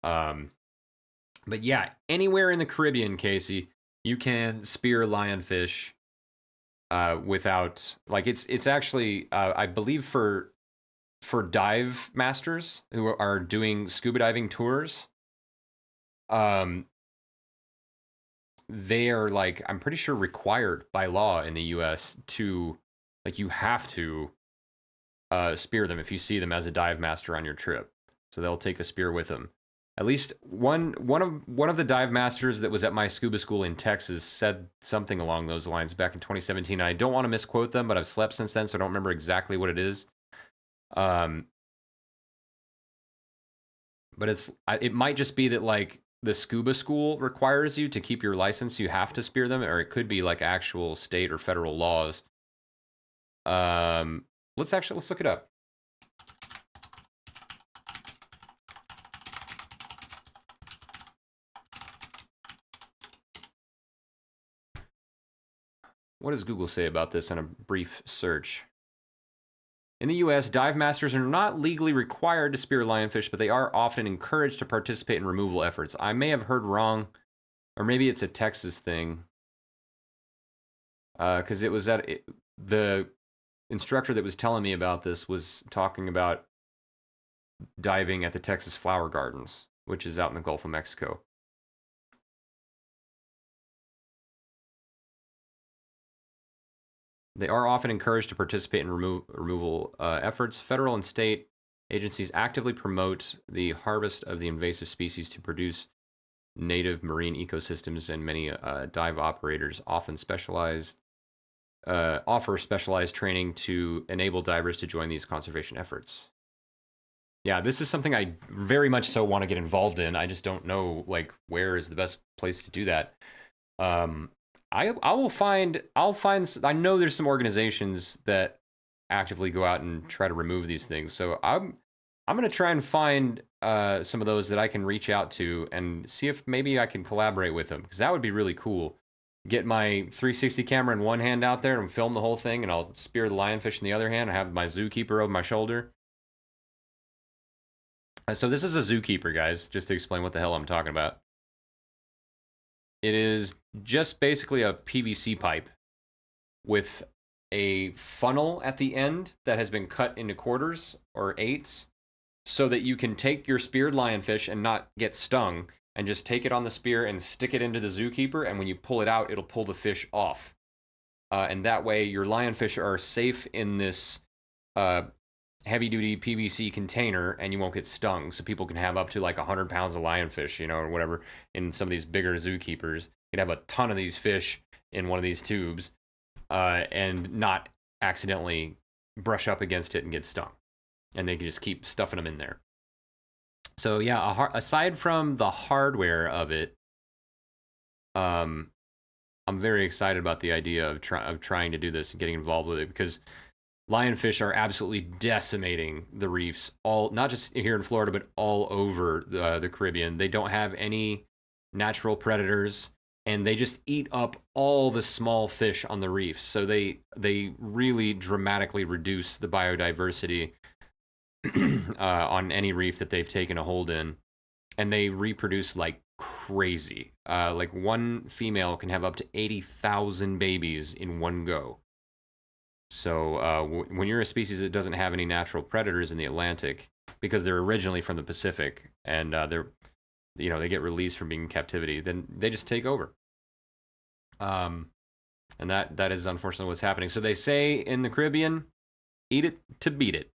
But yeah, anywhere in the Caribbean, Casey, you can spear lionfish without, like, it's actually, I believe for dive masters who are doing scuba diving tours, they are like, I'm pretty sure required by law in the US to, like, you have to spear them if you see them as a dive master on your trip. So they'll take a spear with them. At least one of the dive masters that was at my scuba school in Texas said something along those lines back in 2017. I don't want to misquote them, but I've slept since then, so I don't remember exactly what it is. But it might just be that like the scuba school requires you to keep your license, you have to spear them, or it could be like actual state or federal laws Let's look it up. What does Google say about this in a brief search? In the US, dive masters are not legally required to spear lionfish, but they are often encouraged to participate in removal efforts. I may have heard wrong, or maybe it's a Texas thing. Because it was the instructor that was telling me about this was talking about diving at the Texas Flower Gardens, which is out in the Gulf of Mexico. They are often encouraged to participate in removal efforts. Federal and state agencies actively promote the harvest of the invasive species to produce native marine ecosystems, and many dive operators often offer specialized training to enable divers to join these conservation efforts. Yeah, this is something I very much so want to get involved in. I just don't know, like, where is the best place to do that. I'll find, I know there's some organizations that actively go out and try to remove these things. So I'm going to try and find some of those that I can reach out to and see if maybe I can collaborate with them, because that would be really cool. Get my 360 camera in one hand out there and film the whole thing, and I'll spear the lionfish in the other hand. I have my zookeeper over my shoulder. So this is a zookeeper, guys, just to explain what the hell I'm talking about. It is just basically a PVC pipe with a funnel at the end that has been cut into quarters or eighths so that you can take your speared lionfish and not get stung, and just take it on the spear and stick it into the zookeeper, and when you pull it out, it'll pull the fish off. And that way your lionfish are safe in this heavy-duty PVC container, and you won't get stung. So people can have up to like 100 pounds of lionfish, you know, or whatever, in some of these bigger zookeepers. You can have a ton of these fish in one of these tubes and not accidentally brush up against it and get stung. And they can just keep stuffing them in there. So yeah, aside from the hardware of it, I'm very excited about the idea of trying to do this and getting involved with it, because lionfish are absolutely decimating the reefs, not just here in Florida, but all over the Caribbean. They don't have any natural predators, and they just eat up all the small fish on the reefs. So they really dramatically reduce the biodiversity on any reef that they've taken a hold in, and they reproduce like crazy. Like one female can have up to 80,000 babies in one go. So when you're a species that doesn't have any natural predators in the Atlantic, because they're originally from the Pacific, and they get released from being in captivity, then they just take over. And that is unfortunately what's happening. So they say in the Caribbean, eat it to beat it.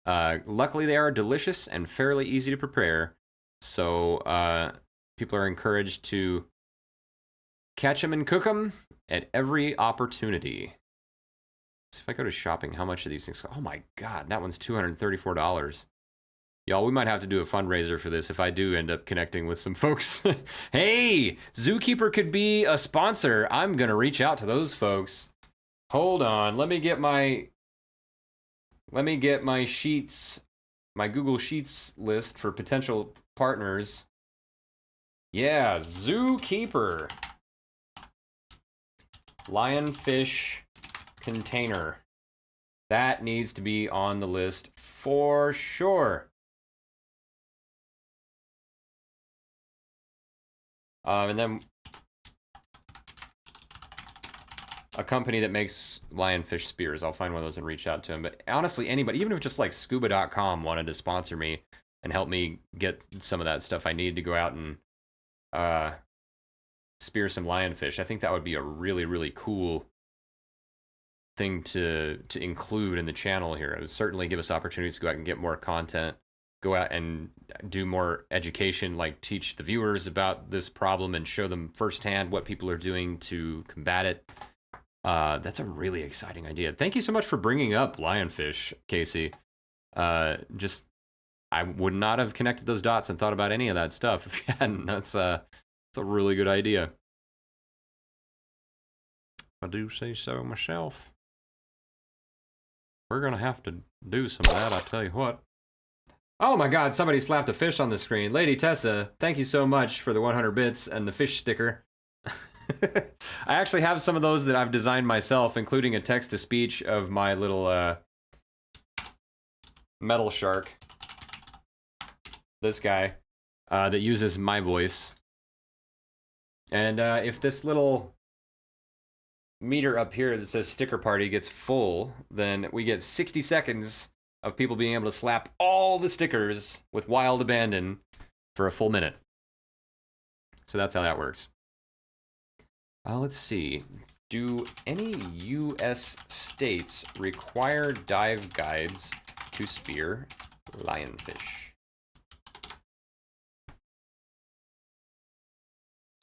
Luckily, they are delicious and fairly easy to prepare. So people are encouraged to catch them and cook them at every opportunity. So if I go to shopping, how much do these things cost? Oh my God, that one's $234. Y'all, we might have to do a fundraiser for this if I do end up connecting with some folks. Hey, Zookeeper could be a sponsor. I'm going to reach out to those folks. Hold on, let me get my sheets, my Google Sheets list for potential partners. Yeah, Zookeeper. Lionfish container. That needs to be on the list for sure. And then a company that makes lionfish spears. I'll find one of those and reach out to them. But honestly, anybody, even if just like scuba.com wanted to sponsor me and help me get some of that stuff I need to go out and spear some lionfish, I think that would be a really, really cool thing to include in the channel here. It would certainly give us opportunities to go out and get more content, go out and do more education, like teach the viewers about this problem and show them firsthand what people are doing to combat it. That's a really exciting idea. Thank you so much for bringing up lionfish, Casey. I would not have connected those dots and thought about any of that stuff if you hadn't. That's a really good idea. I do say so myself. We're gonna have to do some of that, I'll tell you what. Oh my god, somebody slapped a fish on the screen. Lady Tessa, thank you so much for the 100 bits and the fish sticker. I actually have some of those that I've designed myself, including a text-to-speech of my little metal shark. This guy that uses my voice. And if this little meter up here that says sticker party gets full, then we get 60 seconds of people being able to slap all the stickers with wild abandon for a full minute. So that's how that works. Let's see. Do any U.S. states require dive guides to spear lionfish?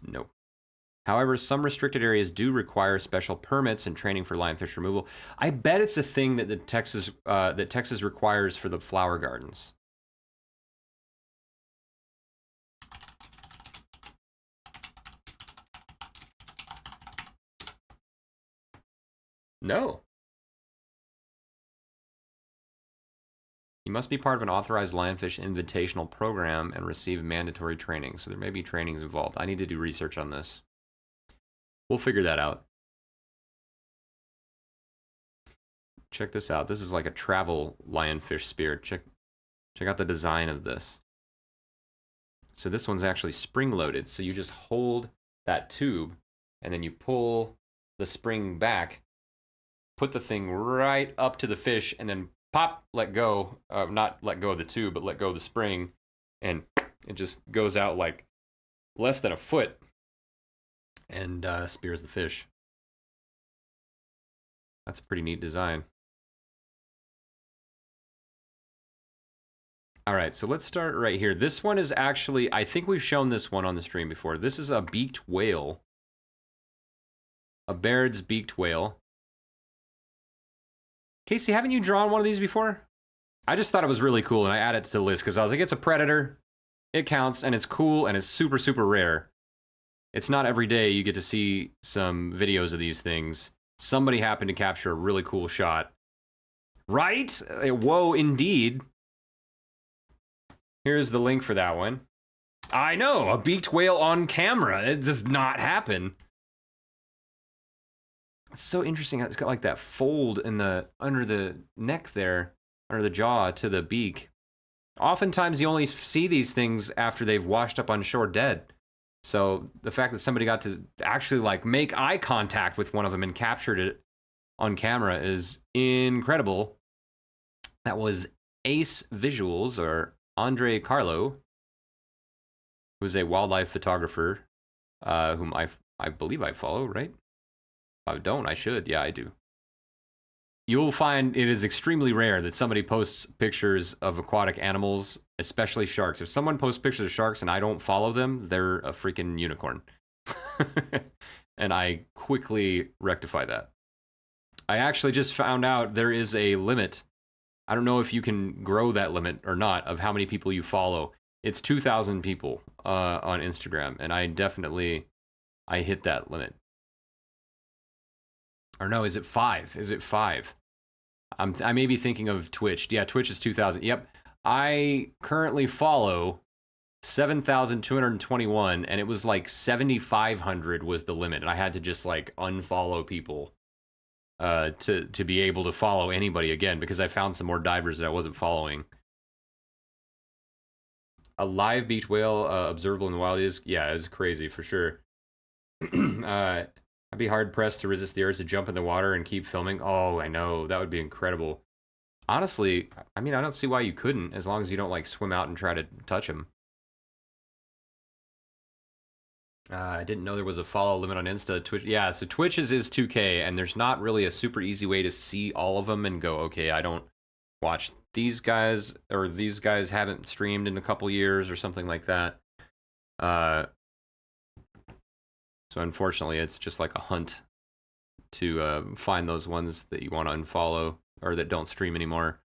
No. However, some restricted areas do require special permits and training for lionfish removal. I bet it's a thing that Texas requires for the flower gardens. No. You must be part of an authorized lionfish invitational program and receive mandatory training. So there may be trainings involved. I need to do research on this. We'll figure that out. Check this out. This is like a travel lionfish spear. Check out the design of this. So this one's actually spring-loaded. So you just hold that tube, and then you pull the spring back, put the thing right up to the fish, and then pop, let go. Not let go of the tube, but let go of the spring, and it just goes out like less than a foot and spears the fish. That's a pretty neat design. All right, so let's start right here. This one is actually, I think we've shown this one on the stream before. This is a beaked whale. A Baird's beaked whale. Casey, haven't you drawn one of these before? I just thought it was really cool, and I added it to the list because I was like, it's a predator, it counts, and it's cool, and it's super, super rare. It's not every day you get to see some videos of these things. Somebody happened to capture a really cool shot. Right? Whoa, indeed. Here's the link for that one. I know, a beaked whale on camera. It does not happen. It's so interesting. It's got like that fold in the under the neck there, under the jaw to the beak. Oftentimes you only see these things after they've washed up on shore dead. So the fact that somebody got to actually like make eye contact with one of them and captured it on camera is incredible. That was Ace Visuals, or Andre Carlo, who's a wildlife photographer, whom I believe I follow, right? If I don't, I should. Yeah, I do. You'll find it is extremely rare that somebody posts pictures of aquatic animals, especially sharks. If someone posts pictures of sharks and I don't follow them, they're a freaking unicorn. And I quickly rectify that. I actually just found out there is a limit. I don't know if you can grow that limit or not of how many people you follow. It's 2,000 people on Instagram, and I hit that limit. Or no, is it 5? Is it 5? I may be thinking of Twitch. Yeah, Twitch is 2,000. Yep. I currently follow 7,221, and it was like 7,500 was the limit, and I had to just like unfollow people to be able to follow anybody again, because I found some more divers that I wasn't following. A live beaked whale observable in the wild is crazy for sure. I'd be hard pressed to resist the urge to jump in the water and keep filming. Oh, I know, that would be incredible. Honestly, I mean, I don't see why you couldn't, as long as you don't like swim out and try to touch them. I didn't know there was a follow limit on Insta. Twitch, yeah, so Twitch's is 2K, and there's not really a super easy way to see all of them and go, okay, I don't watch these guys, or these guys haven't streamed in a couple years or something like that. So unfortunately, it's just like a hunt to find those ones that you want to unfollow or that don't stream anymore.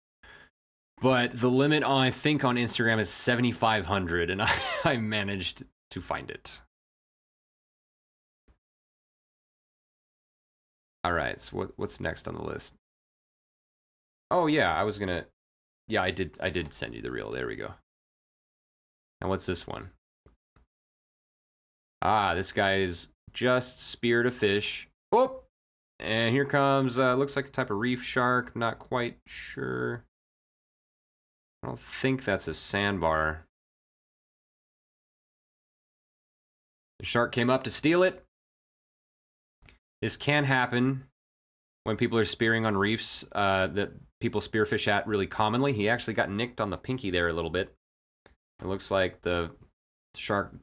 But the limit, I think, on Instagram is 7,500, and I managed to find it. All right, so what's next on the list? Oh yeah, I was gonna. Yeah, I did send you the reel. There we go. And what's this one? Ah, this guy is just speared a fish. Oh, and here comes. Looks like a type of reef shark. Not quite sure. I don't think that's a sandbar. The shark came up to steal it. This can happen when people are spearing on reefs that people spearfish at really commonly. He actually got nicked on the pinky there a little bit. It looks like the shark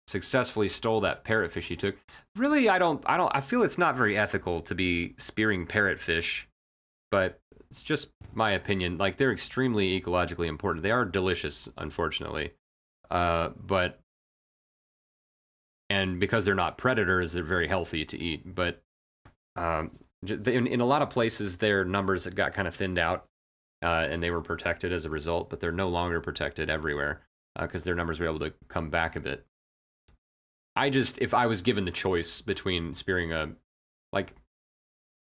successfully stole that parrotfish he took. Really, I feel it's not very ethical to be spearing parrotfish, but it's just my opinion. Like, they're extremely ecologically important. They are delicious, unfortunately. And because they're not predators, they're very healthy to eat. But in a lot of places, their numbers had got kind of thinned out, and they were protected as a result, but they're no longer protected everywhere because their numbers were able to come back a bit. If I was given the choice between spearing by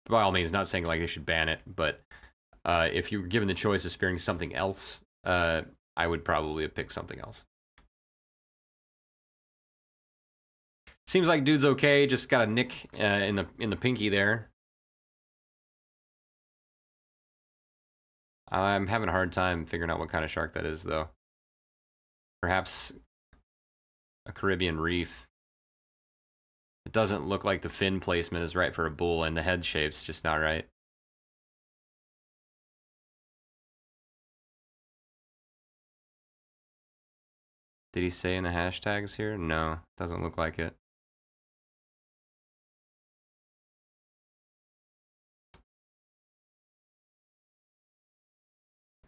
all means, not saying like they should ban it, but if you were given the choice of spearing something else, I would probably have picked something else. Seems like dude's okay, just got a nick in the pinky there. I'm having a hard time figuring out what kind of shark that is, though. Perhaps a Caribbean reef. It doesn't look like the fin placement is right for a bull, and the head shape's just not right. Did he say in the hashtags here? No, doesn't look like it.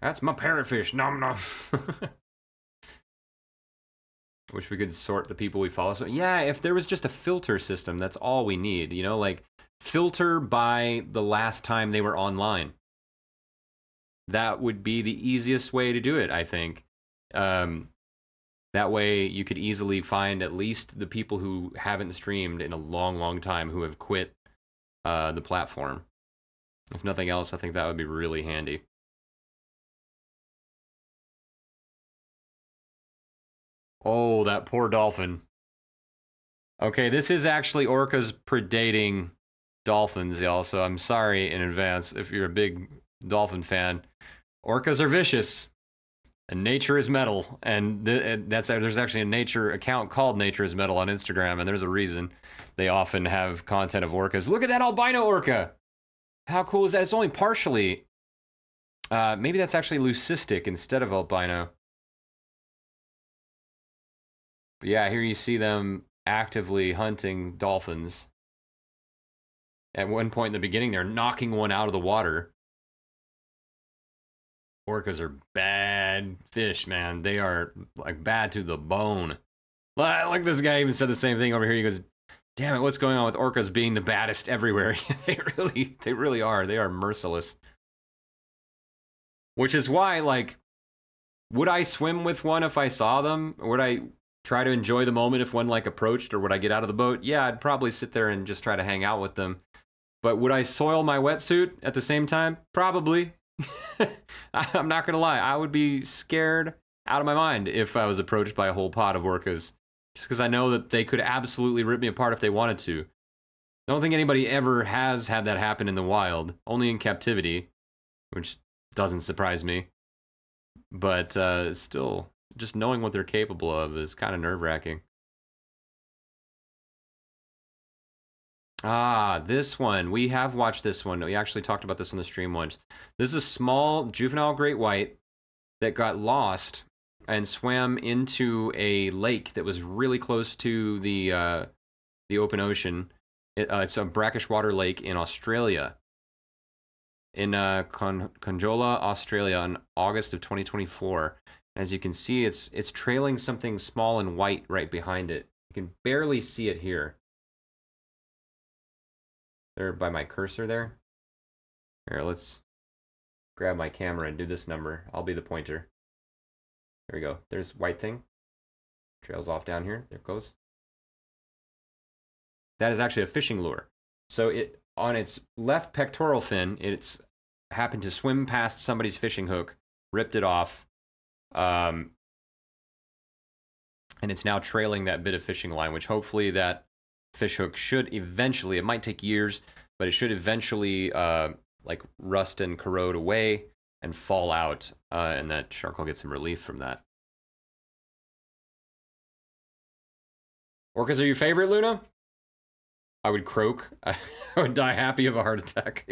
That's my parrotfish. Nom nom. Wish we could sort the people we follow. So yeah, if there was just a filter system, that's all we need. You know, like filter by the last time they were online. That would be the easiest way to do it, I think. That way you could easily find at least the people who haven't streamed in a long, long time who have quit the platform. If nothing else, I think that would be really handy. Oh, that poor dolphin. Okay, this is actually orcas predating dolphins, y'all, so I'm sorry in advance if you're a big dolphin fan. Orcas are vicious, and nature is metal, and there's actually a nature account called Nature is Metal on Instagram, and there's a reason they often have content of orcas. Look at that albino orca! How cool is that? It's only partially... maybe that's actually leucistic instead of albino. But yeah, here you see them actively hunting dolphins. At one point in the beginning, they're knocking one out of the water. Orcas are bad fish, man. They are like bad to the bone. Like this guy even said the same thing over here. He goes, "Damn it, what's going on with orcas being the baddest everywhere?" they really are. They are merciless. Which is why, like, would I swim with one if I saw them? Would I try to enjoy the moment if one like approached, or would I get out of the boat? Yeah, I'd probably sit there and just try to hang out with them. But would I soil my wetsuit at the same time? Probably. I'm not gonna lie, I would be scared out of my mind if I was approached by a whole pod of orcas, just because I know that they could absolutely rip me apart if they wanted to. I don't think anybody ever has had that happen in the wild, only in captivity, which doesn't surprise me. But still, just knowing what they're capable of is kind of nerve-wracking. Ah, this one. We have watched this one. We actually talked about this on the stream once. This is a small juvenile great white that got lost and swam into a lake that was really close to the open ocean. It's a brackish water lake in Australia. In Conjola, Australia, in August of 2024. As you can see, it's trailing something small and white right behind it. You can barely see it here. There by my cursor there. Here, let's grab my camera and do this number. I'll be the pointer. There we go. There's white thing. Trails off down here. There it goes. That is actually a fishing lure. So it on its left pectoral fin, it happened to swim past somebody's fishing hook, ripped it off, and it's now trailing that bit of fishing line, which hopefully that fish hook should eventually, it might take years, but it should eventually like rust and corrode away and fall out, and that shark will get some relief from that. Orcas are your favorite, Luna? I would croak. I would die happy of a heart attack.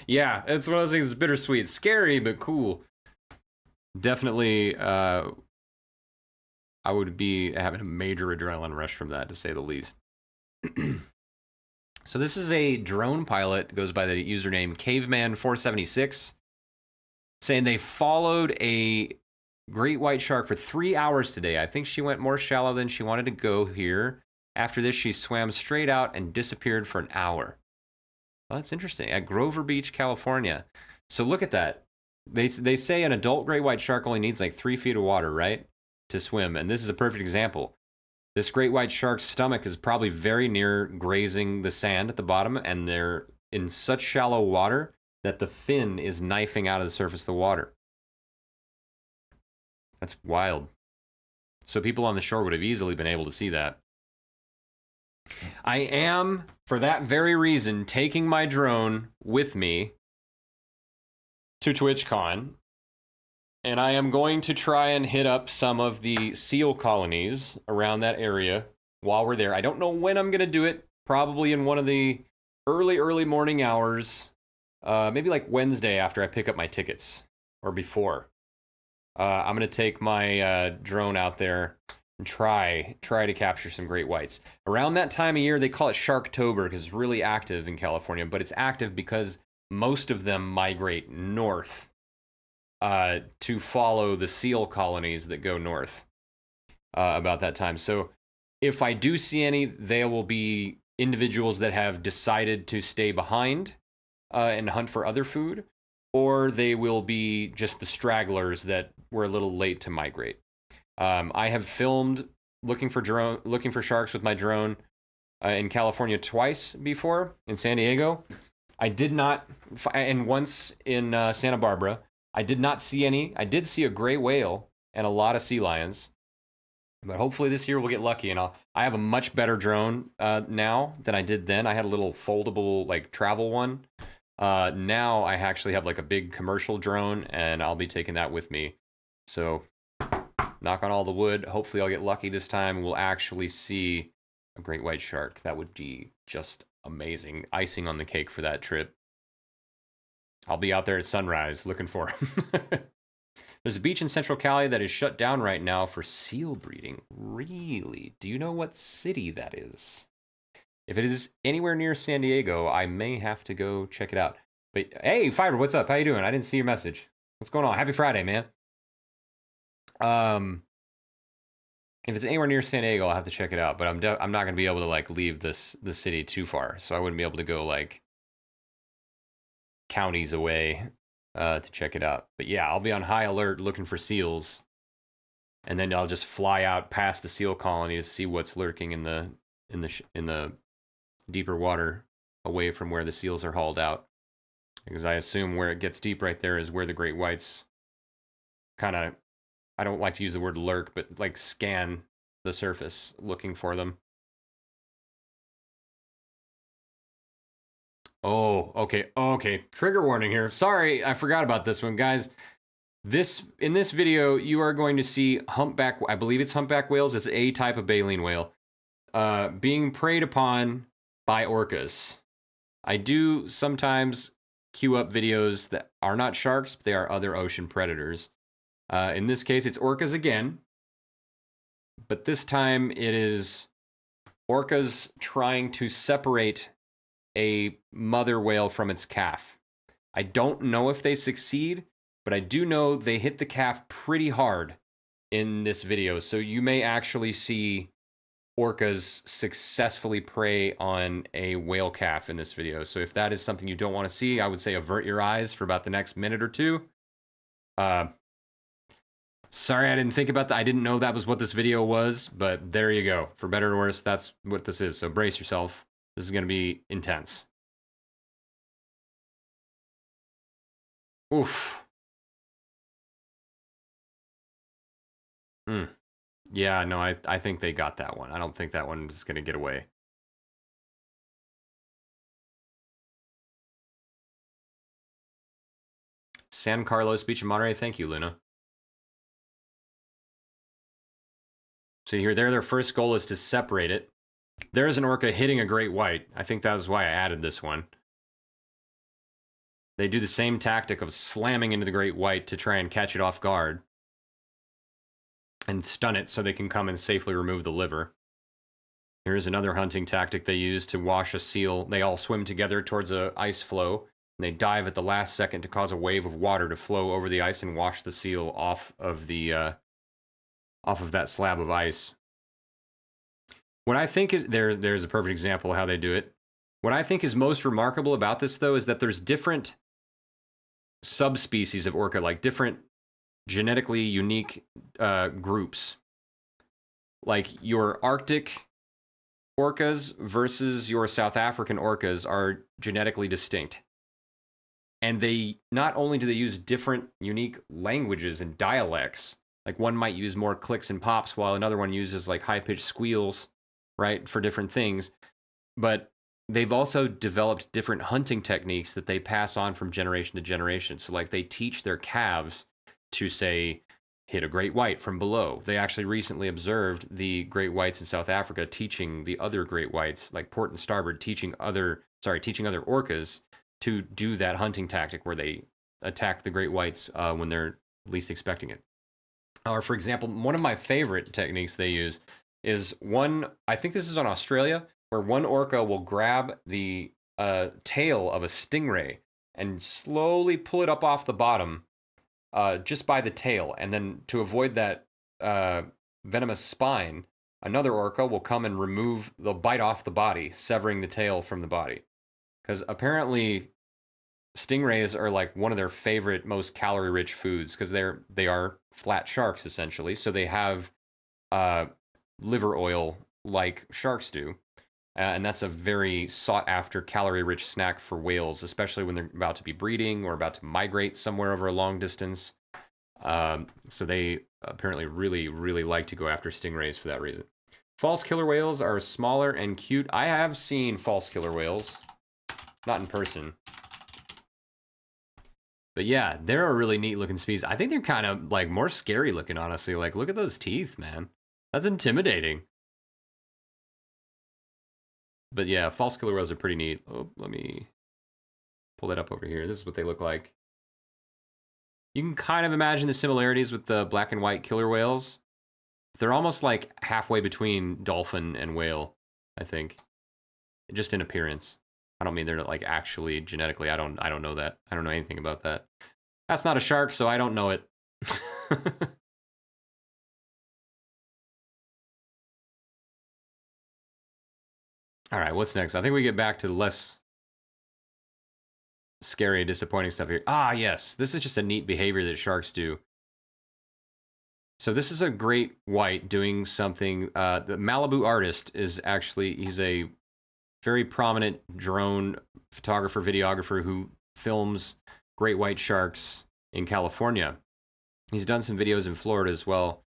Yeah, it's one of those things that's bittersweet. Scary, but cool. Definitely, I would be having a major adrenaline rush from that, to say the least. So this is a drone pilot, goes by the username Caveman476, saying they followed a great white shark for 3 hours today. I think she went more shallow than she wanted to go here. After this, she swam straight out and disappeared for an hour. Well, that's interesting. At Grover Beach, California. So look at that. They say an adult great white shark only needs like 3 feet of water, right, to swim. And this is a perfect example. This great white shark's stomach is probably very near grazing the sand at the bottom, and they're in such shallow water that the fin is knifing out of the surface of the water. That's wild. So people on the shore would have easily been able to see that. I am, for that very reason, taking my drone with me to TwitchCon, and I am going to try and hit up some of the seal colonies around that area while we're there. I don't know when I'm going to do it, probably in one of the early morning hours, maybe like Wednesday after I pick up my tickets, or before. I'm going to take my drone out there and try to capture some great whites. Around that time of year, they call it Sharktober because it's really active in California, but it's active because most of them migrate north to follow the seal colonies that go north about that time. So if I do see any, they will be individuals that have decided to stay behind and hunt for other food, or they will be just the stragglers that were a little late to migrate. I have filmed looking for sharks with my drone in California twice before, in San Diego. I did not, and once in Santa Barbara. I did not see any. I did see a gray whale and a lot of sea lions, but hopefully this year we'll get lucky. And I have a much better drone now than I did then. I had a little foldable like travel one. Now I actually have like a big commercial drone, and I'll be taking that with me. So knock on all the wood. Hopefully I'll get lucky this time and we'll actually see a great white shark. That would be just amazing. Icing on the cake for that trip. I'll be out there at sunrise looking for him. There's a beach in Central Cali that is shut down right now for seal breeding. Really? Do you know what city that is? If it is anywhere near San Diego, I may have to go check it out. But hey, Fiber, what's up? How you doing? I didn't see your message. What's going on? Happy Friday, man. If it's anywhere near San Diego, I'll have to check it out. But I'm not going to be able to like leave the city too far, so I wouldn't be able to go like counties away to check it out. But yeah, I'll be on high alert looking for seals, and then I'll just fly out past the seal colony to see what's lurking in the deeper water away from where the seals are hauled out, because I assume where it gets deep right there is where the great whites kind of, I don't like to use the word lurk, but like scan the surface looking for them. Oh, okay. Trigger warning here. Sorry, I forgot about this one, guys. In this video, you are going to see humpback, I believe it's humpback whales. It's a type of baleen whale being preyed upon by orcas. I do sometimes queue up videos that are not sharks, but they are other ocean predators. In this case, it's orcas again, but this time it is orcas trying to separate a mother whale from its calf. I don't know if they succeed, but I do know they hit the calf pretty hard in this video. So you may actually see orcas successfully prey on a whale calf in this video. So if that is something you don't want to see, I would say avert your eyes for about the next minute or two. Sorry, I didn't think about that. I didn't know that was what this video was, but there you go. For better or worse, that's what this is. So brace yourself. This is going to be intense. Oof. Hmm. Yeah, no, I think they got that one. I don't think that one is going to get away. San Carlos Beach in Monterey. Thank you, Luna. So here, their first goal is to separate it. There's an orca hitting a great white. I think that was why I added this one. They do the same tactic of slamming into the great white to try and catch it off guard and stun it so they can come and safely remove the liver. Here's another hunting tactic they use to wash a seal. They all swim together towards a ice floe, and they dive at the last second to cause a wave of water to flow over the ice and wash the seal off of that slab of ice. What I think is there's a perfect example of how they do it. What I think is most remarkable about this, though, is that there's different subspecies of orca, like different genetically unique groups. Like your Arctic orcas versus your South African orcas are genetically distinct. And they not only do they use different unique languages and dialects, like one might use more clicks and pops while another one uses like high-pitched squeals, right, for different things, but they've also developed different hunting techniques that they pass on from generation to generation. So like they teach their calves to, say, hit a great white from below. They actually recently observed the great whites in South Africa teaching the other great whites, like port and starboard, teaching other orcas to do that hunting tactic where they attack the great whites when they're least expecting it. Or for example, one of my favorite techniques they use is one, I think this is on Australia, where one orca will grab the tail of a stingray and slowly pull it up off the bottom just by the tail. And then to avoid that venomous spine, another orca will come and they'll bite off the body, severing the tail from the body. Because apparently stingrays are like one of their favorite, most calorie-rich foods because they are flat sharks, essentially. So they have liver oil like sharks do. And that's a very sought-after, calorie-rich snack for whales, especially when they're about to be breeding or about to migrate somewhere over a long distance. So they apparently really, really like to go after stingrays for that reason. False killer whales are smaller and cute. I have seen false killer whales, not in person. But yeah, they're a really neat-looking species. I think they're kind of like more scary-looking, honestly. Like, look at those teeth, man. That's intimidating. But yeah, false killer whales are pretty neat. Oh, let me pull that up over here. This is what they look like. You can kind of imagine the similarities with the black and white killer whales. They're almost like halfway between dolphin and whale, I think. Just in appearance. I don't mean they're like actually genetically. I don't know that. I don't know anything about that. That's not a shark, so I don't know it. All right, what's next? I think we get back to the less scary, disappointing stuff here. Ah, yes. This is just a neat behavior that sharks do. So this is a great white doing something. The Malibu artist is actually, he's a very prominent drone photographer, videographer who films great white sharks in California. He's done some videos in Florida as well.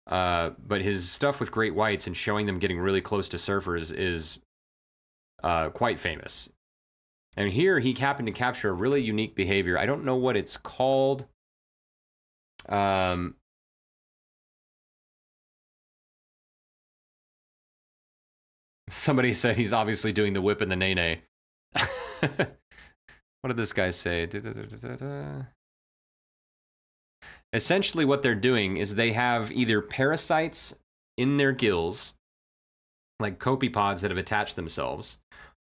But his stuff with great whites and showing them getting really close to surfers is quite famous. And here he happened to capture a really unique behavior. I don't know what it's called. Somebody said he's obviously doing the whip and the nay-nay. What did this guy say? Essentially what they're doing is they have either parasites in their gills, like copepods that have attached themselves,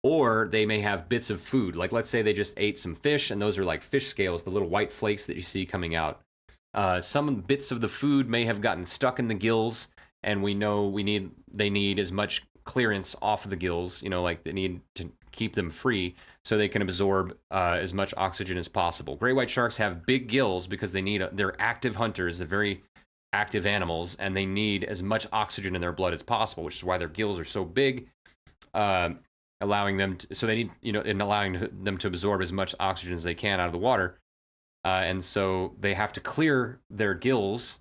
or they may have bits of food. Like let's say they just ate some fish, and those are like fish scales, the little white flakes that you see coming out. Some bits of the food may have gotten stuck in the gills, and we know they need as much clearance off of the gills, like they need to keep them free so they can absorb as much oxygen as possible. Great white sharks have big gills because they're active hunters, they're very active animals, and they need as much oxygen in their blood as possible, which is why their gills are so big, allowing them to absorb as much oxygen as they can out of the water. And so they have to clear their gills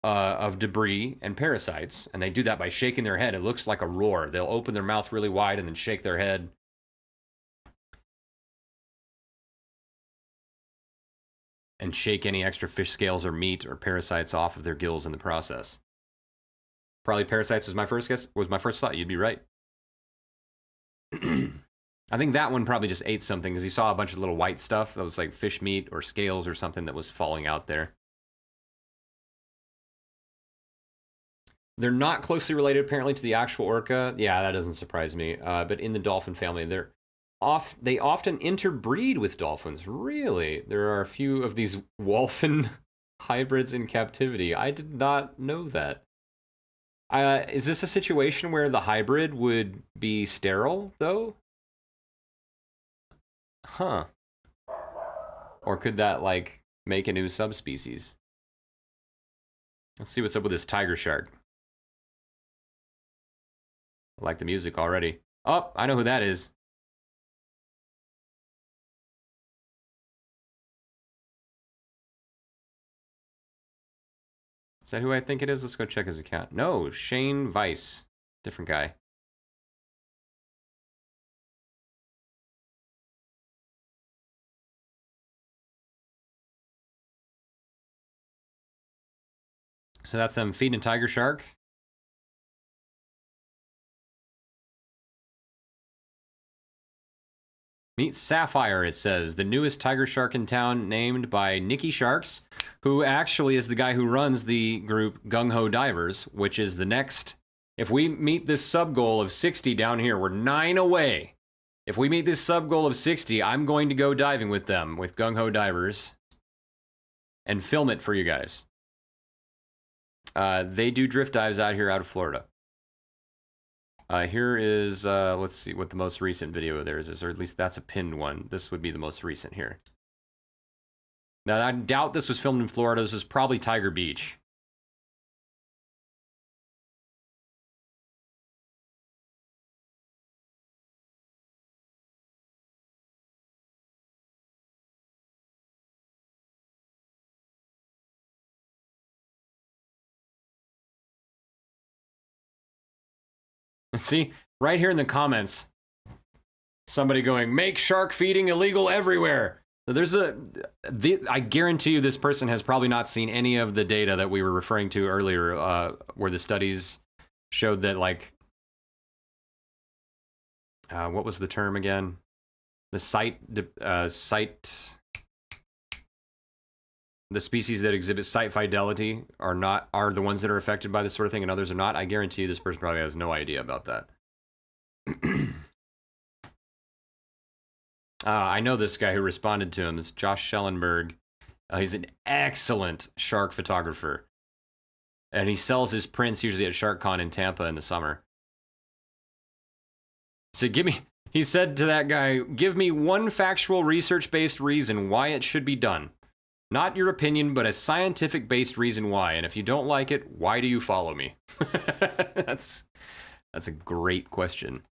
of debris and parasites, and they do that by shaking their head. It looks like a roar. They'll open their mouth really wide and then shake their head. And shake any extra fish scales or meat or parasites off of their gills in the process. Probably parasites was my first guess. Was my first thought. You'd be right. I think that one probably just ate something because he saw a bunch of little white stuff that was like fish meat or scales or something that was falling out there. They're not closely related apparently to the actual orca. Yeah, that doesn't surprise me. But in the dolphin family, they often interbreed with dolphins. Really? There are a few of these wolphin hybrids in captivity. I did not know that. Is this a situation where the hybrid would be sterile, though? Huh. Or could that, like, make a new subspecies? Let's see what's up with this tiger shark. I like the music already. Oh, I know who that is. Is that who I think it is? Let's go check his account. No, Shane Weiss. Different guy. So that's them feeding a tiger shark. Meet Sapphire, it says, the newest tiger shark in town, named by Nicky Sharks, who actually is the guy who runs the group Gung Ho Divers, which is the next. If we meet this sub goal of 60 down here, we're 9 away. If we meet this sub goal of 60, I'm going to go diving with them, with Gung Ho Divers, and film it for you guys. They do drift dives out here out of Florida. Here is, let's see what the most recent video of theirs is, or at least that's a pinned one. This would be the most recent here. Now, I doubt this was filmed in Florida. This was probably Tiger Beach. See, right here in the comments, somebody going, make shark feeding illegal everywhere. There's I guarantee you this person has probably not seen any of the data that we were referring to earlier, where the studies showed that, like, what was the term again? The the species that exhibit site fidelity are the ones that are affected by this sort of thing, and others are not. I guarantee you this person probably has no idea about that. I know this guy who responded to him. It's Josh Schellenberg. He's an excellent shark photographer, and he sells his prints usually at SharkCon in Tampa in the summer. So he said to that guy, give me one factual research-based reason why it should be done. Not your opinion, but a scientific-based reason why. And if you don't like it, why do you follow me? That's a great question.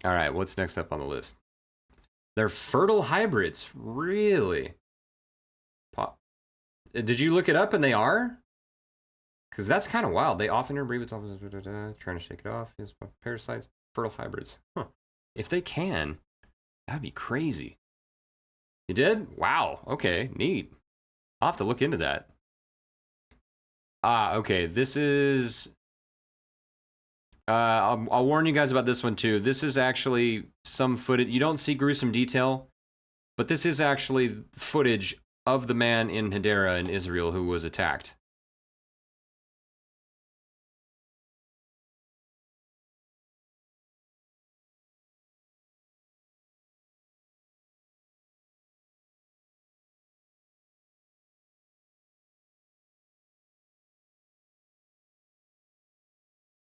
All right, what's next up on the list? They're fertile hybrids, really? Did you look it up and they are? Because that's kind of wild. They often interbreed with dolphins, trying to shake it off. Parasites, fertile hybrids. Huh. If they can, that'd be crazy. You did? Wow. Okay, neat. I'll have to look into that. Okay. This is... I'll warn you guys about this one too. This is actually some footage. You don't see gruesome detail, but this is actually footage of the man in Hadera in Israel who was attacked.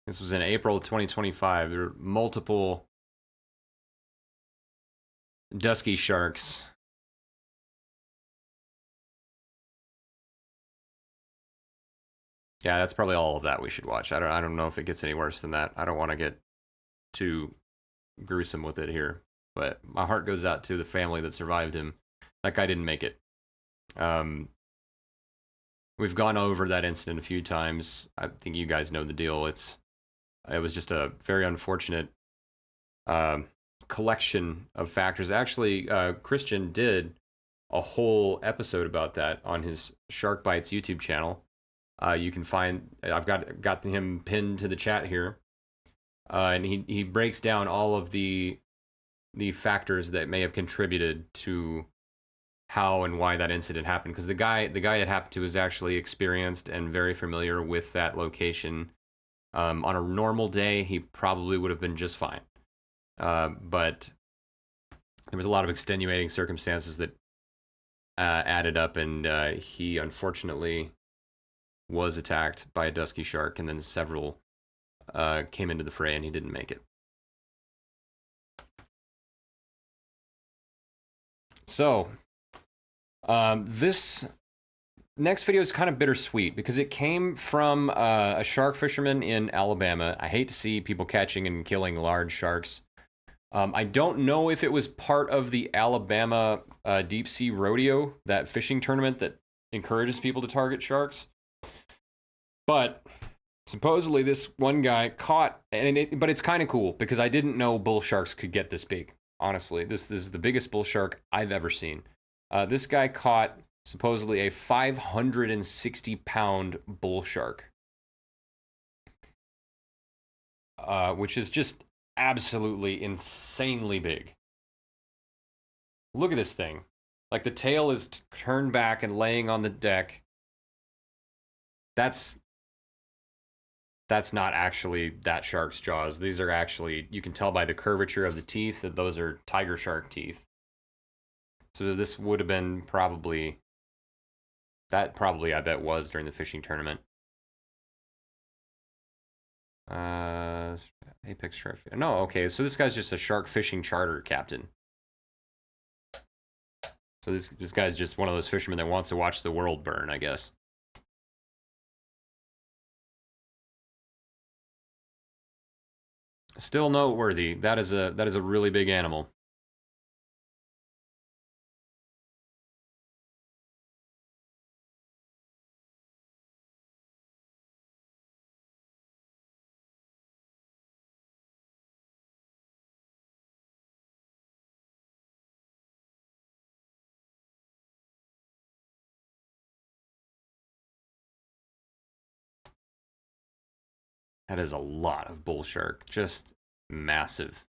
This was in April 2025. There were multiple dusky sharks. Yeah, that's probably all of that we should watch. I don't know if it gets any worse than that. I don't want to get too gruesome with it here, but my heart goes out to the family that survived him. That guy didn't make it. We've gone over that incident a few times. I think you guys know the deal. It was just a very unfortunate collection of factors. Actually, Kristian did a whole episode about that on his Shark Bytes YouTube channel. You can find, I've got him pinned to the chat here, and he breaks down all of the factors that may have contributed to how and why that incident happened. Because the guy it happened to was actually experienced and very familiar with that location. On a normal day, he probably would have been just fine. But there was a lot of extenuating circumstances that added up, and he unfortunately was attacked by a dusky shark, and then several came into the fray, and he didn't make it. So, this next video is kind of bittersweet because it came from a shark fisherman in Alabama. I hate to see people catching and killing large sharks. I don't know if it was part of the Alabama deep sea rodeo, that fishing tournament that encourages people to target sharks. But supposedly this one guy caught, but it's kind of cool because I didn't know bull sharks could get this big. Honestly, this is the biggest bull shark I've ever seen. This guy caught supposedly a 560-pound bull shark, which is just absolutely insanely big. Look at this thing. Like, the tail is turned back and laying on the deck. That's not actually that shark's jaws. These are actually, you can tell by the curvature of the teeth that those are tiger shark teeth. So this would have been probably I bet was during the fishing tournament. Apex Shark. No, okay, so this guy's just a shark fishing charter captain. So this guy's just one of those fishermen that wants to watch the world burn, I guess. Still noteworthy. That is a really big animal. That is a lot of bull shark. Just massive.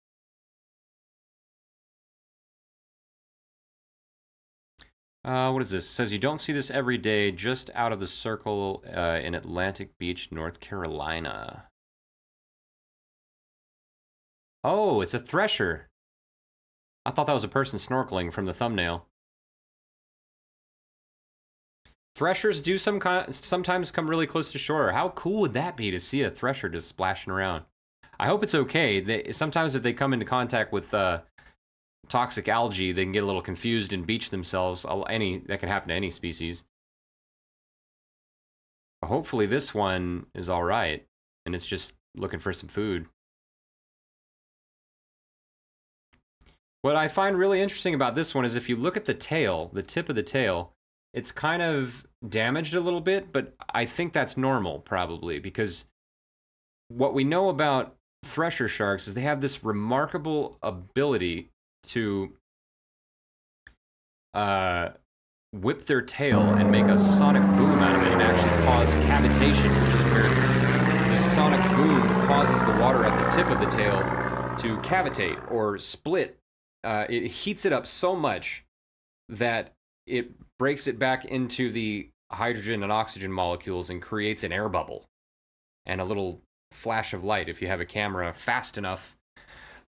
What is this? It says you don't see this every day, just out of the circle in Atlantic Beach, North Carolina. Oh, it's a thresher. I thought that was a person snorkeling from the thumbnail. Threshers do sometimes come really close to shore. How cool would that be to see a thresher just splashing around? I hope it's okay. Sometimes if they come into contact with toxic algae, they can get a little confused and beach themselves. That can happen to any species. But hopefully this one is all right, and it's just looking for some food. What I find really interesting about this one is if you look at the tail, the tip of the tail, it's kind of damaged a little bit, but I think that's normal probably, because what we know about thresher sharks is they have this remarkable ability to whip their tail and make a sonic boom out of it and actually cause cavitation, which is where the sonic boom causes the water at the tip of the tail to cavitate or split. It heats it up so much that it breaks it back into the hydrogen and oxygen molecules and creates an air bubble and a little flash of light if you have a camera fast enough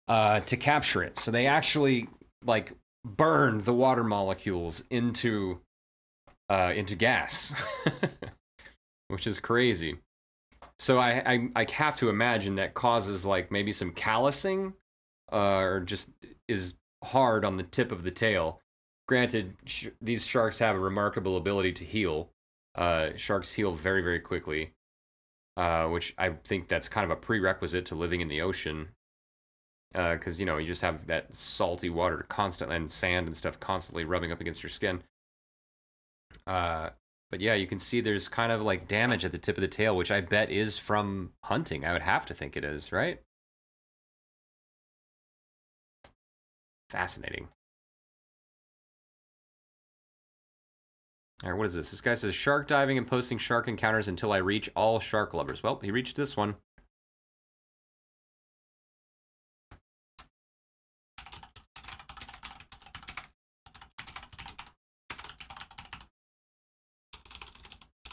to capture it. So they actually like burn the water molecules into gas, which is crazy. So I have to imagine that causes like maybe some callousing or just is hard on the tip of the tail. Granted, these sharks have a remarkable ability to heal. Sharks heal very, very quickly. which I think that's kind of a prerequisite to living in the ocean. Because, you know, you just have that salty water constantly and sand and stuff constantly rubbing up against your skin. But yeah, you can see there's kind of like damage at the tip of the tail, which I bet is from hunting. I would have to think it is, right? Fascinating. All right, what is this? This guy says, shark diving and posting shark encounters until I reach all shark lovers. Well, he reached this one.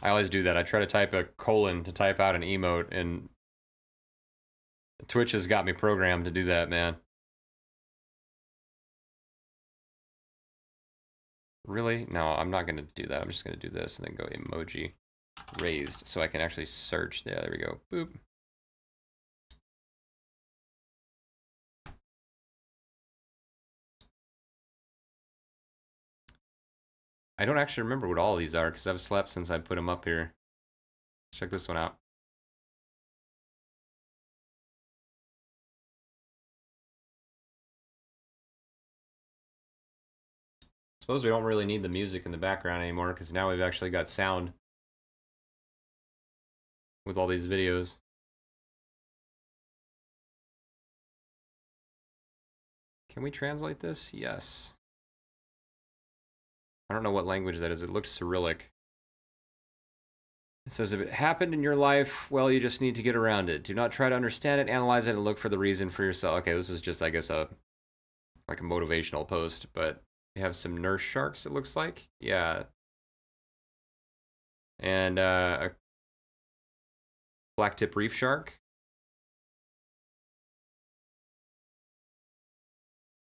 I always do that. I try to type a colon to type out an emote, and Twitch has got me programmed to do that, man. Really? No, I'm not going to do that. I'm just going to do this and then go emoji raised so I can actually search. Yeah, there we go. Boop. I don't actually remember what all of these are because I've slept since I put them up here. Check this one out. Suppose we don't really need the music in the background anymore because now we've actually got sound with all these videos. Can we translate this? Yes. I don't know what language that is. It looks Cyrillic. It says, if it happened in your life, well, you just need to get around it. Do not try to understand it, analyze it, and look for the reason for yourself. Okay, this is just, I guess, like a motivational post, but they have some nurse sharks, it looks like. Yeah. And a black tip reef shark.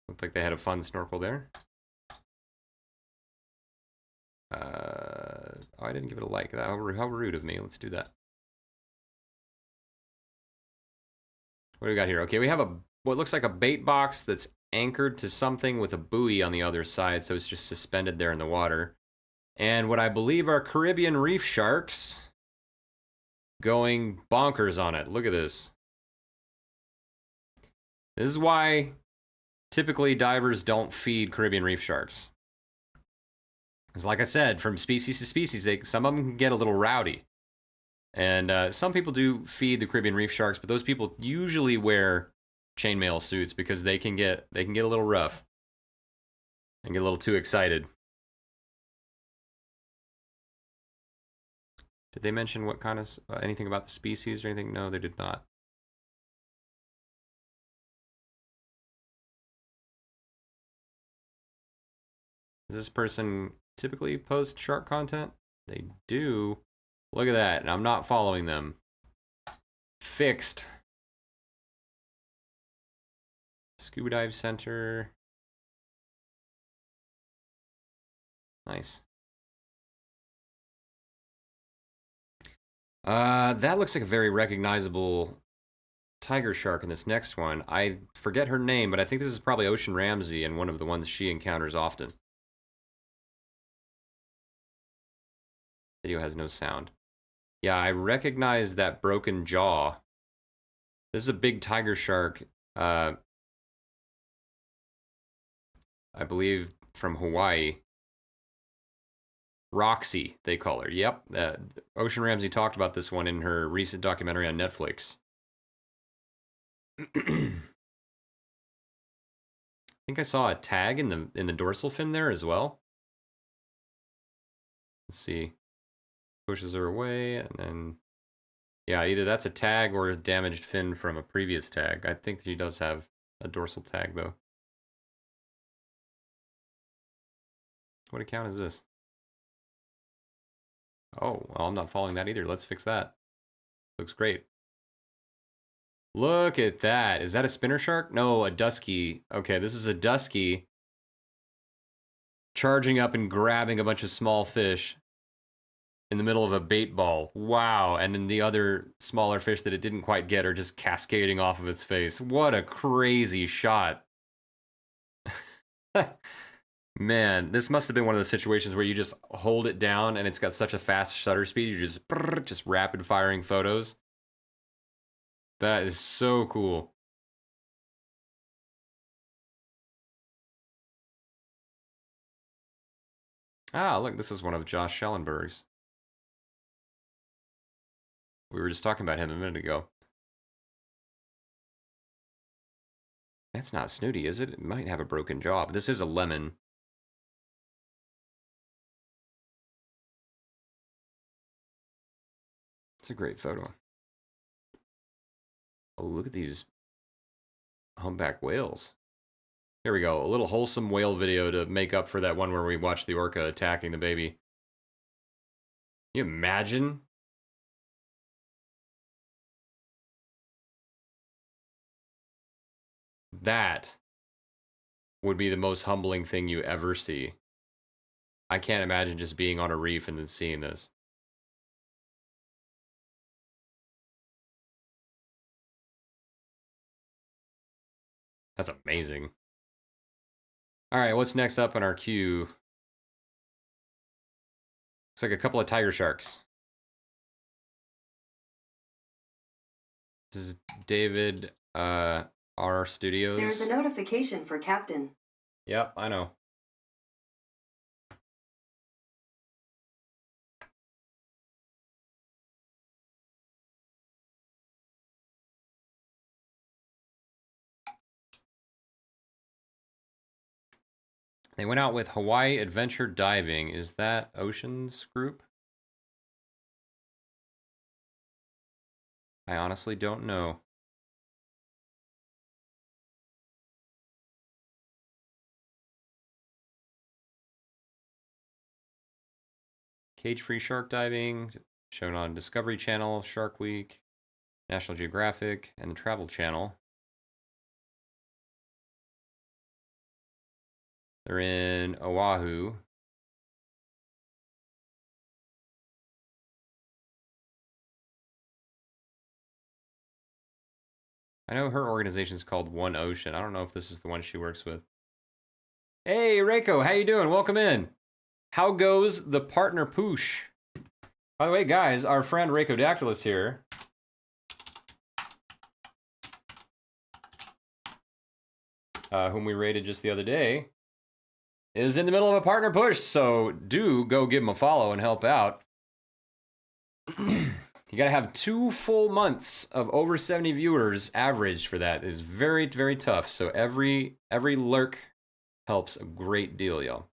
Looked like they had a fun snorkel there. Oh, I didn't give it a like. How rude of me. Let's do that. What do we got here? Okay, we have what looks like a bait box that's anchored to something with a buoy on the other side, so it's just suspended there in the water. And what I believe are Caribbean reef sharks going bonkers on it. Look at this. This is why typically divers don't feed Caribbean reef sharks. Because like I said, from species to species, some of them can get a little rowdy. And some people do feed the Caribbean reef sharks, but those people usually wear chainmail suits because they can get a little rough and get a little too excited. Did they mention what kind of anything about the species or anything? No, they did not. Does this person typically post shark content? They do. Look at that, and I'm not following them. Fixed. Scuba Dive Center. Nice. That looks like a very recognizable tiger shark in this next one. I forget her name, but I think this is probably Ocean Ramsey and one of the ones she encounters often. Video has no sound. Yeah, I recognize that broken jaw. This is a big tiger shark. I believe from Hawaii. Roxy, they call her. Yep. Ocean Ramsey talked about this one in her recent documentary on Netflix. I think I saw a tag in the dorsal fin there as well. Let's see. Pushes her away, and then yeah, either that's a tag or a damaged fin from a previous tag. I think she does have a dorsal tag though. What account is this? Oh, well, I'm not following that either. Let's fix that. Looks great. Look at that. Is that a spinner shark? No, a dusky. Okay, this is a dusky charging up and grabbing a bunch of small fish in the middle of a bait ball. Wow. And then the other smaller fish that it didn't quite get are just cascading off of its face. What a crazy shot. Man, this must have been one of those situations where you just hold it down and it's got such a fast shutter speed, you're just rapid firing photos. That is so cool. Ah, look, this is one of Josh Schellenberg's. We were just talking about him a minute ago. That's not Snooty, is it? It might have a broken jaw, but this is a lemon. It's a great photo. Oh, look at these humpback whales. Here we go. A little wholesome whale video to make up for that one where we watched the orca attacking the baby. Can you imagine? That would be the most humbling thing you ever see. I can't imagine just being on a reef and then seeing this. That's amazing. All right, what's next up on our queue? Looks like a couple of tiger sharks. This is David R Studios. There's a notification for Captain. Yep, I know. They went out with Hawaii Adventure Diving. Is that Ocean's group? I honestly don't know. Cage-free shark diving, shown on Discovery Channel, Shark Week, National Geographic, and the Travel Channel. They're in Oahu. I know her organization is called One Ocean. I don't know if this is the one she works with. Hey, Reiko, how you doing? Welcome in. How goes the partner poosh? By the way, guys, our friend Reiko Dactylus here. Whom we rated just the other day, is in the middle of a partner push, so do go give him a follow and help out. You gotta have 2 full months of over 70 viewers average for that. Is very, very tough. So every lurk helps a great deal, y'all.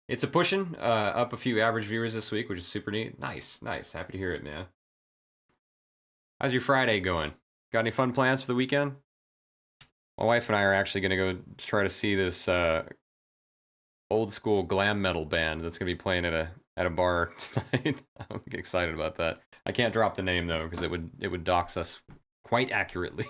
It's a pushing up a few average viewers this week, which is super neat. Nice, nice. Happy to hear it, man. How's your Friday going? Got any fun plans for the weekend? My wife and I are actually going to go try to see this old school glam metal band that's going to be playing at a bar tonight. I'm excited about that. I can't drop the name though because it would dox us quite accurately.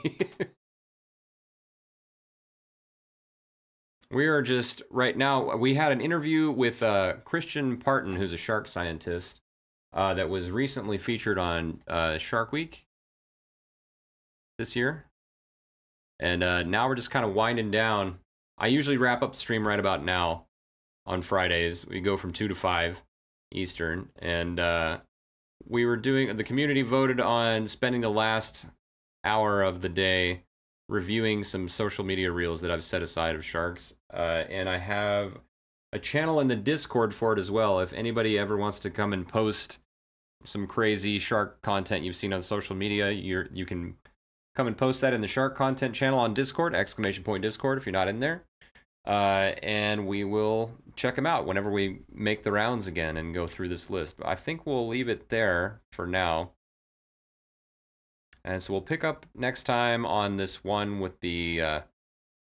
We are just right now. We had an interview with Kristian Parton, who's a shark scientist, that was recently featured on Shark Week this year. And now we're just kind of winding down. I usually wrap up the stream right about now on Fridays. We go from 2 to 5 Eastern. And we were doing, the community voted on spending the last hour of the day reviewing some social media reels that I've set aside of sharks. And I have a channel in the Discord for it as well. If anybody ever wants to come and post some crazy shark content you've seen on social media, you can come and post that in the Shark Content channel on Discord, !Discord if you're not in there. And we will check them out whenever we make the rounds again and go through this list. But I think we'll leave it there for now. And so we'll pick up next time on this one with the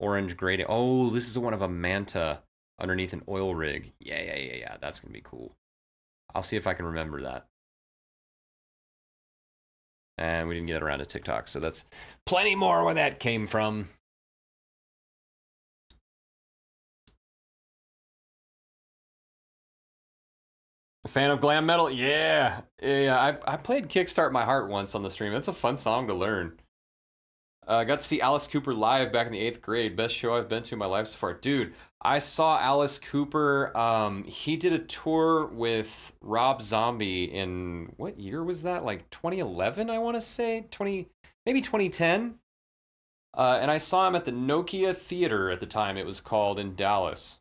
orange grading. Oh, this is one of a manta underneath an oil rig. Yeah. That's going to be cool. I'll see if I can remember that. And we didn't get around to TikTok, so that's plenty more where that came from. A fan of glam metal? Yeah. I played Kickstart My Heart once on the stream. That's a fun song to learn. I got to see Alice Cooper live back in the 8th grade. Best show I've been to in my life so far. Dude, I saw Alice Cooper. He did a tour with Rob Zombie in, what year was that? Like 2011, I want to say? Maybe 2010? And I saw him at the Nokia Theater at the time, it was called, in Dallas.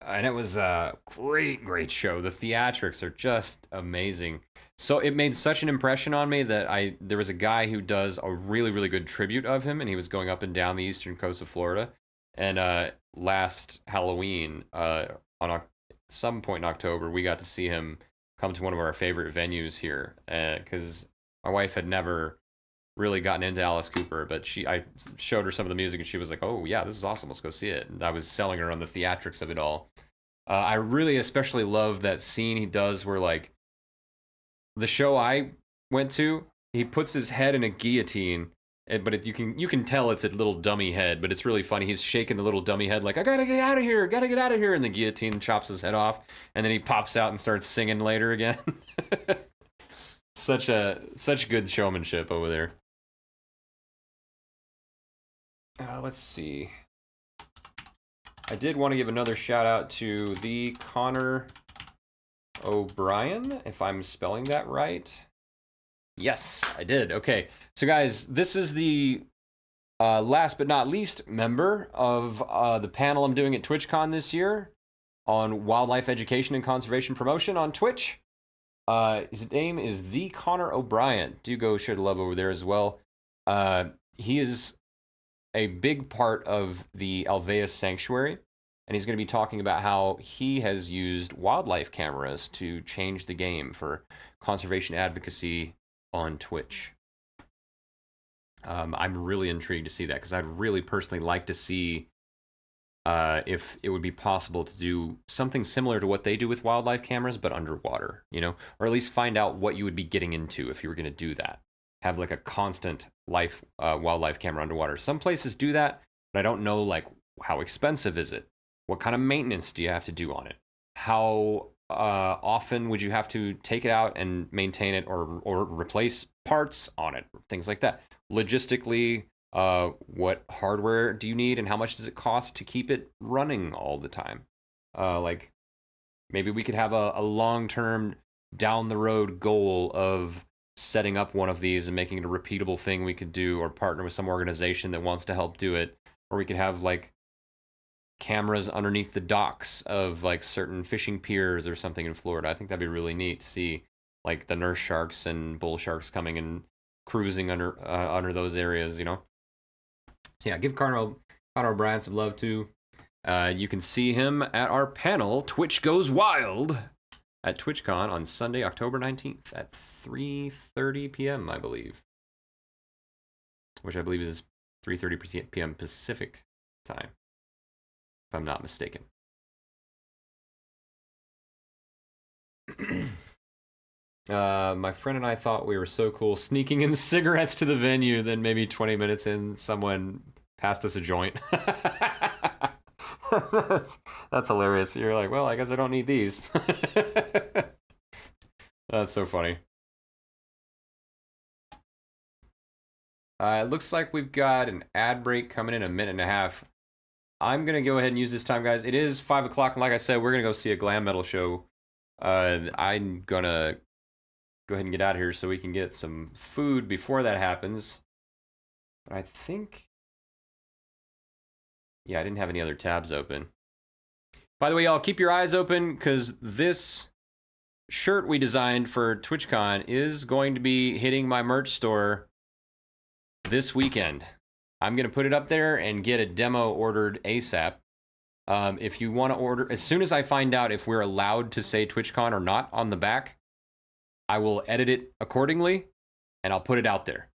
And it was a great show. The theatrics are just amazing. So it made such an impression on me that there was a guy who does a really good tribute of him, and he was going up and down the eastern coast of Florida. And last Halloween, some point in October, we got to see him come to one of our favorite venues here, because my wife had never really gotten into Alice Cooper, but I showed her some of the music, and she was like, "Oh yeah, this is awesome. Let's go see it." And I was selling her on the theatrics of it all. I really especially love that scene he does where, like, the show I went to, he puts his head in a guillotine, but you can tell it's a little dummy head, but it's really funny. He's shaking the little dummy head like, "I gotta get out of here, and the guillotine chops his head off, and then he pops out and starts singing later again. Such good showmanship over there. Let's see. I did want to give another shout out to the Connor O'Brien, if I'm spelling that right. Yes, I did. Okay, so guys, this is the last but not least member of the panel I'm doing at TwitchCon this year on wildlife education and conservation promotion on Twitch. His name is the Connor O'Brien. Do go share the love over there as well. He is a big part of the Alveus Sanctuary, and he's going to be talking about how he has used wildlife cameras to change the game for conservation advocacy on Twitch. I'm really intrigued to see that, because I'd really personally like to see if it would be possible to do something similar to what they do with wildlife cameras, but underwater, or at least find out what you would be getting into if you were going to do that. Have like a constant wildlife camera underwater. Some places do that, but I don't know, like, how expensive is it? What kind of maintenance do you have to do on it? How often would you have to take it out and maintain it, or replace parts on it? Things like that. Logistically, what hardware do you need, and how much does it cost to keep it running all the time? Like, maybe we could have a long-term, down-the-road goal of setting up one of these and making it a repeatable thing we could do, or partner with some organization that wants to help do it. Or we could have, like, cameras underneath the docks of, like, certain fishing piers or something in Florida. I think that'd be really neat to see, like, the nurse sharks and bull sharks coming and cruising under those areas, So yeah, give Connor O'Brien some love too. You can see him at our panel, Twitch Goes Wild, at TwitchCon on Sunday, October 19th at 3:30 p.m., I believe. Which I believe is 3:30 p.m. Pacific time, if I'm not mistaken. My friend and I thought we were so cool sneaking in cigarettes to the venue, then maybe 20 minutes in, someone passed us a joint. That's hilarious. You're like, well, I guess I don't need these. That's so funny. It looks like we've got an ad break coming in a minute and a half. I'm going to go ahead and use this time, guys. It is 5 o'clock, and like I said, we're going to go see a glam metal show. I'm going to go ahead and get out of here so we can get some food before that happens. But I think... yeah, I didn't have any other tabs open. By the way, y'all, keep your eyes open, because this shirt we designed for TwitchCon is going to be hitting my merch store this weekend. I'm going to put it up there and get a demo ordered ASAP. If you want to order, as soon as I find out if we're allowed to say TwitchCon or not on the back, I will edit it accordingly, and I'll put it out there.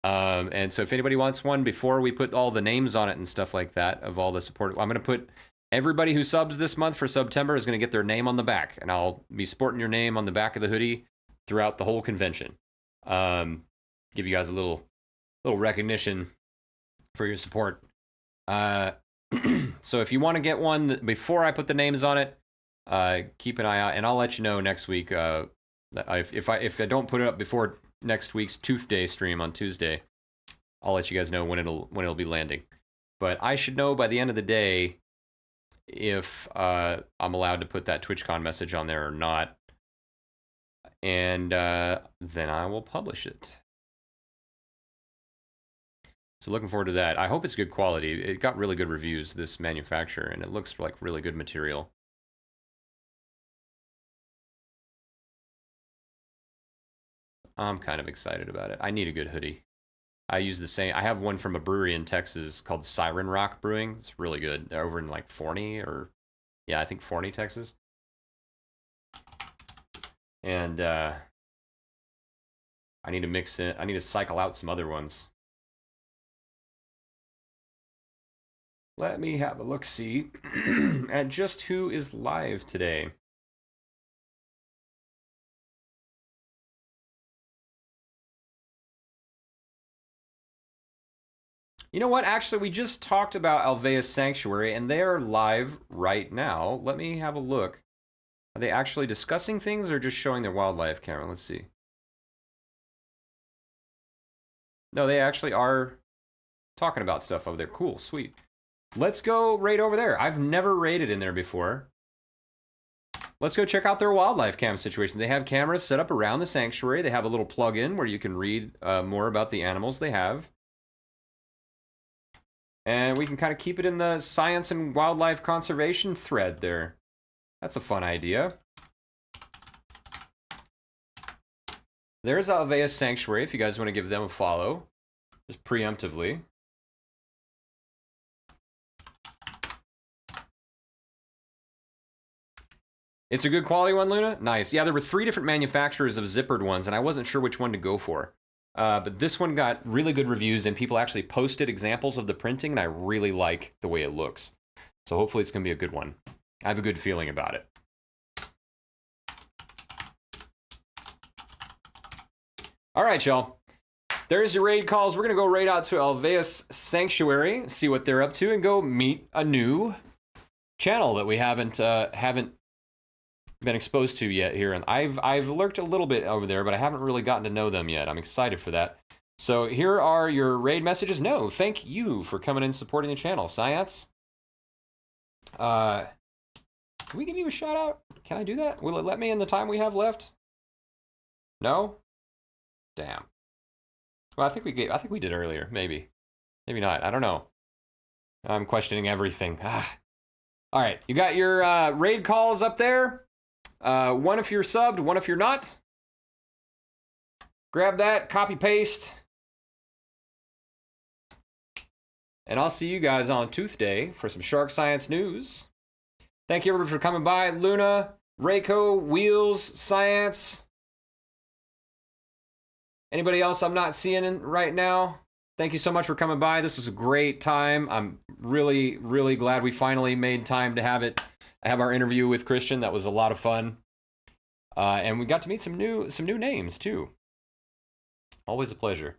And so if anybody wants one before we put all the names on it and stuff like that of all the support, I'm going to put everybody who subs this month for September is going to get their name on the back, and I'll be sporting your name on the back of the hoodie throughout the whole convention. Give you guys a little recognition for your support. So if you want to get one before I put the names on it, keep an eye out, and I'll let you know next week. If I don't put it up before next week's Tooth Day stream on Tuesday, I'll let you guys know when it'll be landing. But I should know by the end of the day if I'm allowed to put that TwitchCon message on there or not. And then I will publish it. So looking forward to that. I hope it's good quality. It got really good reviews, this manufacturer, and it looks like really good material. I'm kind of excited about it. I need a good hoodie. I use the same. I have one from a brewery in Texas called Siren Rock Brewing. It's really good. They're over in like Forney, or yeah, I think Forney, Texas. And I need to mix it. I need to cycle out some other ones. Let me have a look-see at just who is live today. You know what? Actually, we just talked about Alveus Sanctuary, and they are live right now. Let me have a look. Are they actually discussing things or just showing their wildlife camera? Let's see. No, they actually are talking about stuff over there. Cool, sweet. Let's go raid over there. I've never raided in there before. Let's go check out their wildlife cam situation. They have cameras set up around the sanctuary. They have a little plug-in where you can read more about the animals they have. And we can kind of keep it in the science and wildlife conservation thread there. That's a fun idea. There's Alveus Sanctuary if you guys want to give them a follow. Just preemptively. It's a good quality one, Luna? Nice. Yeah, there were 3 different manufacturers of zippered ones, and I wasn't sure which one to go for. But this one got really good reviews, and people actually posted examples of the printing, and I really like the way it looks. So hopefully it's going to be a good one. I have a good feeling about it. All right, y'all. There's your raid calls. We're going to go raid out to Alveus Sanctuary, see what they're up to, and go meet a new channel that we haven't been exposed to yet here. And I've lurked a little bit over there, but I haven't really gotten to know them yet. I'm excited for that. So here are your raid messages. No, thank you for coming and supporting the channel, Science. Can we give you a shout out? Can I do that? Will it let me in the time we have left? No? Damn. Well, I think we did earlier. Maybe not. I don't know. I'm questioning everything. All right, you got your raid calls up there. One if you're subbed, one if you're not. Grab that, copy paste. And I'll see you guys on Tooth Day for some Shark Science news. Thank you everybody for coming by. Luna, Reiko, Wheels, Science. Anybody else I'm not seeing right now? Thank you so much for coming by. This was a great time. I'm really, really glad we finally made time to have our interview with Kristian. That was a lot of fun. And we got to meet some new names too. Always a pleasure.